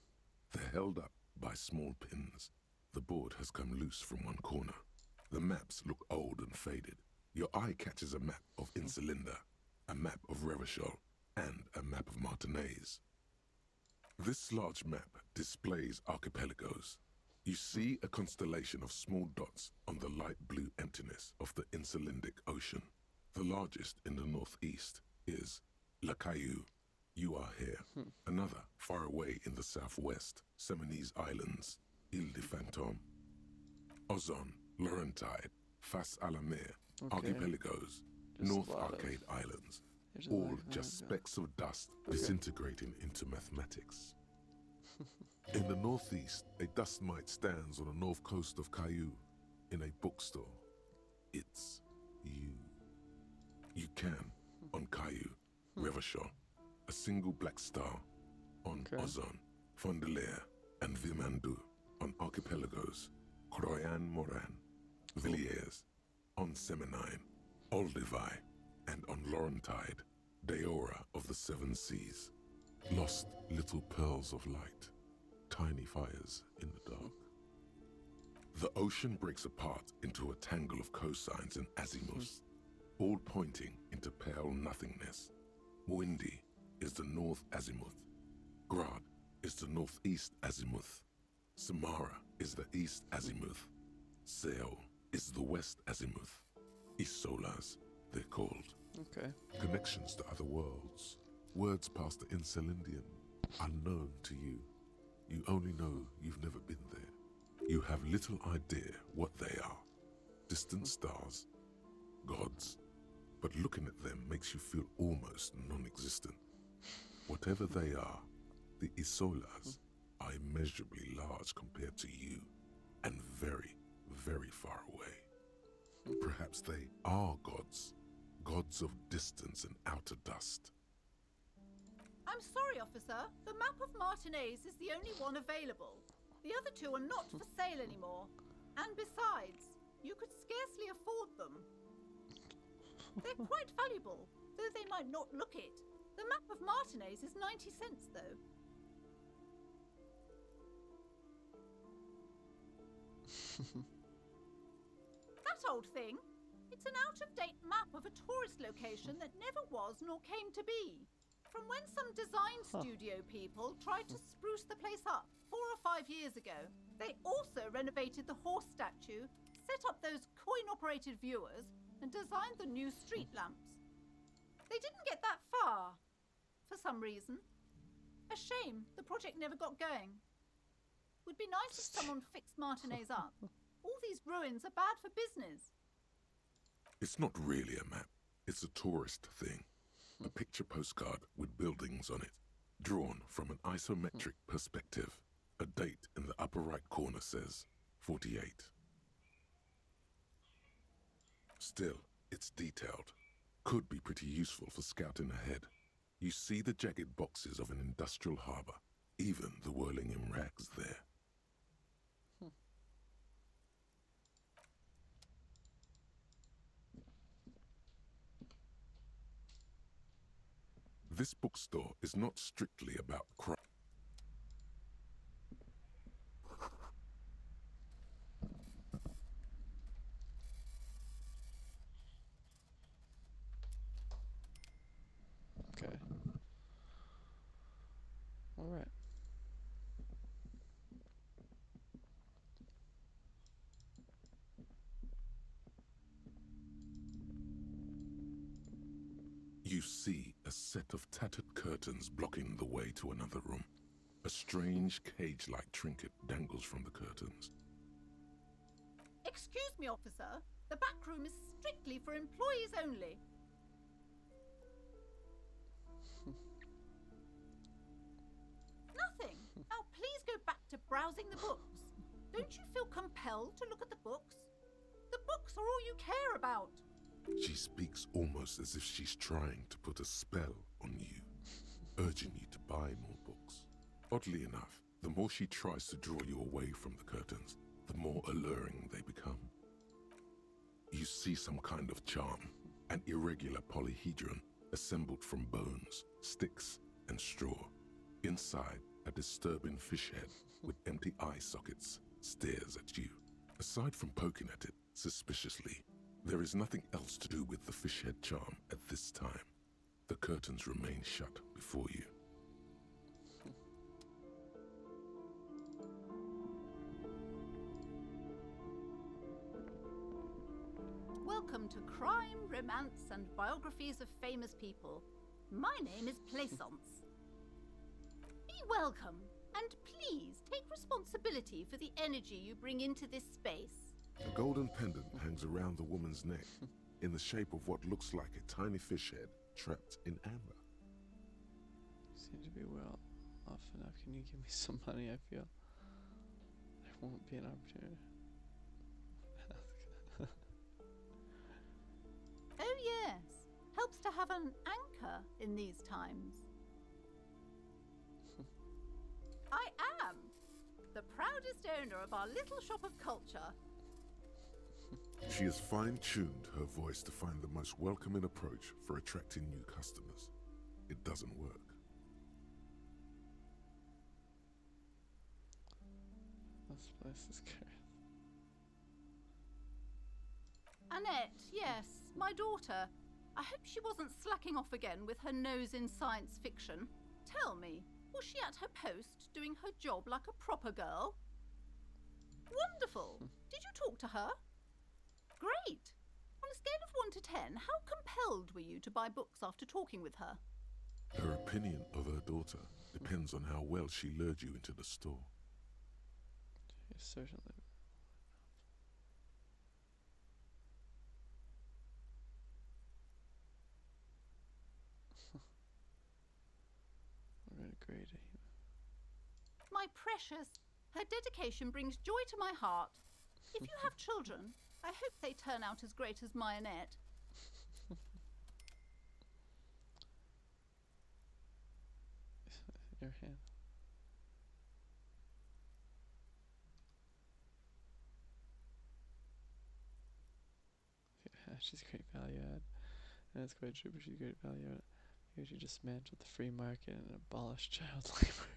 They're held up by small pins. The board has come loose from one corner. The maps look old and faded. Your eye catches a map of Insulinda, a map of Revachol, and a map of Martinez. This large map displays archipelagos. You see a constellation of small dots on the light blue emptiness of the Insulindic Ocean. The largest in the northeast is La Caillou. You are here. Another far away in the southwest, Seminese Islands, Ile de Fantôme. Ozon, Laurentide, Fas à la Mer, Archipelagos, North Arcade Islands. All just specks of dust disintegrating into mathematics. In the northeast, a dust mite stands on the north coast of Caillou in a bookstore. It's you. You can, on Caillou, Revachol, a single black star, on Ozon, Fondelier, and Vimandu, on Archipelagos, Croyan Moran, Villiers, on Seminine, Olduvai, and on Laurentide, Deora of the Seven Seas. Lost little pearls of light, tiny fires in the dark. The ocean breaks apart into a tangle of cosines and azimuths, all pointing into pale nothingness. Windy is the north azimuth. Grad is the northeast azimuth. Samara is the east azimuth. Seo is the west azimuth. Isolas, they're called. Okay. Connections to other worlds. Words past the Insulindian, unknown to you. You only know you've never been there. You have little idea what they are. Distant stars, gods. But looking at them makes you feel almost non-existent. Whatever they are, the Isolas are immeasurably large compared to you, and very, very far away. Perhaps they are gods, gods of distance and outer dust. I'm sorry, officer. The map of Martinez is the only one available. The other two are not for sale anymore. And besides, you could scarcely afford them. They're quite valuable, though they might not look it. The map of Martinez is 90 cents, though. That old thing? It's an out-of-date map of a tourist location that never was nor came to be. From when some design studio people tried to spruce the place up 4 or 5 years ago. They also renovated the horse statue, set up those coin-operated viewers, and designed the new street lamps. They didn't get that far, for some reason. A shame the project never got going. Would be nice if someone fixed Martinez up. All these ruins are bad for business. It's not really a map. It's a tourist thing. A picture postcard with buildings on it, drawn from an isometric perspective. A date in the upper right corner says 48. Still, it's detailed. Could be pretty useful for scouting ahead. You see the jagged boxes of an industrial harbor, even the whirling in rags there. This bookstore is not strictly about crime. Okay. All right. You see a set of tattered curtains blocking the way to another room. A strange cage-like trinket dangles from the curtains. Excuse me, officer. The back room is strictly for employees only. Nothing. Now please go back to browsing the books. Don't you feel compelled to look at the books? The books are all you care about. She speaks almost as if she's trying to put a spell on you, urging you to buy more books. Oddly enough, the more she tries to draw you away from the curtains, the more alluring they become. You see some kind of charm, an irregular polyhedron assembled from bones, sticks, and straw. Inside, a disturbing fish head with empty eye sockets stares at you. Aside from poking at it suspiciously, there is nothing else to do with the fish head charm at this time. The curtains remain shut before you. Welcome to Crime, Romance, and Biographies of Famous People. My name is Plaisance. Be welcome, and please take responsibility for the energy you bring into this space. A golden pendant hangs around the woman's neck, in the shape of what looks like a tiny fish head trapped in amber. Seem to be well off enough. Can you give me some money? I feel there won't be an opportunity. Oh yes, helps to have an anchor in these times. I am the proudest owner of our little shop of culture. She has fine-tuned her voice to find the most welcoming approach for attracting new customers. It doesn't work. This place is cursed. Annette, yes, my daughter. I hope she wasn't slacking off again with her nose in science fiction. Tell me, was she at her post doing her job like a proper girl? Wonderful. Did you talk to her? Great. On a scale of 1 to 10, how compelled were you to buy books after talking with her? Her opinion of her daughter depends on how well she lured you into the store. She's certainly. We're going to grade it. My precious, her dedication brings joy to my heart. If you have children, I hope they turn out as great as my Annette. Your hand. Yeah, she's great value add. And it's quite true, but she's great value add. Maybe she dismantled the free market and abolished child labor.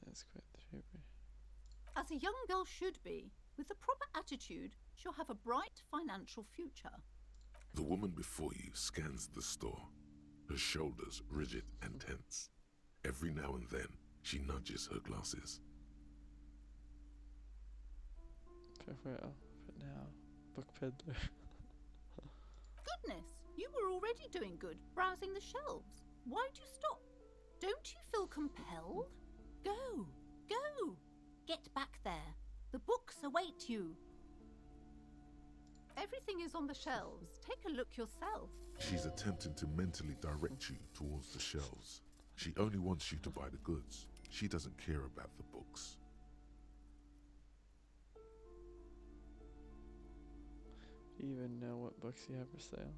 That's quite true. As a young girl should be, with the proper attitude, she'll have a bright financial future. The woman before you scans the store, her shoulders rigid and tense. Every now and then, she nudges her glasses. Well, but now, book peddler. Goodness, you were already doing good, browsing the shelves. Why'd you stop? Don't you feel compelled? Go, go! Get back there. The books await you. Everything is on the shelves. Take a look yourself. She's attempting to mentally direct you towards the shelves. She only wants you to buy the goods. She doesn't care about the books. Do you even know what books you have for sale?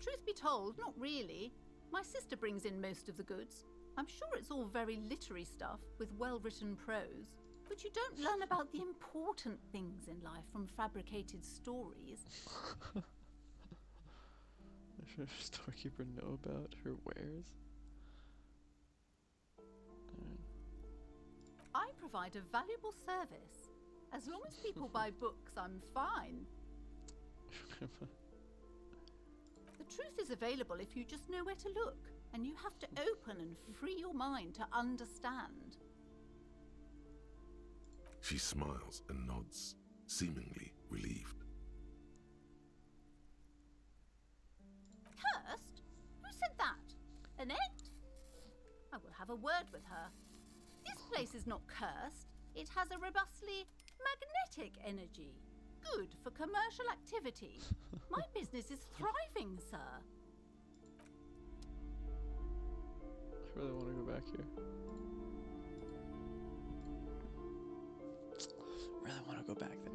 Truth be told, not really. My sister brings in most of the goods. I'm sure it's all very literary stuff with well-written prose. But you don't learn about the important things in life from fabricated stories. Should a storekeeper know about her wares? I provide a valuable service. As long as people buy books, I'm fine. The truth is available if you just know where to look, and you have to open and free your mind to understand. She smiles and nods, seemingly relieved. Cursed? Who said that? Annette? I will have a word with her. This place is not cursed. It has a robustly magnetic energy. Good for commercial activity. My business is thriving, sir. I really want to go back here. Really want to go back there.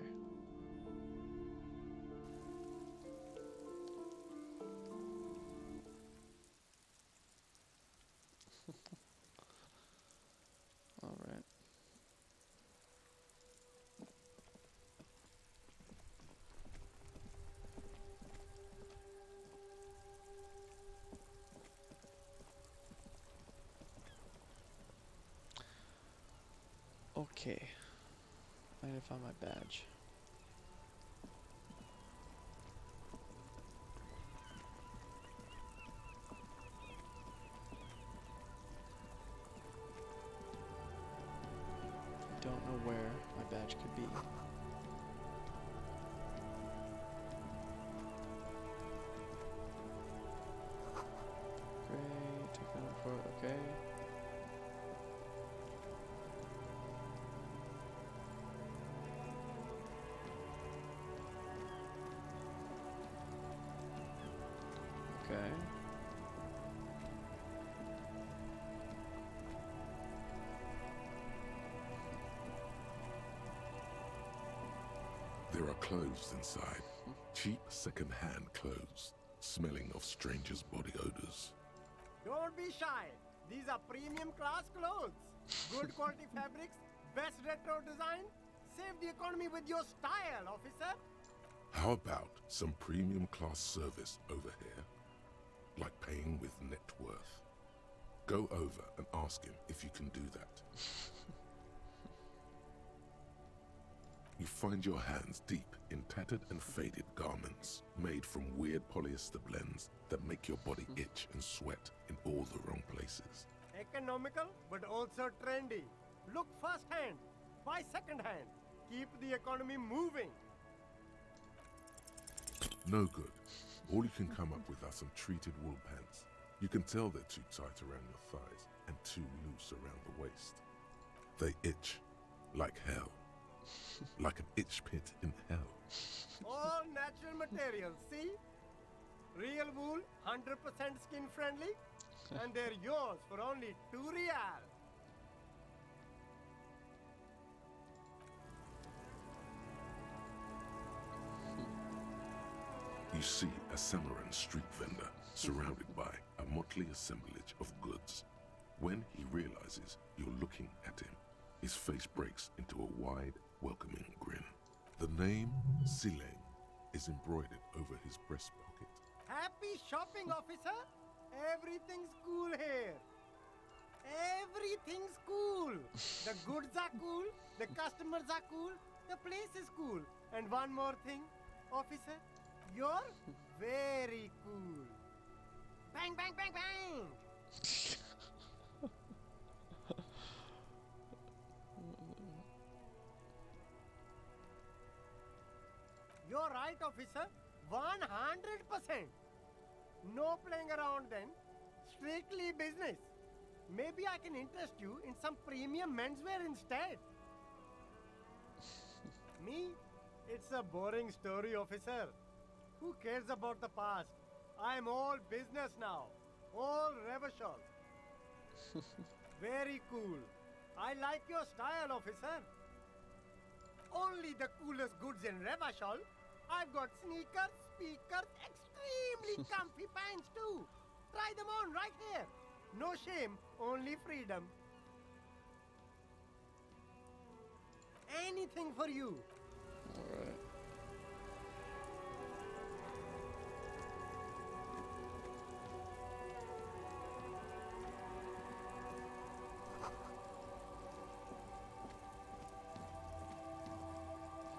All right. Okay. I need to find my badge. Don't know where my badge could be. Great, take that for okay. Okay. There are clothes inside. Cheap second-hand clothes, smelling of strangers' body odors. Don't be shy. These are premium class clothes. Good quality fabrics, best retro design, Save the economy with your style, officer. How about some premium class service over here? Like paying with net worth. Go over and ask him if you can do that. You find your hands deep in tattered and faded garments made from weird polyester blends that make your body itch and sweat in all the wrong places. Economical, but also trendy. Look first hand, buy second hand. Keep the economy moving. No good. All you can come up with are some treated wool pants. You can tell they're too tight around your thighs and too loose around the waist. They itch like hell. Like an itch pit in hell. All natural materials, see? Real wool, 100% skin friendly, and they're yours for only 2 real. You see a Samarran street vendor surrounded by a motley assemblage of goods. When he realizes you're looking at him, his face breaks into a wide, welcoming grin. The name Sileng is embroidered over his breast pocket. Happy shopping, officer. Everything's cool here. Everything's cool. The goods are cool, the customers are cool, the place is cool. And one more thing, officer, you're very cool. Bang, bang, bang, bang. You're right, officer. 100%. No playing around then. Strictly business. Maybe I can interest you in some premium menswear instead. Me? It's a boring story, officer. Who cares about the past? I'm all business now. All Revachol. Very cool. I like your style, officer. Only the coolest goods in Revachol. I've got sneakers, speakers, extremely comfy pants too. Try them on right here. No shame, only freedom. Anything for you. Alright.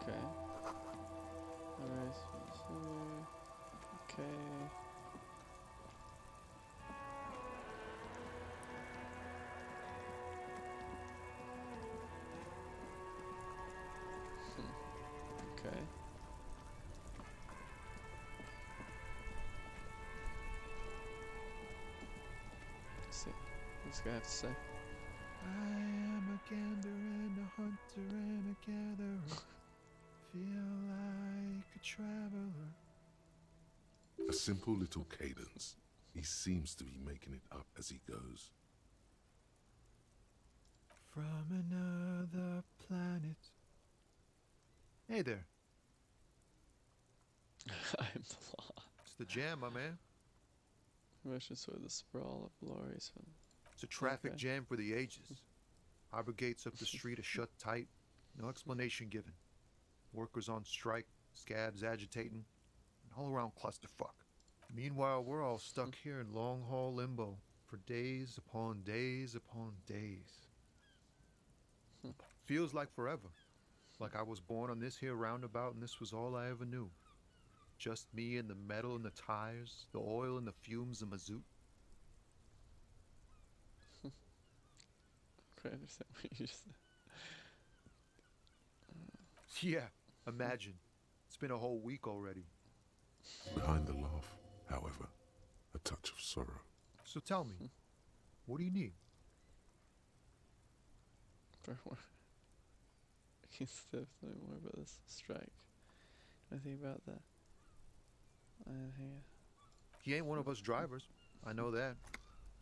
Okay. Alright, so okay. Okay. Let's see. What's this guy have to say? I am a gander and a hunter and a gatherer. Feel like a traveler. A simple little cadence. He seems to be making it up as he goes. From another planet. Hey there. I'm the law. It's the jam, my man. Motion toward the sprawl of lorries. It's a traffic Okay. jam for the ages. Harbor gates up the street are shut tight. No explanation given. Workers on strike, scabs agitating, an all-around clusterfuck. Meanwhile, we're all stuck here in long-haul limbo for days upon days upon days. Feels like forever. Like I was born on this here roundabout and this was all I ever knew. Just me and the metal and the tires, the oil and the fumes of mazout. I understand what you just said. Yeah, imagine. It's been a whole week already. Behind the laugh, however, a touch of sorrow. So tell me, what do you need? For more. I can't tell me more about this strike. Anything about that? He ain't one of us drivers. I know that.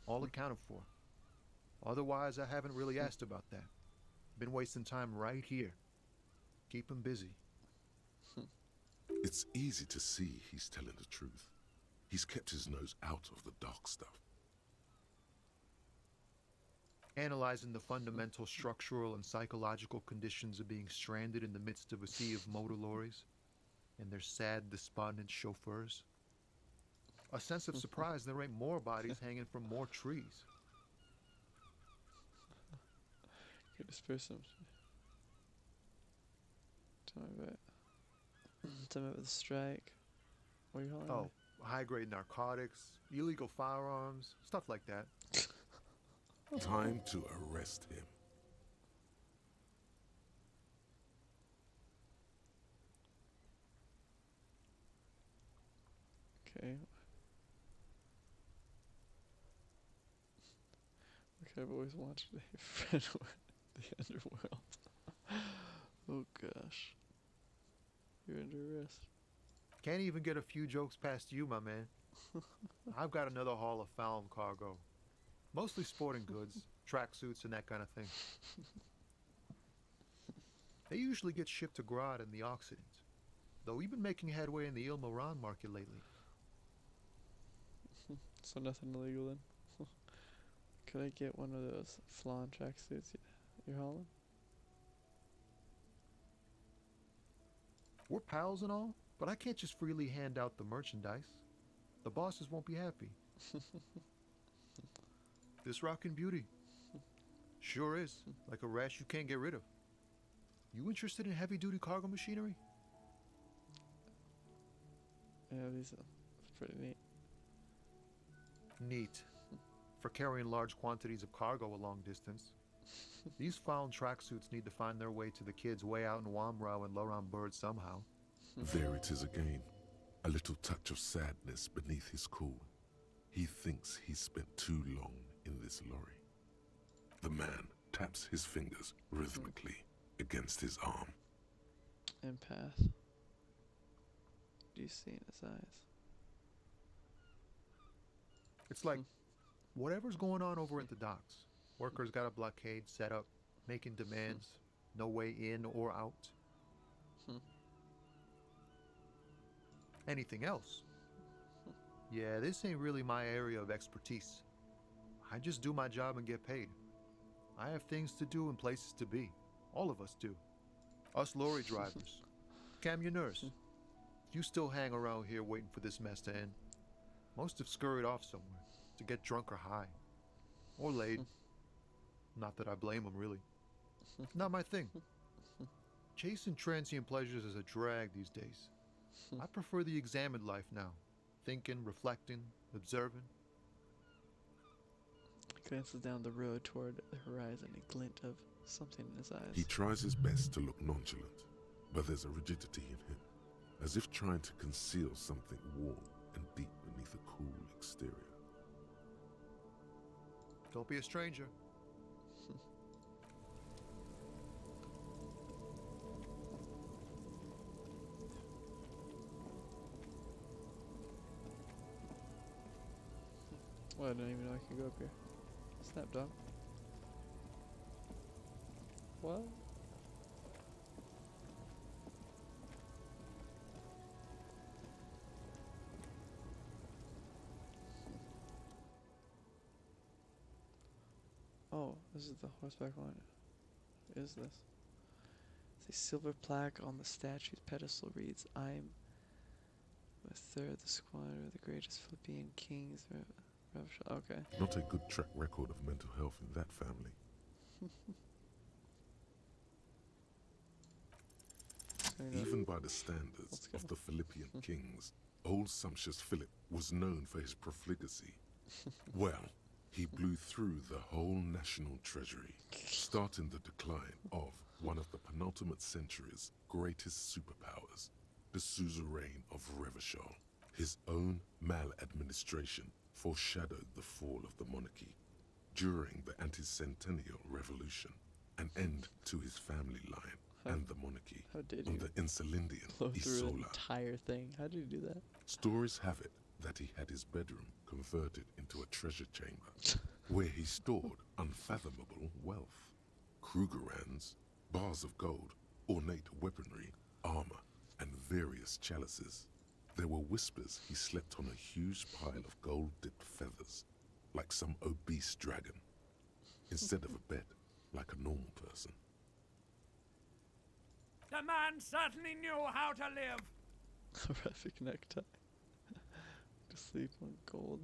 All accounted for. Otherwise, I haven't really asked about that. Been wasting time right here. Keep him busy. It's easy to see he's telling the truth. He's kept his nose out of the dark stuff. analyzing the fundamental structural and psychological conditions of being stranded in the midst of a sea of motor lorries and their sad, despondent chauffeurs. A sense of surprise there ain't more bodies hanging from more trees. Good person. Tell me about Tell me about the strike. What are you calling Oh, high-grade narcotics, illegal firearms, stuff like that. Time to arrest him. Okay. Okay, I've always wanted a friend with the underworld. Oh gosh. You're under arrest. Can't even get a few jokes past you, my man. I've got another haul of foul cargo. Mostly sporting goods, tracksuits, and that kind of thing. They usually get shipped to Grad in the Occident, though we've been making headway in the Il Moran market lately. So nothing illegal then? Could I get one of those flan tracksuits you're hauling? We're pals and all, but I can't just freely hand out the merchandise. The bosses won't be happy. This rockin' beauty. Sure is. Like a rash you can't get rid of. You interested in heavy-duty cargo machinery? Yeah, these are pretty neat. Neat. For carrying large quantities of cargo a long distance. These found tracksuits need to find their way to the kids way out in Wamrau and Laurent Bird somehow. There it is again. A little touch of sadness beneath his cool. He thinks he's spent too long in this lorry. The man taps his fingers rhythmically against his arm. Empath. Do you see in his eyes? It's like whatever's going on over at the docks. Workers got a blockade set up, making demands, no way in or out. Anything else? Yeah, this ain't really my area of expertise. I just do my job and get paid. I have things to do and places to be. All of us do. Us lorry drivers. Camionneurs. You still hang around here waiting for this mess to end. Most have scurried off somewhere to get drunk or high. Or laid. Not that I blame them, really. Not my thing. Chasing transient pleasures is a drag these days. I prefer the examined life now. Thinking, reflecting, observing. He glances down the road toward the horizon, a glint of something in his eyes. He tries his best to look nonchalant, but there's a rigidity in him, as if trying to conceal something warm and deep beneath a cool exterior. Don't be a stranger. Well, I didn't even know I could go up here. Snap, dog. What? Oh, this is the horseback line. What is this? It's a silver plaque on the statue's pedestal reads, I'm a third the squire of the greatest Philippine kings. Okay. Not a good track record of mental health in that family. Even by the standards of the Philippian kings, old sumptuous Philip was known for his profligacy. Well, he blew through the whole national treasury, starting the decline of one of the penultimate century's greatest superpowers, the suzerain of Revachol. His own maladministration foreshadowed the fall of the monarchy. During the anti-centennial revolution, an end to his family line and the monarchy How did on you the Insulindian blow through an Isola. entire thing? How did you do that? Stories have it that he had his bedroom converted into a treasure chamber where he stored unfathomable wealth. Krugerrands, bars of gold, ornate weaponry, armor, and various chalices. There were whispers he slept on a huge pile of gold-dipped feathers, like some obese dragon. instead of a bed like a normal person. The man certainly knew how to live. Horrific necktie. To sleep on gold.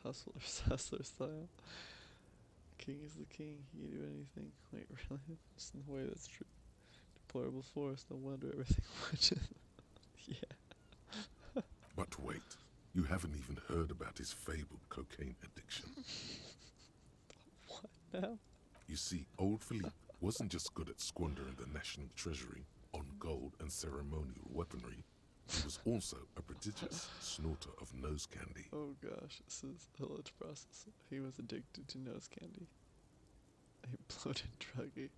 Hustler style. King is the king. He can do anything. Wait, really? There's no way that's true. Deplorable force. No wonder everything watches. Yeah. But wait, you haven't even heard about his fabled cocaine addiction. What now? You see, old Philippe wasn't just good at squandering the national treasury on gold and ceremonial weaponry, he was also a prodigious snorter of nose candy. Oh gosh, this is a village process. He was addicted to nose candy. A bloated druggie.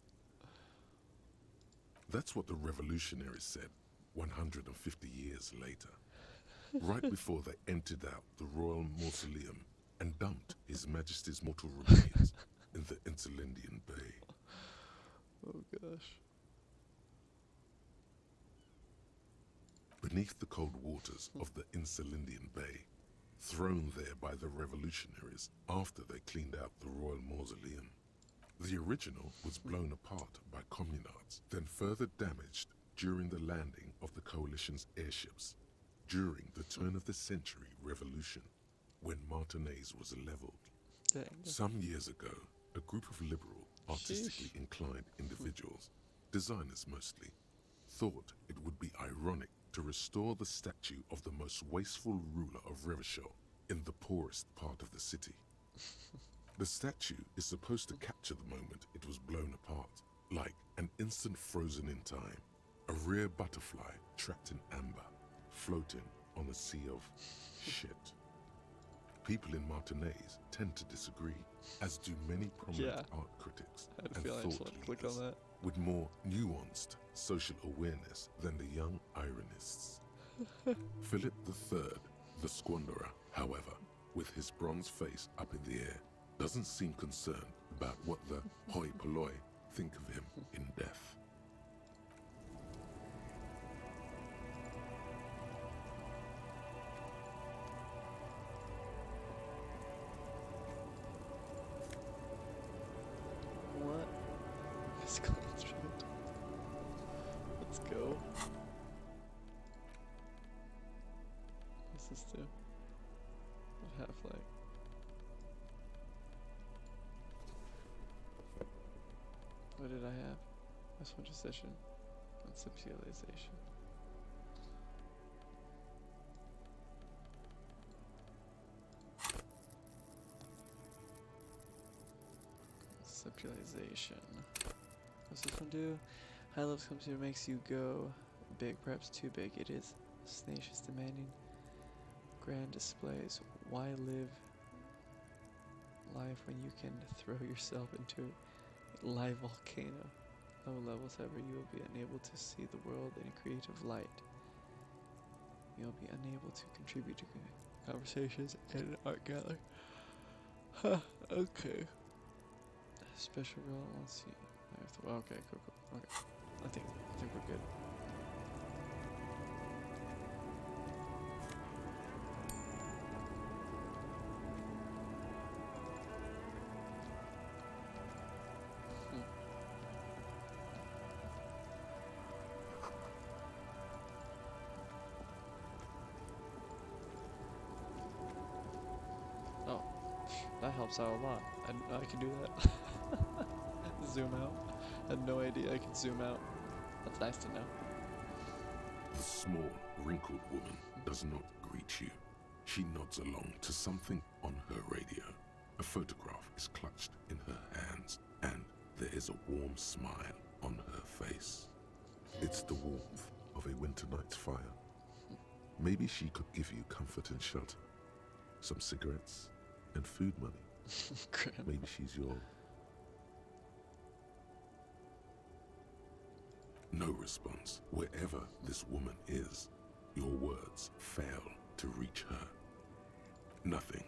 That's what the revolutionaries said 150 years later, right before they emptied out the royal mausoleum and dumped His Majesty's mortal remains in the Insulindian Bay. Oh gosh. Beneath the cold waters of the Insulindian Bay, thrown there by the revolutionaries after they cleaned out the royal mausoleum, the original was blown apart by communards, then further damaged during the landing of the coalition's airships during the turn of the century revolution, when Martinez was leveled. Dang. Some years ago, a group of liberal, artistically inclined individuals, designers mostly, thought it would be ironic to restore the statue of the most wasteful ruler of Revachol in the poorest part of the city. The statue is supposed to capture the moment it was blown apart, like an instant frozen in time, a rare butterfly trapped in amber, floating on a sea of shit. People in Martinez tend to disagree, as do many prominent art critics I had a and feeling I just thought wanted to click on leaders that. with more nuanced social awareness than the young ironists. Philip III, the squanderer, however, with his bronze face up in the air, doesn't seem concerned about what the hoi polloi think of him in death. What? Physical instrument. Let's go. What's this do? What half-light? What did I have? Westward decision. Conceptualization. Conceptualization. What's this one do? High levels comes here, makes you go big, perhaps too big. It is tenacious, demanding. Grand displays. Why live life when you can throw yourself into a live volcano? Low levels, however, you will be unable to see the world in a creative light. You'll be unable to contribute to conversations in an art gallery. Huh, okay. Special role, let's see. Okay, cool. Okay. I think we're good. Oh, that helps out a lot. I can do that. Zoom out. I had no idea I could zoom out. That's nice to know. The small, wrinkled woman does not greet you. She nods along to something on her radio. A photograph is clutched in her hands, and there is a warm smile on her face. It's the warmth of a winter night's fire. Maybe she could give you comfort and shelter, some cigarettes, and food money. Maybe she's your... No response. Wherever this woman is, your words fail to reach her. Nothing.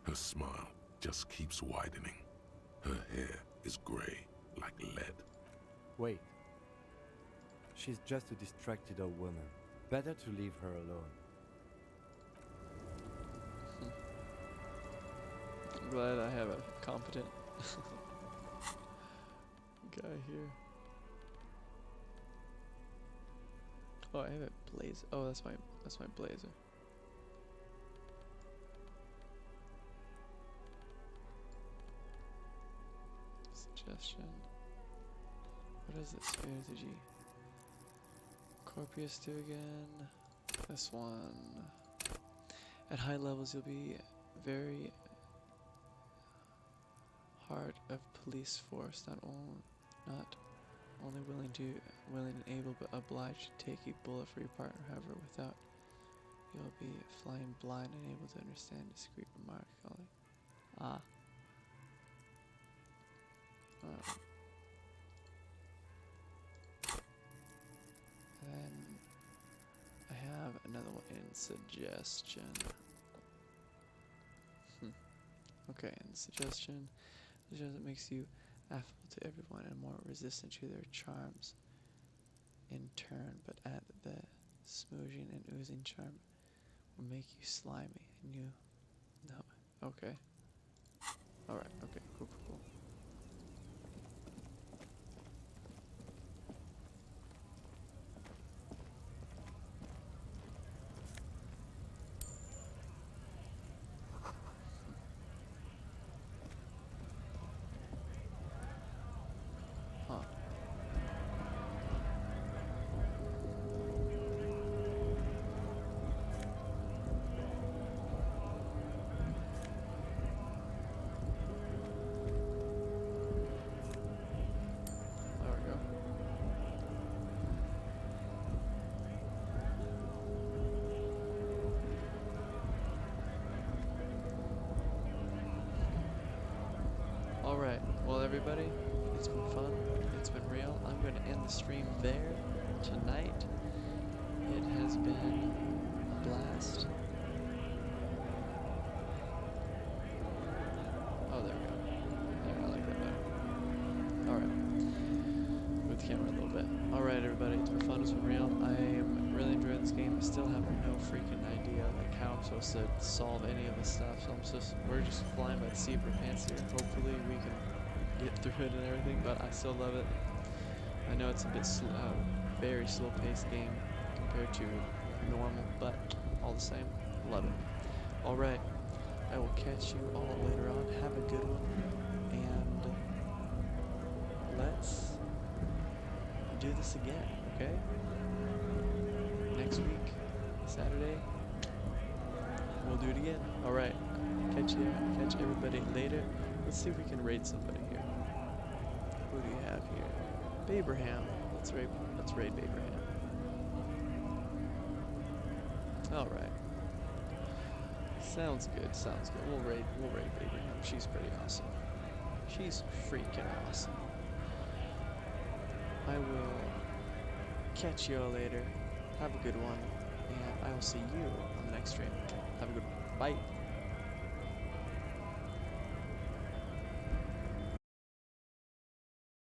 Her smile just keeps widening. Her hair is gray like lead. Wait. She's just a distracted old woman. Better to leave her alone. I'm glad I have a competent guy here. Oh, I have a blazer. Oh, that's my blazer. Suggestion. What is this? A to G. Corpius do again. This one. At high levels, you'll be very heart of police force, not only willing and able, but obliged to take a bullet for your partner. However, without, you'll be flying blind and able to understand discreet remark. Ah. Then I have another one in suggestion. Okay, and suggestion makes you affable to everyone and more resistant to their charms in turn, but add the smooching and oozing charm will make you slimy and you no. Okay. Alright, okay, cool. Huh. There we go. Alright, well everybody, it's been fun, it's been real. I'm going to end the stream there tonight. It has been a blast. Oh, there we go. Yeah, I like that better. Alright. Move the camera a little bit. Alright everybody, it's been fun, it's been real. I am really enjoying this game. I still have no freaking idea like how I'm supposed to solve any of this stuff. So we're just flying by the seat of our pants here. Hopefully we can get through it and everything, but I still love it. I know it's a bit very slow-paced game compared to normal, but all the same, love it. Alright, I will catch you all later on. Have a good one, and let's do this again, okay? Next week, Saturday, we'll do it again. Alright, catch everybody later. Let's see if we can raid somebody here. Who do you have here? Babraham. Let's raid Babraham. Alright. Sounds good. We'll raid Babraham. She's pretty awesome. She's freaking awesome. I will catch you all later. Have a good one. And I will see you on the next stream. Have a good one. Bye.